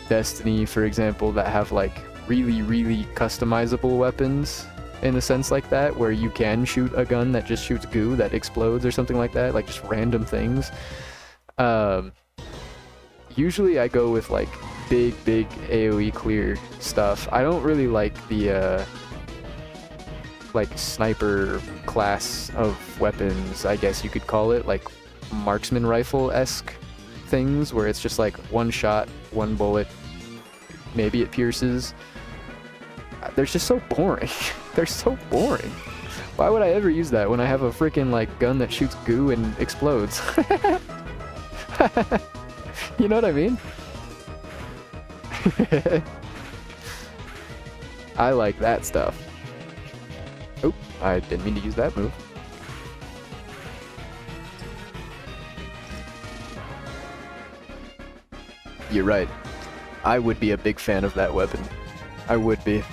Destiny, for example, that have, like, really, really customizable weapons in a sense like that, where you can shoot a gun that just shoots goo that explodes or something like that, like just random things. Usually I go with, like, big AoE clear stuff. I don't really like the, like, sniper class of weapons, I guess you could call it, like marksman rifle-esque things where it's just like one shot, one bullet, maybe it pierces. They're just so boring. They're so boring. Why would I ever use that when I have a freaking, like, gun that shoots goo and explodes? You know what I mean? I like that stuff. Oh, I didn't mean to use that move. You're right. I would be a big fan of that weapon. I would be.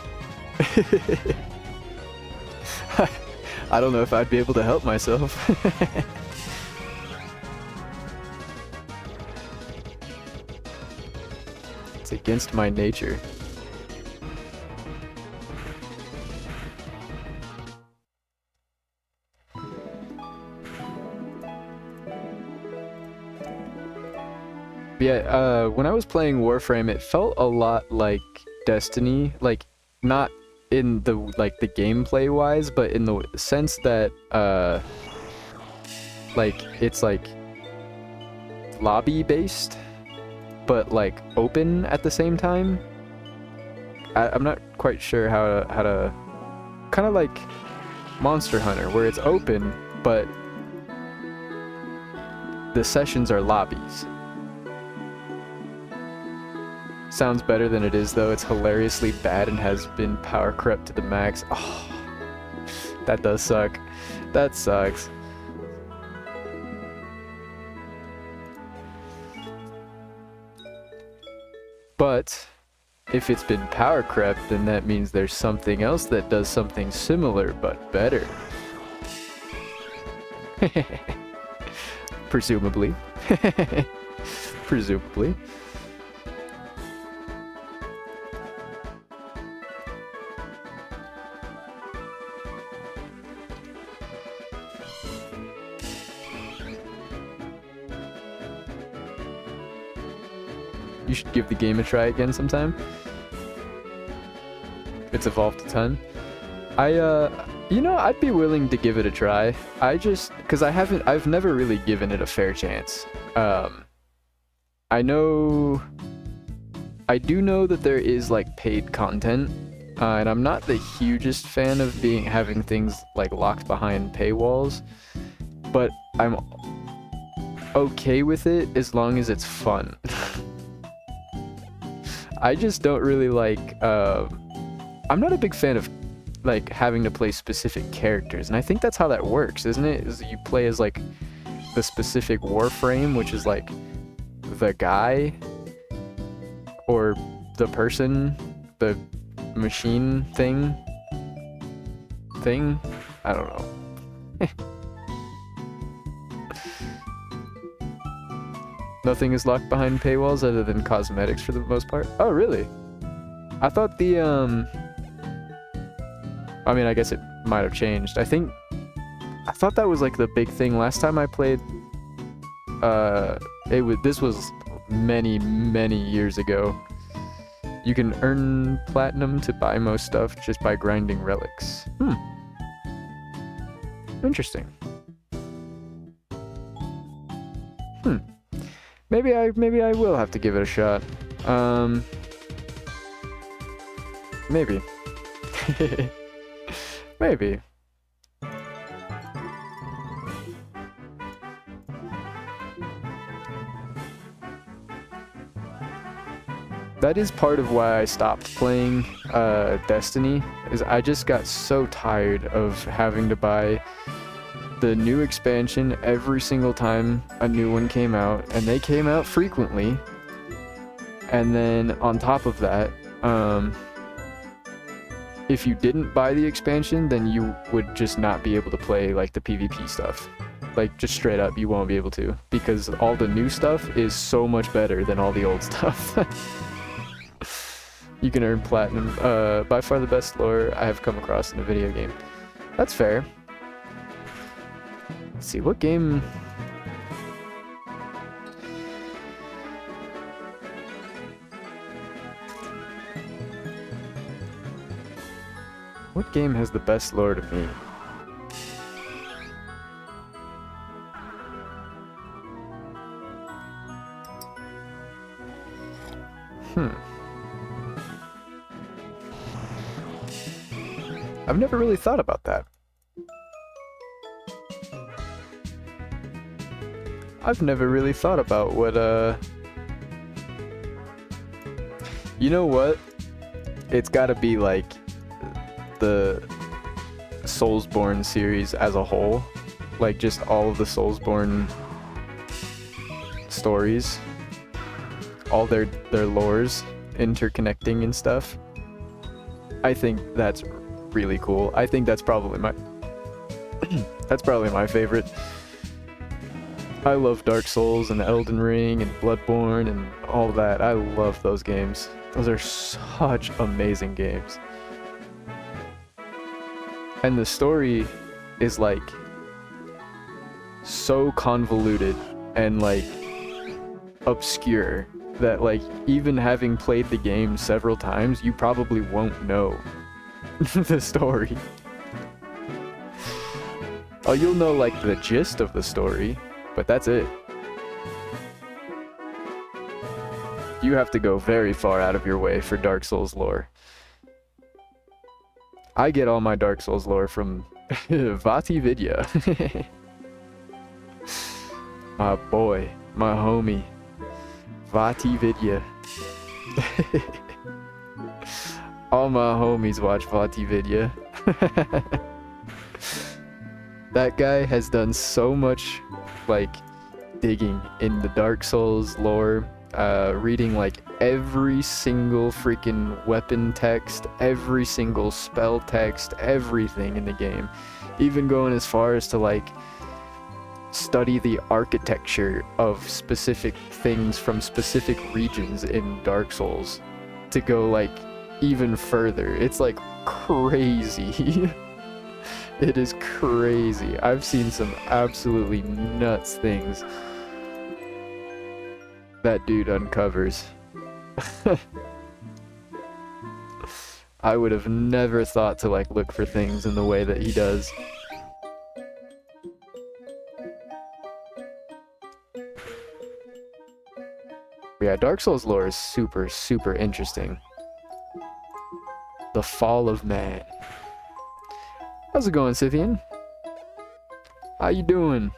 I don't know if I'd be able to help myself. It's against my nature. Yeah, when I was playing Warframe, it felt a lot like Destiny, like not in the the gameplay wise, but in the sense that like it's like lobby based, but like open at the same time. I'm not quite sure how to kind of like Monster Hunter, where it's open, but the sessions are lobbies. Sounds better than it is, though. It's hilariously bad and has been power crept to the max. Oh, that does suck. That sucks. But if it's been power crept, then that means there's something else that does something similar but better. Presumably. Presumably. You should give the game a try again sometime. It's evolved a ton. You know, I'd be willing to give it a try. Because I've never really given it a fair chance. I do know that there is like paid content, and I'm not the hugest fan of having things like locked behind paywalls, but I'm okay with it as long as it's fun. I just don't really like, I'm not a big fan of like having to play specific characters, and I think that's how that works, isn't it? Is you play as like the specific Warframe, which is like the guy or the person, the machine thing. I don't know. Nothing is locked behind paywalls other than cosmetics for the most part. Oh, really? I thought the, I mean, I guess it might have changed. I thought that was like the big thing. Last time I played, this was many, many years ago. You can earn platinum to buy most stuff just by grinding relics. Interesting. Maybe I will have to give it a shot. Maybe. Maybe. That is part of why I stopped playing Destiny, is I just got so tired of having to buy the new expansion every single time a new one came out, and they came out frequently. And then on top of that, if you didn't buy the expansion, then you would just not be able to play like the PvP stuff. Like, just straight up, you won't be able to, because all the new stuff is so much better than all the old stuff. You can earn platinum. By far the best lore I have come across in a video game. That's fair. Let's see, what game... What game has the best lore to me? I've never really thought about that. I've never really thought about what, You know what? It's gotta be, like, the Soulsborne series as a whole. Like, just all of the Soulsborne stories. All their lores interconnecting and stuff. I think that's really cool. I think that's probably my... that's probably my favorite. I love Dark Souls and Elden Ring and Bloodborne and all that. I love those games. Those are such amazing games. And the story is like so convoluted and like obscure that like even having played the game several times, you probably won't know the story. Oh, you'll know like the gist of the story, but that's it. You have to go very far out of your way for Dark Souls lore. I get all my Dark Souls lore from Vati Vidya. My boy, my homie, Vati Vidya. All my homies watch Vati Vidya. That guy has done so much, like, digging in the Dark Souls lore, reading, like, every single freaking weapon text, every single spell text, everything in the game. Even going as far as to, like, study the architecture of specific things from specific regions in Dark Souls to go, like, even further. It's, like, crazy. It is crazy. I've seen some absolutely nuts things that dude uncovers. I would have never thought to like look for things in the way that he does. Yeah, Dark Souls lore is super, super interesting. The Fall of Man. How's it going, Scythian? How you doing?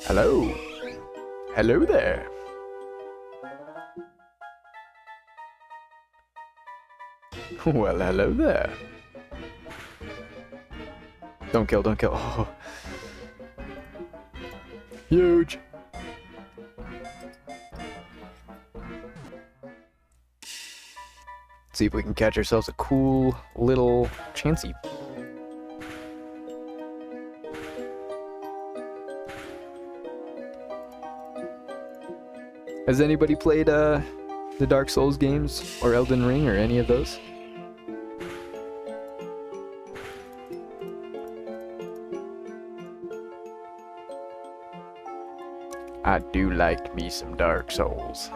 Hello. Hello there. Well, hello there. Don't kill, don't kill. Oh. Huge. See if we can catch ourselves a cool little Chansey. Has anybody played the Dark Souls games or Elden Ring or any of those? I do like me some Dark Souls.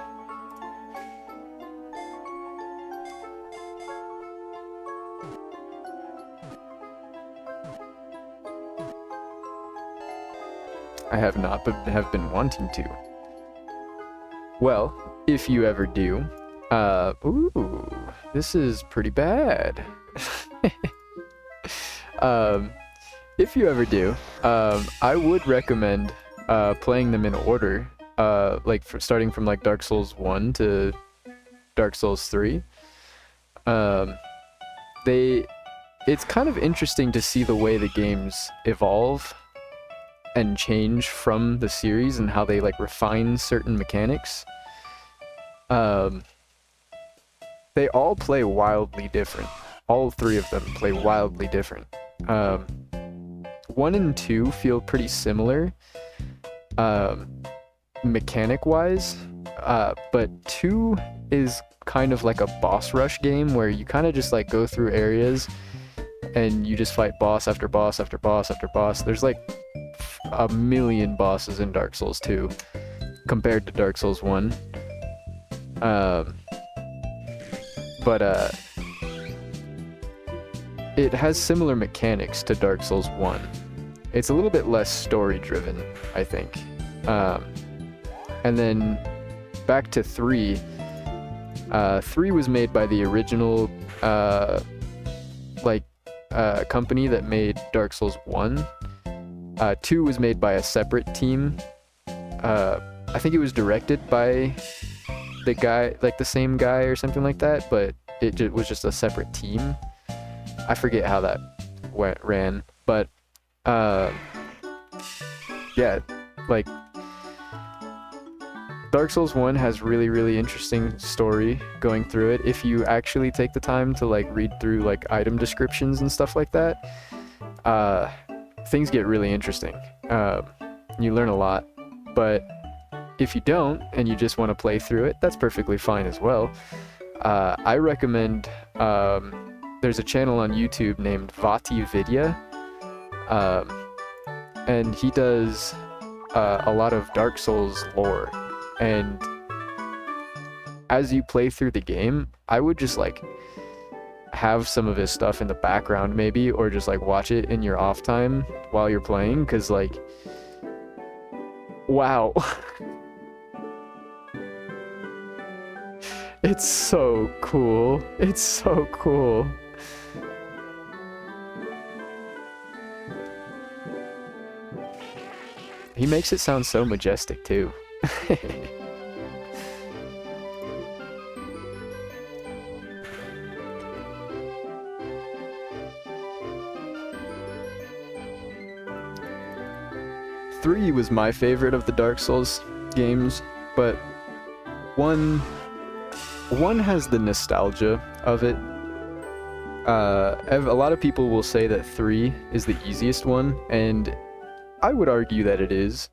I have not, but have been wanting to. Well, if you ever do, ooh, this is pretty bad. If you ever do, I would recommend playing them in order, like starting from like Dark Souls 1 to Dark Souls 3. It's kind of interesting to see the way the games evolve and change from the series and how they like refine certain mechanics. They all play wildly different. All three of them play wildly different. 1 and 2 feel pretty similar, mechanic-wise, but 2 is kind of like a boss rush game where you kind of just like go through areas and you just fight boss after boss after boss after boss. There's like a million bosses in Dark Souls 2 compared to Dark Souls 1. But it has similar mechanics to Dark Souls 1. It's a little bit less story driven, I think. And then back to 3. 3 was made by the original company that made Dark Souls 1. 2 was made by a separate team. I think it was directed by the guy, like the same guy or something like that, but it was just a separate team. I forget how that ran, but yeah, like Dark Souls 1 has really, really interesting story going through it. If you actually take the time to like read through like item descriptions and stuff like that, things get really interesting. You learn a lot. But if you don't and you just want to play through it, that's perfectly fine as well. I recommend, there's a channel on YouTube named Vati Vidya, and he does a lot of Dark Souls lore. And as you play through the game, I would just like have some of his stuff in the background maybe, or just like watch it in your off time while you're playing, because like, wow. It's so cool. It's so cool. He makes it sound so majestic too. 3 was my favorite of the Dark Souls games, but 1 has the nostalgia of it. A lot of people will say that 3 is the easiest one, and I would argue that it is.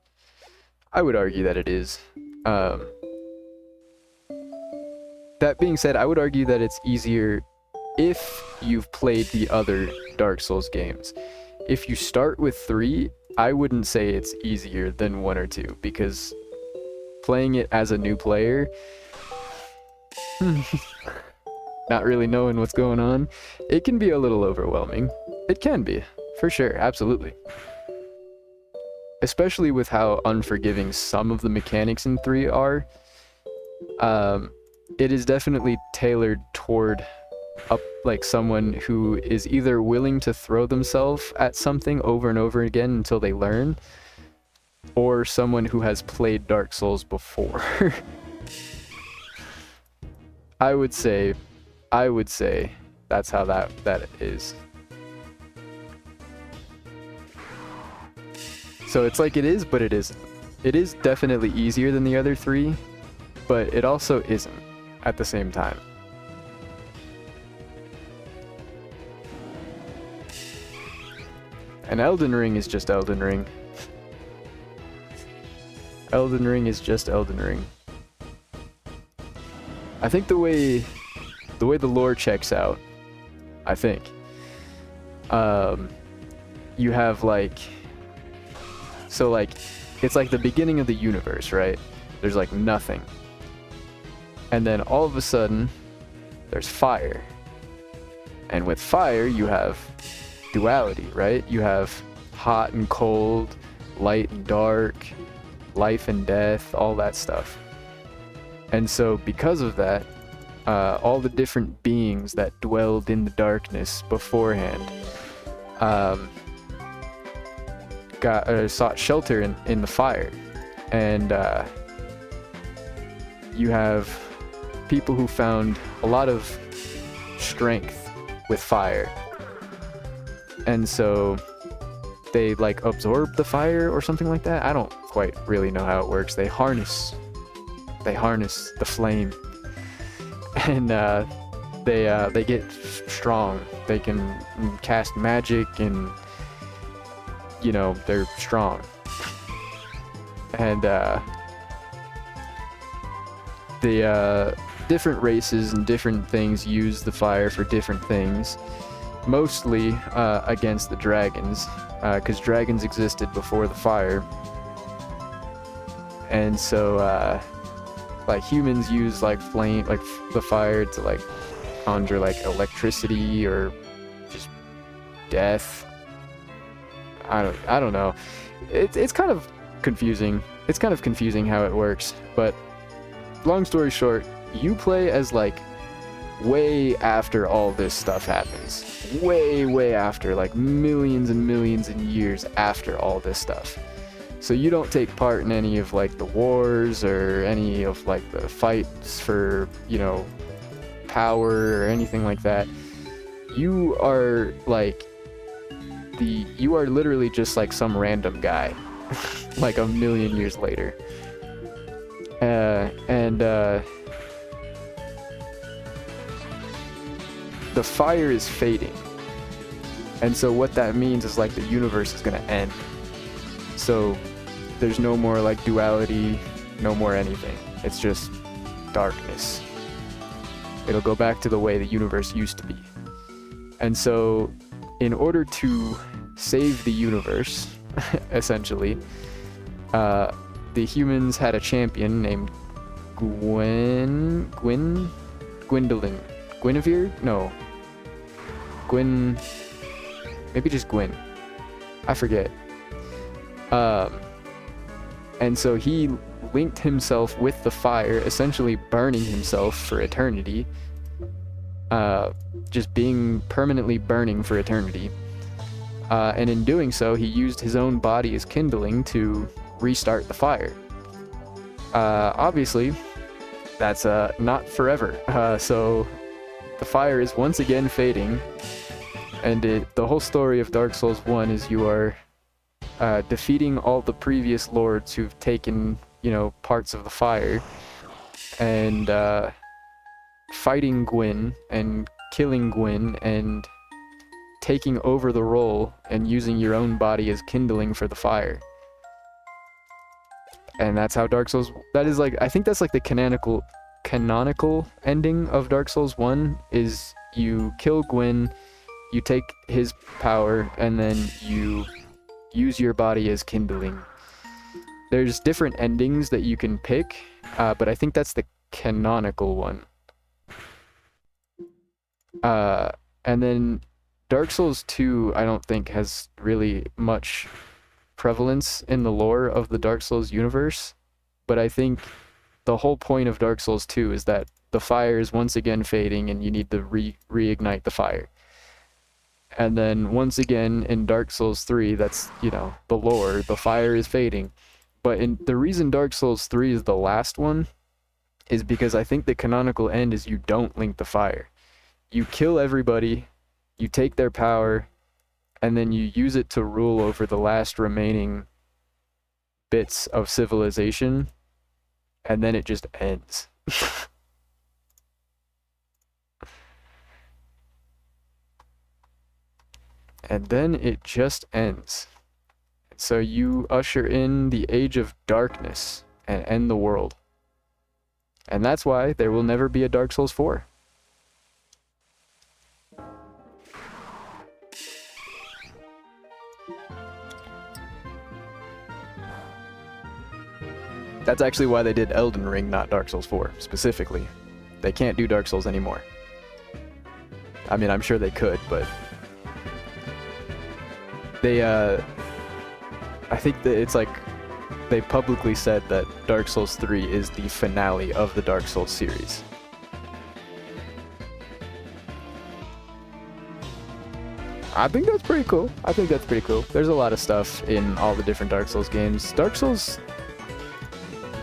That being said, I would argue that it's easier if you've played the other Dark Souls games. If you start with 3, I wouldn't say it's easier than 1 or 2, because playing it as a new player, not really knowing what's going on, it can be a little overwhelming. It can be, for sure, absolutely. Especially with how unforgiving some of the mechanics in 3 are. It is definitely tailored toward like someone who is either willing to throw themselves at something over and over again until they learn, or someone who has played Dark Souls before. I would say that's how that is. So it's like it is, but it isn't. It is definitely easier than the other 3, but it also isn't at the same time. And Elden Ring is just Elden Ring. Elden Ring is just Elden Ring. I think the way the lore checks out, I think, you have like, so like, it's like the beginning of the universe, right? There's like nothing. And then all of a sudden, there's fire. And with fire, you have duality, right? You have hot and cold, light and dark, life and death, all that stuff. And so because of that, all the different beings that dwelled in the darkness beforehand sought shelter in the fire. And you have people who found a lot of strength with fire. And so they like absorb the fire or something like that. I don't quite really know how it works. They harness the flame, and they get strong. They can cast magic, and you know, they're strong. And the different races and different things use the fire for different things. Mostly against the dragons, because dragons existed before the fire. And so like humans use like flame, like the fire, to like conjure like electricity or just death. I don't know. It's kind of confusing. It's kind of confusing how it works. But long story short, you play as like way after all this stuff happens. Way after, like millions and millions and years after all this stuff. So you don't take part in any of like the wars or any of like the fights for, you know, power or anything like that. You are like you are literally just like some random guy like a million years later. And the fire is fading. And so what that means is like the universe is gonna end. So there's no more like duality, no more anything. It's just darkness. It'll go back to the way the universe used to be. And so in order to save the universe, essentially, the humans had a champion named Gwendolyn? Guinevere? No. Gwyn... Maybe just Gwyn. I forget. And so he linked himself with the fire, essentially burning himself for eternity. Just being permanently burning for eternity. And in doing so, he used his own body as kindling to restart the fire. Obviously, that's not forever. So the fire is once again fading. And the whole story of Dark Souls 1 is you are defeating all the previous lords who've taken, parts of the fire, and fighting Gwyn and killing Gwyn and taking over the role and using your own body as kindling for the fire. And that's how Dark Souls... That is like... I think that's like the canonical ending of Dark Souls 1, is you kill Gwyn, you take his power, and then you use your body as kindling. There's different endings that you can pick, but I think that's the canonical one. And then Dark Souls 2, I don't think has really much prevalence in the lore of the Dark Souls universe, but I think the whole point of Dark Souls 2 is that the fire is once again fading and you need to reignite the fire. And then once again in Dark Souls 3, that's, the lore, the fire is fading. But the reason Dark Souls 3 is the last one is because I think the canonical end is you don't link the fire. You kill everybody, you take their power, and then you use it to rule over the last remaining bits of civilization, and then it just ends. And then it just ends. So you usher in the Age of Darkness and end the world. And that's why there will never be a Dark Souls 4. That's actually why they did Elden Ring, not Dark Souls 4, specifically. They can't do Dark Souls anymore. I mean, I'm sure they could, but... They, I think that it's like... They publicly said that Dark Souls 3 is the finale of the Dark Souls series. I think that's pretty cool. There's a lot of stuff in all the different Dark Souls games. Dark Souls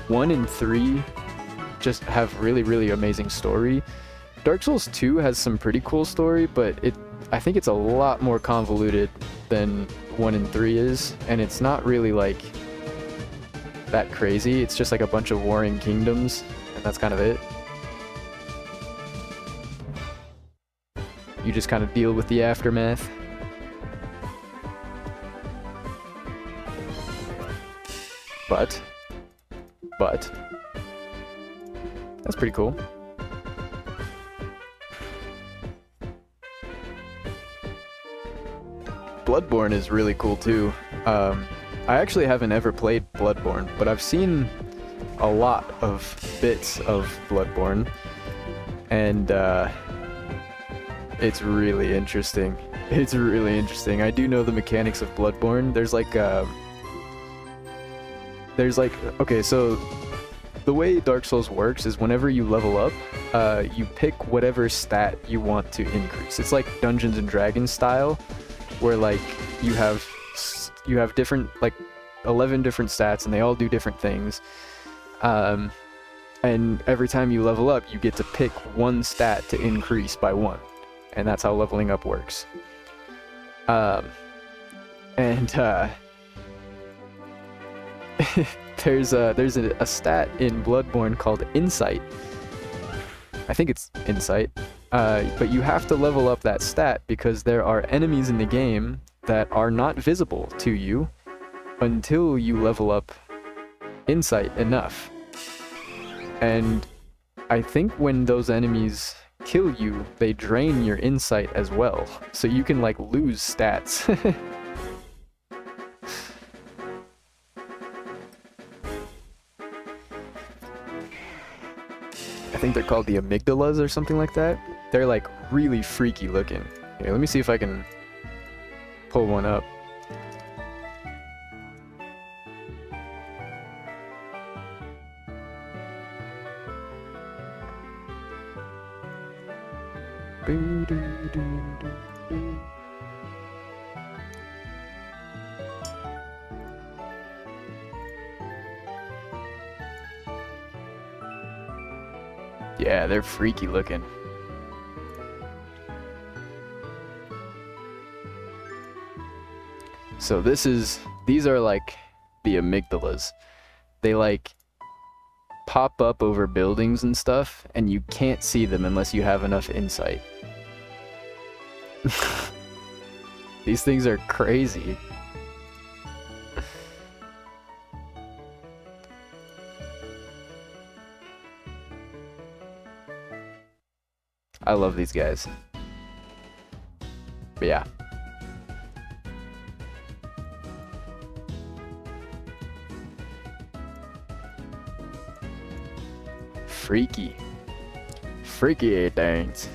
1 and 3 just have really, really amazing story. Dark Souls 2 has some pretty cool story, but I think it's a lot more convoluted than 1 and 3 is, and it's not really like that crazy. It's just like a bunch of warring kingdoms, and that's kind of it. You just kind of deal with the aftermath. But that's pretty cool. Bloodborne is really cool too. I actually haven't ever played Bloodborne, but I've seen a lot of bits of Bloodborne, and it's really interesting. It's really interesting. I do know the mechanics of Bloodborne. Okay, so the way Dark Souls works is whenever you level up, you pick whatever stat you want to increase. It's like Dungeons and Dragons style, where like you have different, like 11 different stats, and they all do different things. And every time you level up, you get to pick one stat to increase by 1. And that's how leveling up works. there's a stat in Bloodborne called Insight. I think it's Insight. But you have to level up that stat because there are enemies in the game that are not visible to you until you level up Insight enough. And I think when those enemies kill you, they drain your Insight as well. So you can like lose stats. I think they're called the amygdalas or something like that. They're like really freaky looking. Here, let me see if I can pull one up. Yeah, they're freaky looking. So these are like the amygdalas. They like pop up over buildings and stuff, and you can't see them unless you have enough insight. These things are crazy. I love these guys. But yeah. Freaky. Freaky things.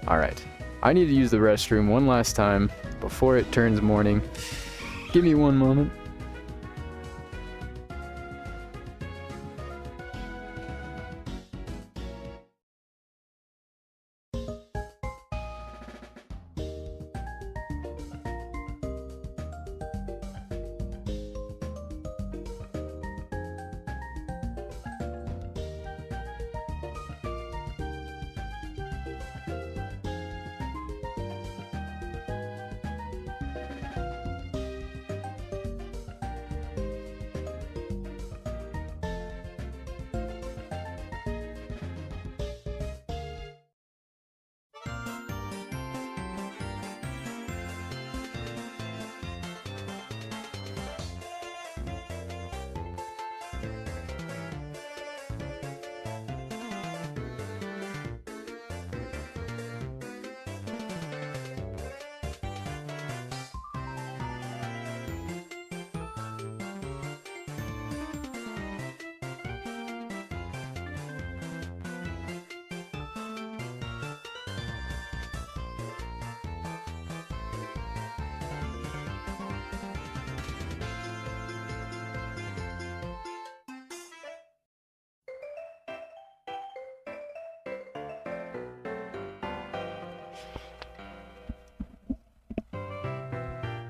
Alright. I need to use the restroom one last time before it turns morning. Give me one moment.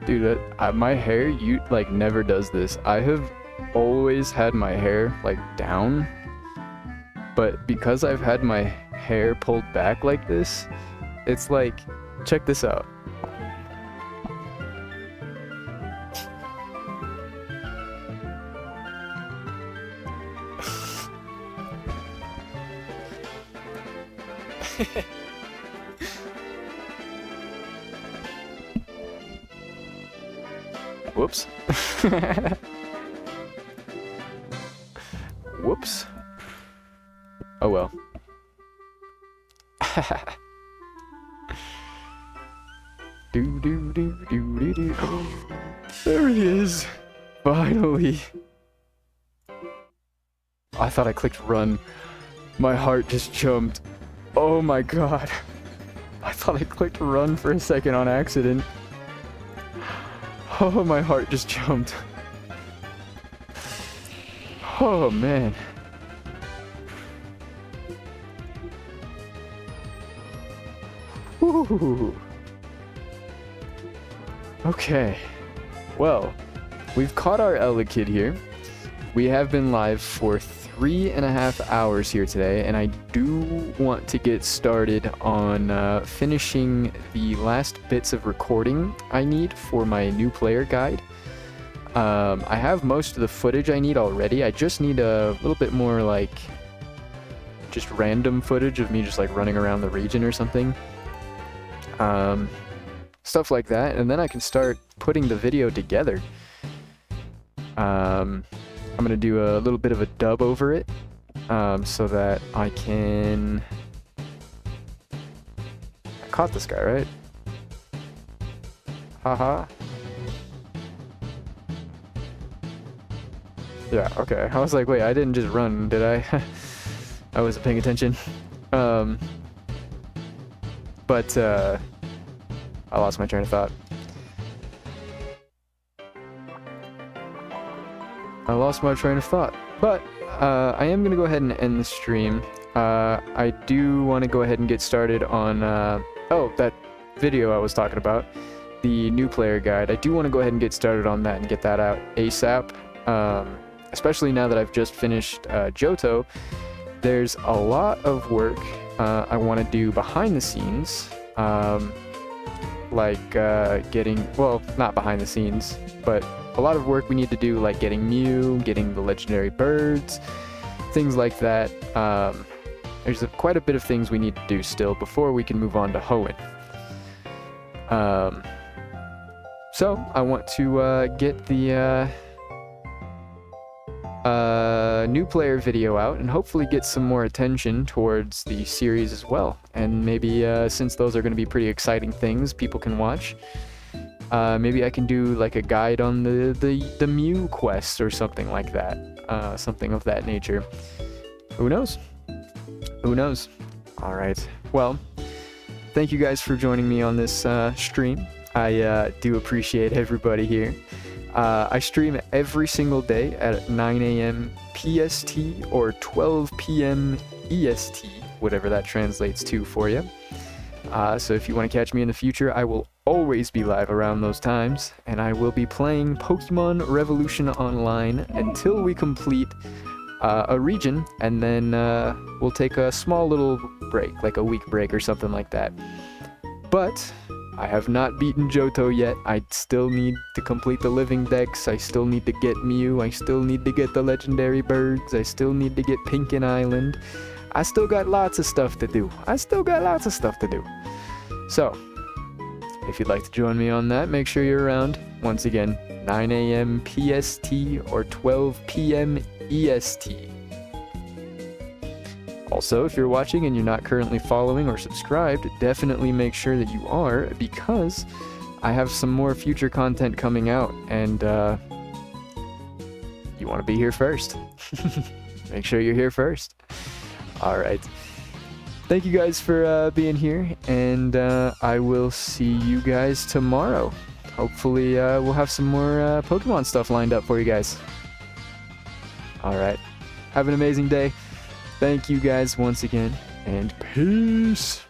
Dude, my hair, never does this. I have always had my hair, down. But because I've had my hair pulled back like this, it's like, check this out. Whoops. Whoops. Oh well. There he is. Finally. I thought I clicked run. My heart just jumped. Oh my god. I thought I clicked run for a second on accident. Oh, my heart just jumped. Oh, man. Woo. Okay. Well, we've caught our Ella kid here. We have been live for 3.5 hours here today, and I do want to get started on finishing the last bits of recording I need for my new player guide. I have most of the footage I need already. I just need a little bit more, like, just random footage of me just, like, running around the region or something. Stuff like that, and then I can start putting the video together. I'm gonna do a little bit of a dub over it, so that I can... I caught this guy, right? Haha. Yeah, okay. I was like, wait, I didn't just run, did I? I wasn't paying attention. But, I lost my train of thought. But, I am going to go ahead and end the stream. I do want to go ahead and get started on, oh, that video I was talking about. The new player guide. I do want to go ahead and get started on that and get that out ASAP. Especially now that I've just finished Johto. There's a lot of work I want to do behind the scenes. Like getting, well, not behind the scenes, but a lot of work we need to do, like getting Mew, getting the legendary birds, things like that. There's quite a bit of things we need to do still before we can move on to Hoenn. So I want to get the new player video out and hopefully get some more attention towards the series as well. And maybe since those are going to be pretty exciting things people can watch, maybe I can do like a guide on the Mew quest or something like that. Something of that nature. Who knows? Who knows? Alright. Well, thank you guys for joining me on this stream. I do appreciate everybody here. I stream every single day at 9 a.m. PST or 12 p.m. EST, whatever that translates to for you. So if you want to catch me in the future, I will always be live around those times, and I will be playing Pokemon Revolution Online until we complete a region, and then we'll take a small little break, like a week break or something like that. But I have not beaten Johto yet. I still need to complete the Living Dex. I still need to get Mew. I still need to get the legendary birds. I still need to get Pinkin Island. I still got lots of stuff to do. So, if you'd like to join me on that, make sure you're around. Once again, 9 a.m. PST or 12 p.m. EST. Also, if you're watching and you're not currently following or subscribed, definitely make sure that you are, because I have some more future content coming out, and you want to be here first. Make sure you're here first. Alright. Thank you guys for being here, and I will see you guys tomorrow. Hopefully we'll have some more Pokemon stuff lined up for you guys. Alright. Have an amazing day. Thank you guys once again, and peace!